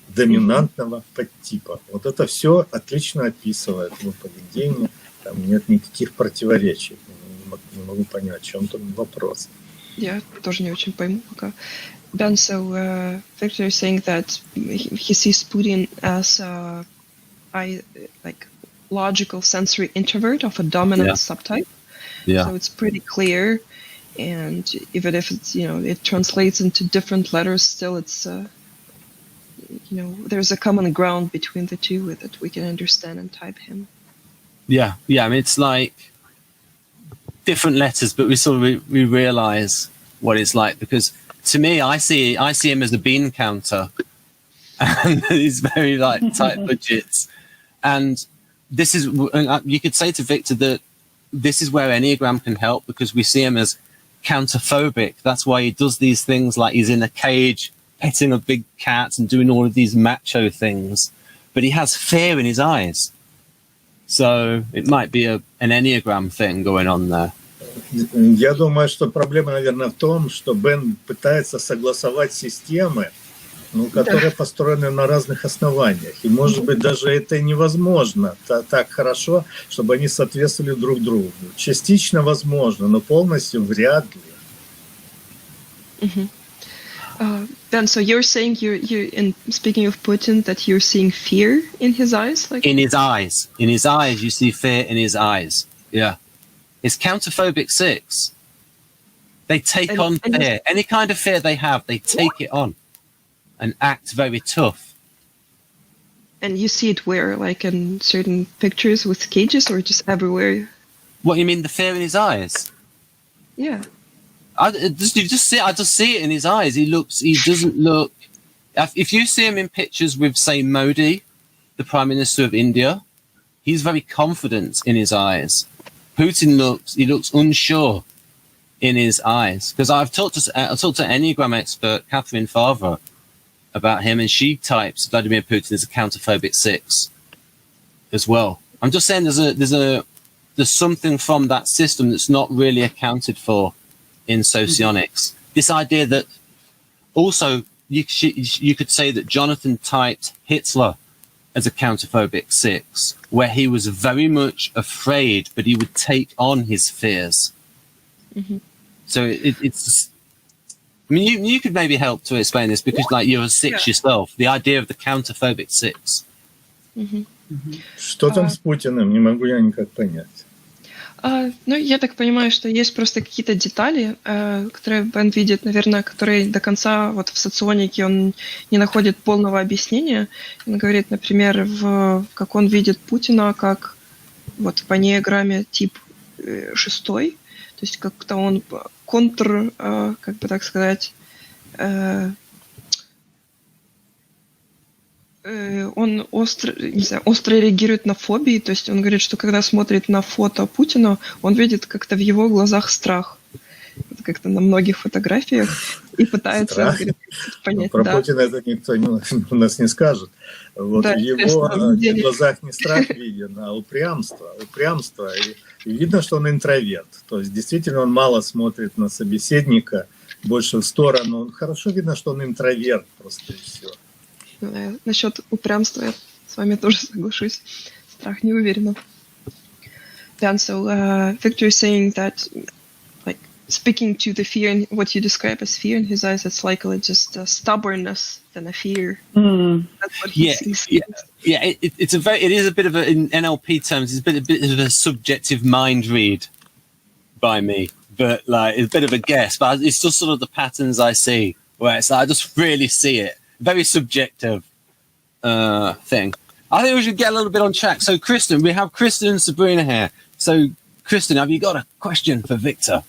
доминантного подтипа. Вот это все отлично описывает его поведение, там нет никаких противоречий. Не могу понять, о чем тут вопрос. Я тоже не очень пойму пока. Ben, so Victor is saying that he sees Putin as like logical sensory introvert of a dominant subtype. Yeah. So it's pretty clear, and even if it's it translates into different letters, still it's there's a common ground between the two that we can understand and type him. Yeah. I mean, it's like different letters, but we realize what it's like, because to me, I see him as a bean counter, and he's very like tight budgets. And this is, you could say to Victor that this is where Enneagram can help, because we see him as counterphobic. That's why he does these things, like he's in a cage petting a big cat and doing all of these macho things, but he has fear in his eyes. So it might be an Enneagram thing going on there. Я думаю, что проблема, наверное, в том, что Бэн пытается согласовать системы, которые построены на разных основаниях. И, может быть, даже это невозможно так хорошо, чтобы они соответствовали друг другу. Частично возможно, но полностью вряд ли. Ben, so you're saying you're in speaking of Putin, that you're seeing fear in his eyes, like in his eyes, you see fear in his eyes. Yeah, it's counterphobic 6. They take on fear. Any kind of fear they have, they take it on and act very tough. And you see it where, like in certain pictures with cages, or just everywhere? What, you mean the fear in his eyes? Yeah. I just see it in his eyes. He doesn't look. If you see him in pictures with, say, Modi, the Prime Minister of India, he's very confident in his eyes. Putin looks unsure in his eyes. Because I've talked to Enneagram expert Catherine Favre about him, and she types Vladimir Putin as a counterphobic 6 as well. I'm just saying there's something from that system that's not really accounted for in socionics. This idea that also you could say that Jonathan typed Hitler as a counterphobic 6, where he was very much afraid, but he would take on his fears. Mm-hmm. So it's. I mean, you could maybe help to explain this, because like you're a 6 yourself. The idea of the counterphobic 6. Mm-hmm. Что там с Путиным? Не могу я никак понять. Я так понимаю, что есть просто какие-то детали, которые Бэн видит, наверное, которые до конца вот в соционике он не находит полного объяснения. Он говорит, например, как он видит Путина, как вот по эннеаграмме тип 6, то есть как-то он как бы так сказать, он остро реагирует на фобии, то есть он говорит, что когда смотрит на фото Путина, он видит как-то в его глазах страх. Это как-то на многих фотографиях, и пытается понять. Про Путина это никто у нас не скажет. Вот в его глазах не страх виден, а упрямство. И видно, что он интроверт. То есть действительно он мало смотрит на собеседника, больше в сторону. Хорошо видно, что он интроверт просто, и все. Насчет упрямства я с вами тоже соглашусь. Страх не уверена. Dan, so Victor is saying that, like, speaking to the fear, and what you describe as fear in his eyes, it's likely just a stubbornness than a fear. That's what he sees. Yeah. It is a bit of in NLP terms, it's a bit of a subjective mind read by me, but like it's a bit of a guess. But it's just sort of the patterns I see, where it's like, I just really see it. Very subjective thing. I think we should get a little bit on track. So, Kristen, we have Kristen and Sabrina here. So, Kristen, have you got a question for Victor?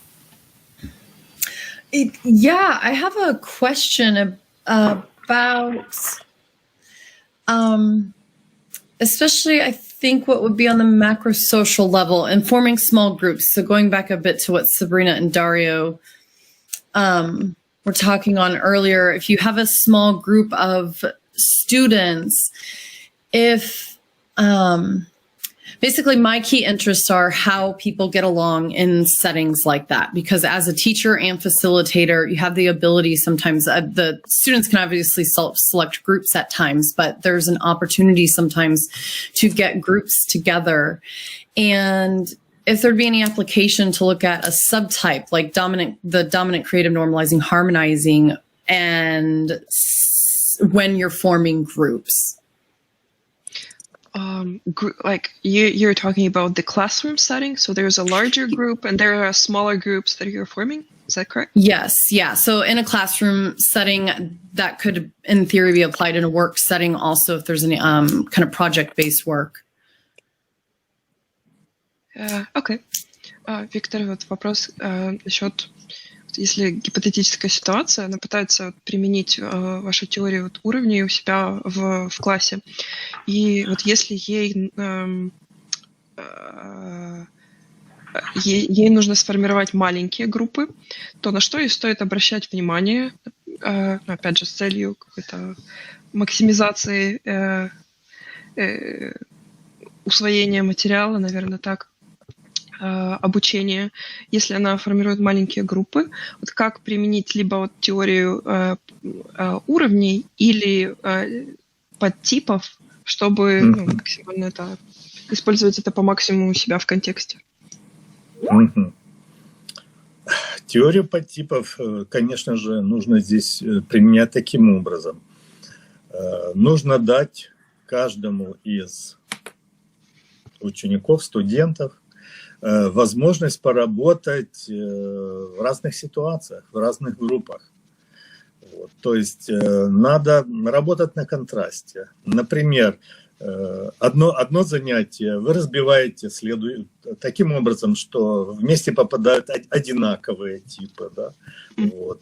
Yeah, I have a question about, especially I think what would be on the macro social level and forming small groups. So going back a bit to what Sabrina and Dario were talking on earlier, if you have a small group of students, if basically my key interests are how people get along in settings like that, because as a teacher and facilitator, you have the ability sometimes, the students can obviously select groups at times, but there's an opportunity sometimes to get groups together. And if there'd be any application to look at a subtype like the dominant creative normalizing harmonizing and when you're forming groups. Like you're talking about the classroom setting, so there's a larger group and there are smaller groups that you're forming, is that correct? Yes, yeah. So in a classroom setting, that could in theory be applied in a work setting also if there's any kind of project-based work. Окей. Виктор, вот вопрос насчет, если гипотетическая ситуация, она пытается применить вашу теорию вот уровней у себя в классе. И вот если ей нужно сформировать маленькие группы, то на что ей стоит обращать внимание, опять же, с целью какой-то максимизации усвоения материала, наверное, так, обучения, если она формирует маленькие группы, вот как применить либо вот теорию уровней или подтипов, чтобы максимально это использовать это по максимуму у себя в контексте. Теорию подтипов, конечно же, нужно здесь применять таким образом. Нужно дать каждому из учеников, студентов возможность поработать в разных ситуациях, в разных группах. Вот. То есть надо работать на контрасте. Например, одно занятие вы разбиваете таким образом, что вместе попадают одинаковые типы. Да? Вот.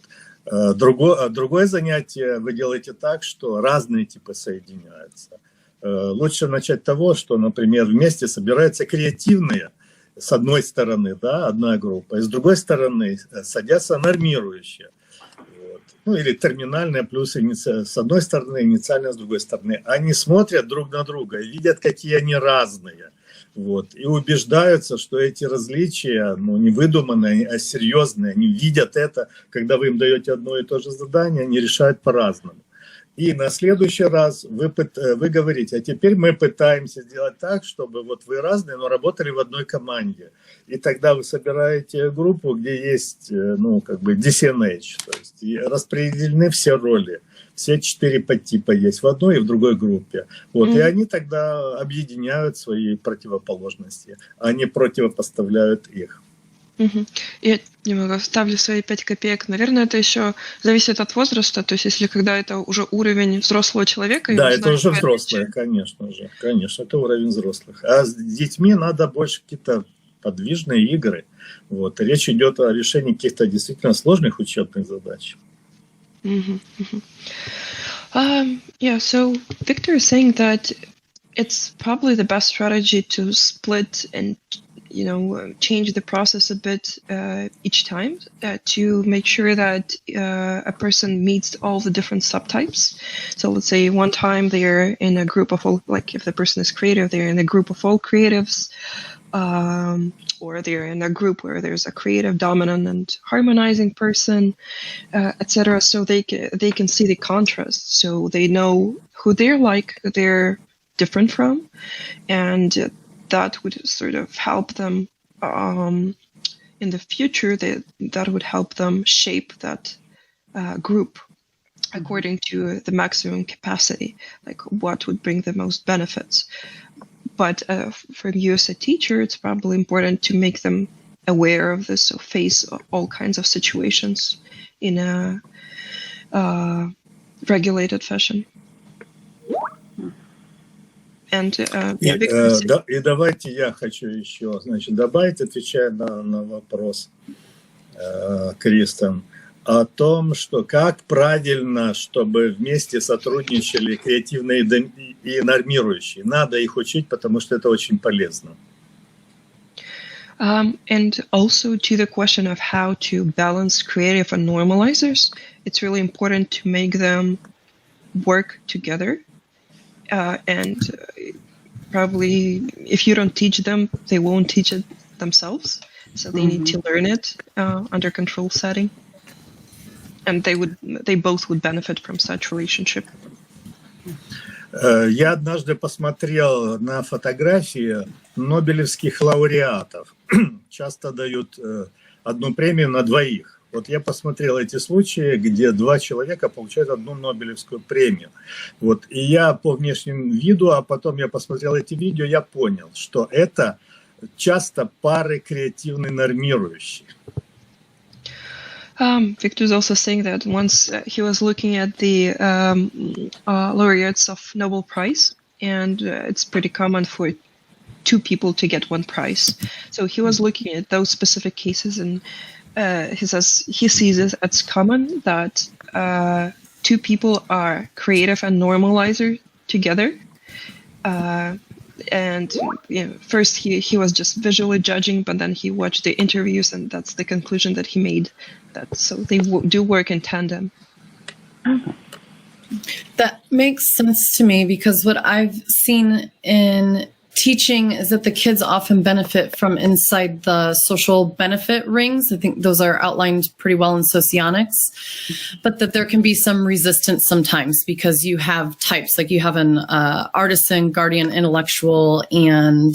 Другое занятие вы делаете так, что разные типы соединяются. Лучше начать с того, что, например, вместе собираются креативные, с одной стороны, да, одна группа, и с другой стороны садятся нормирующие. Вот. Ну, или терминальная плюс с одной стороны, инициальная с другой стороны. Они смотрят друг на друга и видят, какие они разные. Вот. И убеждаются, что эти различия не выдуманные, а серьезные. Они видят это, когда вы им даете одно и то же задание, они решают по-разному. И на следующий раз вы говорите, а теперь мы пытаемся сделать так, чтобы вот вы разные, но работали в одной команде. И тогда вы собираете группу, где есть, DCNH, то есть распределены все роли. Все 4 подтипа есть в одной и в другой группе. Вот, и они тогда объединяют свои противоположности, а не противопоставляют их. Я немного вставлю свои 5 копеек. Наверное, это еще зависит от возраста. То есть, если когда это уже уровень взрослого человека... Да, это уже взрослые, конечно же. Конечно, это уровень взрослых. А с детьми надо больше какие-то подвижные игры. Вот. Речь идет о решении каких-то действительно сложных учебных задач. Yeah, so Victor is saying that it's probably the best strategy to split and change the process a bit each time to make sure that a person meets all the different subtypes. So let's say one time they're in a group of all, like if the person is creative, they're in a group of all creatives, or they're in a group where there's a creative, dominant, and harmonizing person, etc. So they can see the contrast, so they know who they're different from, and that would sort of help them in the future. That would help them shape that group according to the maximum capacity, like what would bring the most benefits. But for you as a teacher, it's probably important to make them aware of this, so face all kinds of situations in a regulated fashion. And и давайте я хочу еще, значит, добавить, отвечая на вопрос Кристен, о том, что как правильно, чтобы вместе сотрудничали креативные и нормирующие. Надо их учить, потому что это очень полезно. And also to the question of how to balance creative and normalizers, it's really important to make them work together. And probably if you don't teach them, they won't teach it themselves. So they need to learn it under control setting. And they both would benefit from such relationship. Я однажды посмотрел на фотографии нобелевских лауреатов. Часто дают одну премию на двоих. Вот я посмотрел эти случаи, где два человека получают одну нобелевскую премию. Вот. И я по внешнему виду, а потом я посмотрел эти видео, я понял, что это часто пары креативно нормирующие. Victor is also saying that once he was looking at the laureates of Nobel Prize, and it's pretty common for two people to get one prize. So he was looking at those specific cases, and he says he sees it as common that two people are creative and normalizer together. And first he was just visually judging, but then he watched the interviews, and that's the conclusion that he made. So they do work in tandem. That makes sense to me, because what I've seen in teaching is that the kids often benefit from inside the social benefit rings. I think those are outlined pretty well in socionics, but that there can be some resistance sometimes because you have types, like you have an artisan, guardian, intellectual, and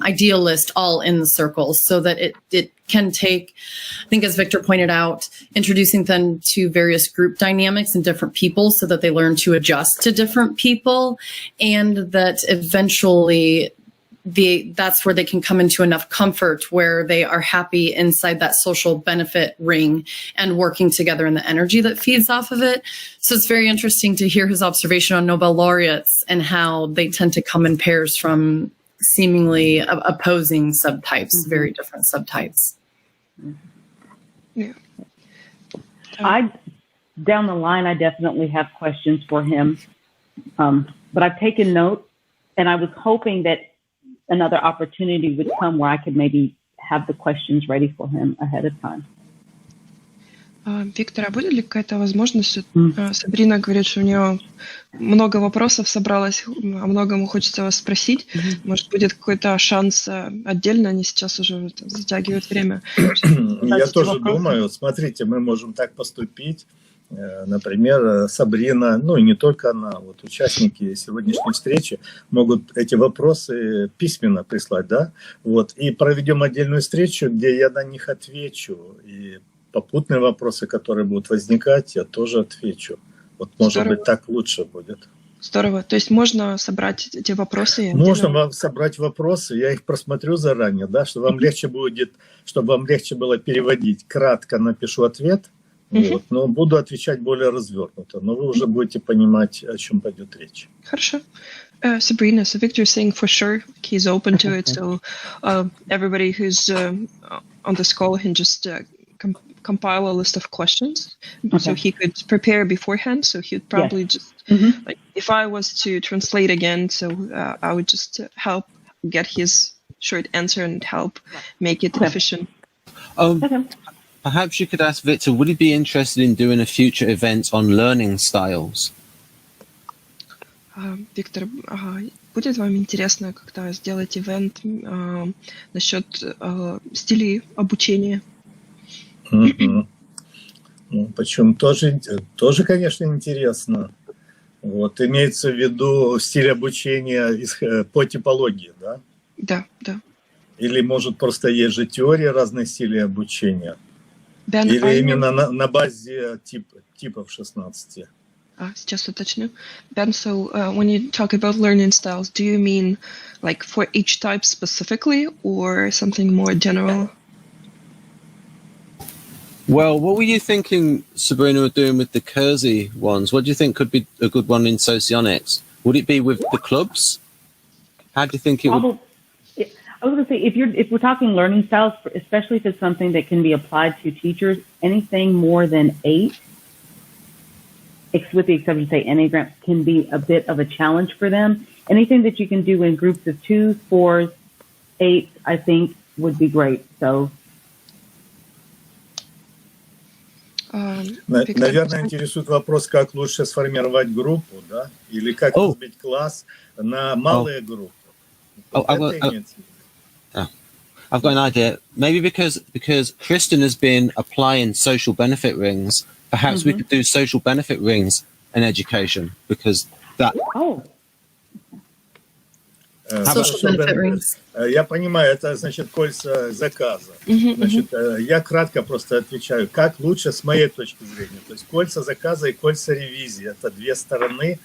idealist all in the circle, so that it can take, I think as Victor pointed out, introducing them to various group dynamics and different people so that they learn to adjust to different people, and that eventually that's where they can come into enough comfort where they are happy inside that social benefit ring and working together in the energy that feeds off of it. So it's very interesting to hear his observation on Nobel laureates and how they tend to come in pairs from seemingly opposing subtypes, very different subtypes. Yeah. Down the line, I definitely have questions for him, but I've taken note, and I was hoping that another opportunity would come where I could maybe have the questions ready for him ahead of time. Виктор, а будет ли какая-то возможность? Сабрина говорит, что у нее много вопросов собралось, о многом хочется вас спросить. Может, будет какой-то шанс отдельно, они сейчас уже затягивают время. Я тоже думаю, смотрите, мы можем так поступить. Например, Сабрина, ну и не только она, вот участники сегодняшней встречи могут эти вопросы письменно прислать, да? Вот, и проведем отдельную встречу, где я на них отвечу, и попутные вопросы, которые будут возникать, я тоже отвечу. Вот, может быть, так лучше будет. Здорово. То есть можно собрать эти вопросы? Можно собрать вопросы, я их просмотрю заранее, да, чтобы вам легче будет, чтобы вам легче было переводить. Кратко напишу ответ, вот, но буду отвечать более развернуто. Но вы уже будете понимать, о чем пойдет речь. Хорошо. Sabrina, so Victor is saying for sure he's open to it. So everybody who's on this call can just compile a list of questions, so he could prepare beforehand. So he'd probably just, like, if I was to translate again, so I would just help get his short answer and help make it efficient. Perhaps you could ask Victor, would he be interested in doing a future event on learning styles? Виктор, будет вам интересно как-то сделать ивент насчет стилей обучения? Ну, почему тоже, конечно, интересно. Вот, имеется в виду стиль обучения по типологии, да? Да, да. Или, может, просто есть же теория разных стилей обучения? Или именно на базе типов 16? Сейчас уточню. Ben, so when you talk about learning styles, do you mean like for each type specifically or something more general? Well, what were you thinking, Sabrina, of doing with the Kersey ones? What do you think could be a good one in socionics? Would it be with the clubs? How do you think it would? I was going to say, if we're talking learning styles, especially if it's something that can be applied to teachers, anything more than 8, with the exception, say, Enneagram, can be a bit of a challenge for them. Anything that you can do in groups of 2s, 4s, 8, I think would be great. So. Наверное, интересует вопрос, как лучше сформировать группу, да? Или как разбить класс на малые группы. I've got an idea. Maybe because Kristen has been applying social benefit rings, perhaps we could do social benefit rings in education, because that. Social benefit rings. Я понимаю, это значит кольца заказа. Значит, я кратко просто отвечаю, как лучше с моей точки зрения. То есть кольца заказа и кольца ревизии – это две стороны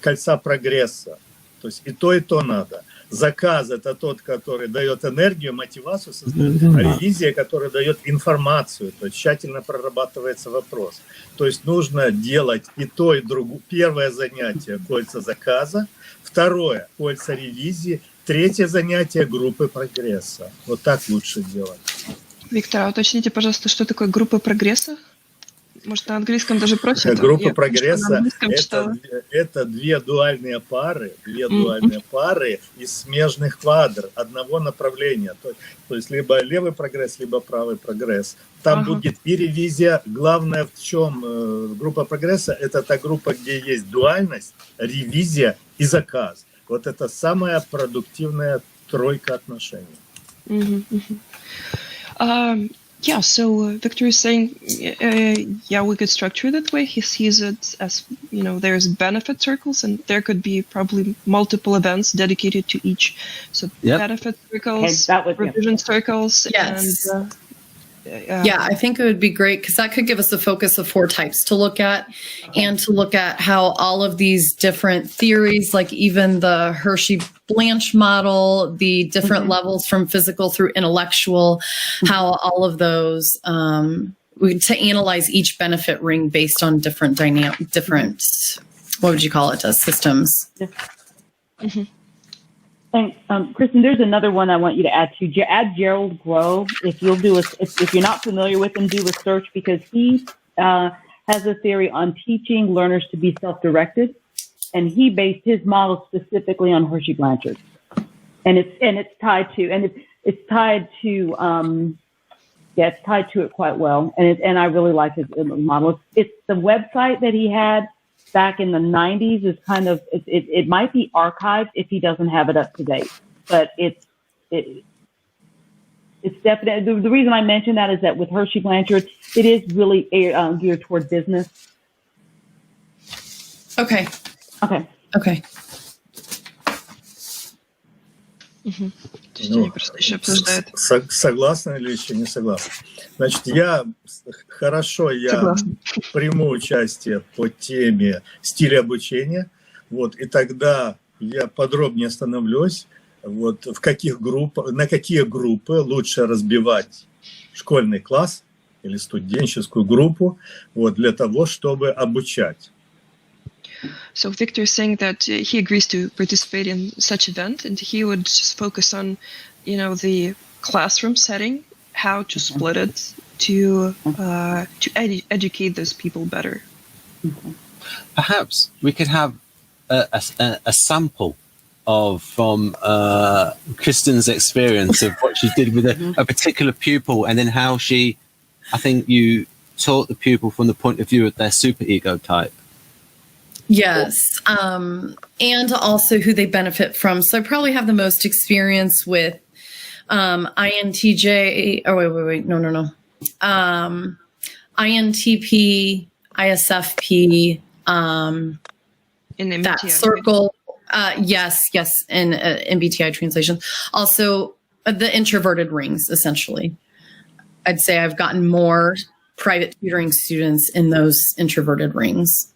кольца прогресса. То есть и то надо. Заказ – это тот, который дает энергию, мотивацию, а ревизия, которая дает информацию, то есть тщательно прорабатывается вопрос. То есть нужно делать и то, и другое. Первое занятие – кольца заказа, второе – кольца ревизии, третье занятие – группы прогресса. Вот так лучше делать. Виктор, уточните, пожалуйста, что такое группа прогресса? Может, на английском даже проще? Группа прогресса – это две дуальные пары из смежных квадр одного направления. То есть либо левый прогресс, либо правый прогресс. Там будет и ревизия. Главное в чем группа прогресса – это та группа, где есть дуальность, ревизия и заказ. Вот это самая продуктивная тройка отношений. Yeah, so Victor is saying, we could structure that way. He sees it as, there's benefit circles, and there could be probably multiple events dedicated to each. So benefit circles, revision circles, yes. I think it would be great because that could give us a focus of 4 types to look at, and to look at how all of these different theories, like even the Hershey-Blanch model, the different levels from physical through intellectual, how all of those, to analyze each benefit ring based on different what would you call it, systems. And Kristen, there's another one I want you to add to. Add Gerald Grove. If you'll if you're not familiar with him, do a search, because he has a theory on teaching learners to be self-directed, and he based his model specifically on Hershey Blanchard, and it's tied to it quite well, and I really like his model. It's the website that he had back in the 90s is kind of, it might be archived if he doesn't have it up to date, but it's definitely, the reason I mention that is that with Hershey Blanchard, it is really geared toward business. Okay. Согласны или еще не согласны? Значит, я приму участие по теме стиля обучения, и тогда я подробнее остановлюсь, на какие группы лучше разбивать школьный класс или студенческую группу, для того, чтобы обучать. So Victor is saying that he agrees to participate in such event, and he would just focus on, the classroom setting, how to split it to educate those people better. Perhaps we could have a sample from Kristen's experience of what she did with a particular pupil, and then how I think you taught the pupil from the point of view of their superego type. Yes, and also who they benefit from. So I probably have the most experience with INTJ. Oh, wait, no. INTP, ISFP, in that circle. Yes, in MBTI translation. Also, the introverted rings, essentially. I'd say I've gotten more private tutoring students in those introverted rings.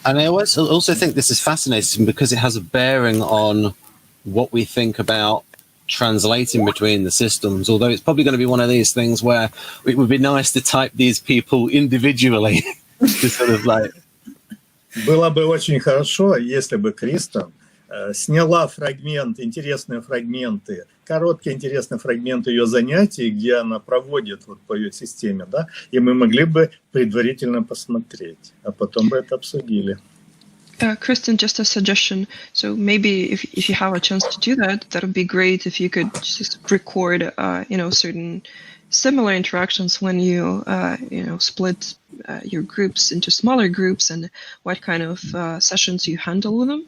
And I also think this is fascinating because it has a bearing on what we think about translating between the systems, although it's probably going to be one of these things where it would be nice to type these people individually to sort of Было бы очень хорошо, если бы Кристен сняла фрагмент, интересные фрагменты, короткие интересные фрагменты ее занятий, где она проводит вот по ее системе, да, и мы могли бы предварительно посмотреть, а потом бы это обсудили. Kristen, just a suggestion. So maybe if you have a chance to do that, that would be great if you could just record, certain similar interactions when you, split your groups into smaller groups and what kind of sessions you handle with them.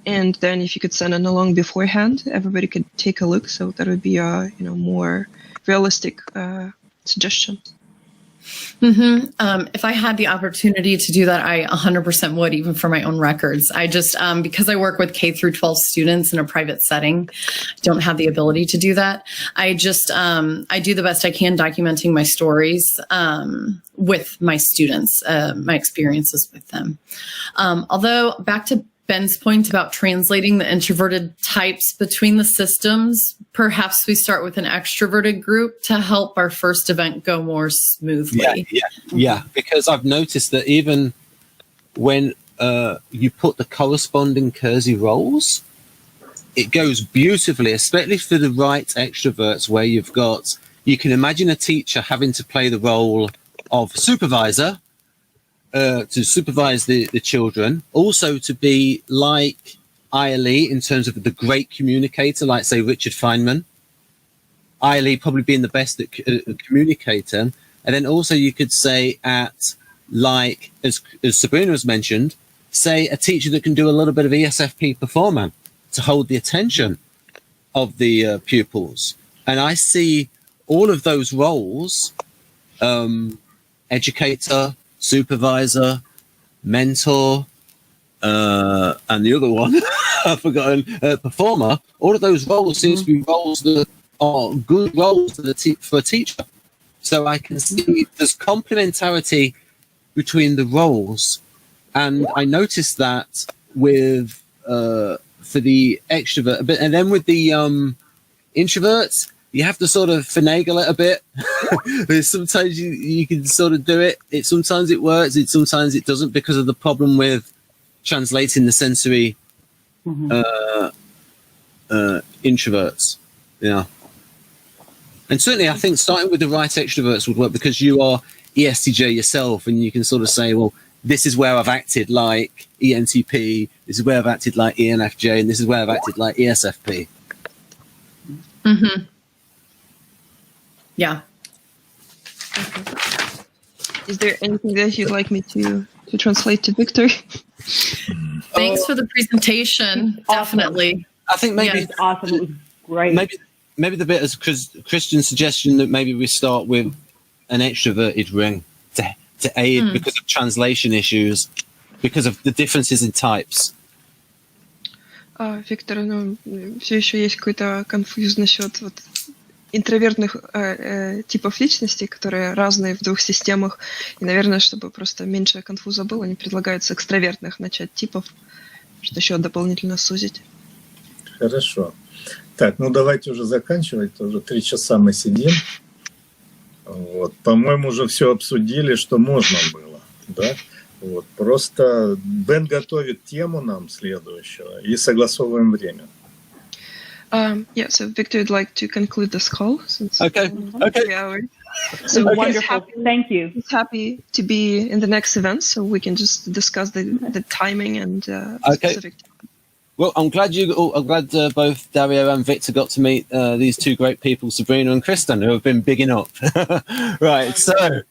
And then if you could send it along beforehand, everybody could take a look. So that would be a, more realistic suggestion. If I had the opportunity to do that, I 100% would, even for my own records. I just, because I work with K through 12 students in a private setting, don't have the ability to do that. I just, I do the best I can documenting my stories with my students, my experiences with them. Although, back to Ben's point about translating the introverted types between the systems, perhaps we start with an extroverted group to help our first event go more smoothly. Yeah, because I've noticed that even when you put the corresponding Kersey roles, it goes beautifully, especially for the right extroverts, where you can imagine a teacher having to play the role of supervisor, to supervise the children, also to be like Lee in terms of the great communicator, like say Richard Feynman. Lee probably being the best at communicator, and then also you could say as Sabrina has mentioned, say a teacher that can do a little bit of ESFP performer to hold the attention of the pupils. And I see all of those roles, educator, supervisor, mentor, and the other one, I've forgotten, performer, all of those roles seem to be roles that are good roles for a teacher. So I can see there's complementarity between the roles. And I noticed that with, for the extrovert a bit, and then with the introverts, you have to sort of finagle it a bit. Sometimes you can sort of do it. Sometimes it works. Sometimes it doesn't, because of the problem with translating the sensory introverts. Yeah. And certainly I think starting with the right extroverts would work, because you are ESTJ yourself, and you can sort of say, well, this is where I've acted like ENTP, this is where I've acted like ENFJ, and this is where I've acted like ESFP. Yeah. Is there anything that you'd like me to translate to Victor? Thanks for the presentation. Awesome. Definitely. I think maybe It's awesome. It was great. Maybe the bit as Christian's suggestion that maybe we start with an extroverted ring to aid because of translation issues, because of the differences in types. Виктор, все еще есть какой-то конфуз насчет интровертных типов личности, которые разные в двух системах. И, наверное, чтобы просто меньше конфуза было, не предлагается экстравертных начать типов, что еще дополнительно сузить. Хорошо. Так, давайте уже заканчивать. Уже 3 часа мы сидим. Вот. По-моему, уже все обсудили, что можно было. Да? Вот. Просто Бен готовит тему нам следующего и согласовываем время. Yeah, so Victor would like to conclude this call since 3 hours. So Wonderful. Thank you. He's happy to be in the next event, so we can just discuss the timing and specific. Well, I'm glad both Dario and Victor got to meet these two great people, Sabrina and Kristen, who have been bigging up. Right, so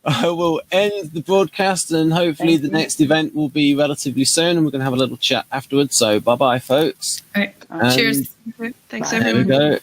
I will end the broadcast, and hopefully the next event will be relatively soon, and we're going to have a little chat afterwards. So bye-bye, folks. All right. And Cheers. Thanks, there everyone. we go.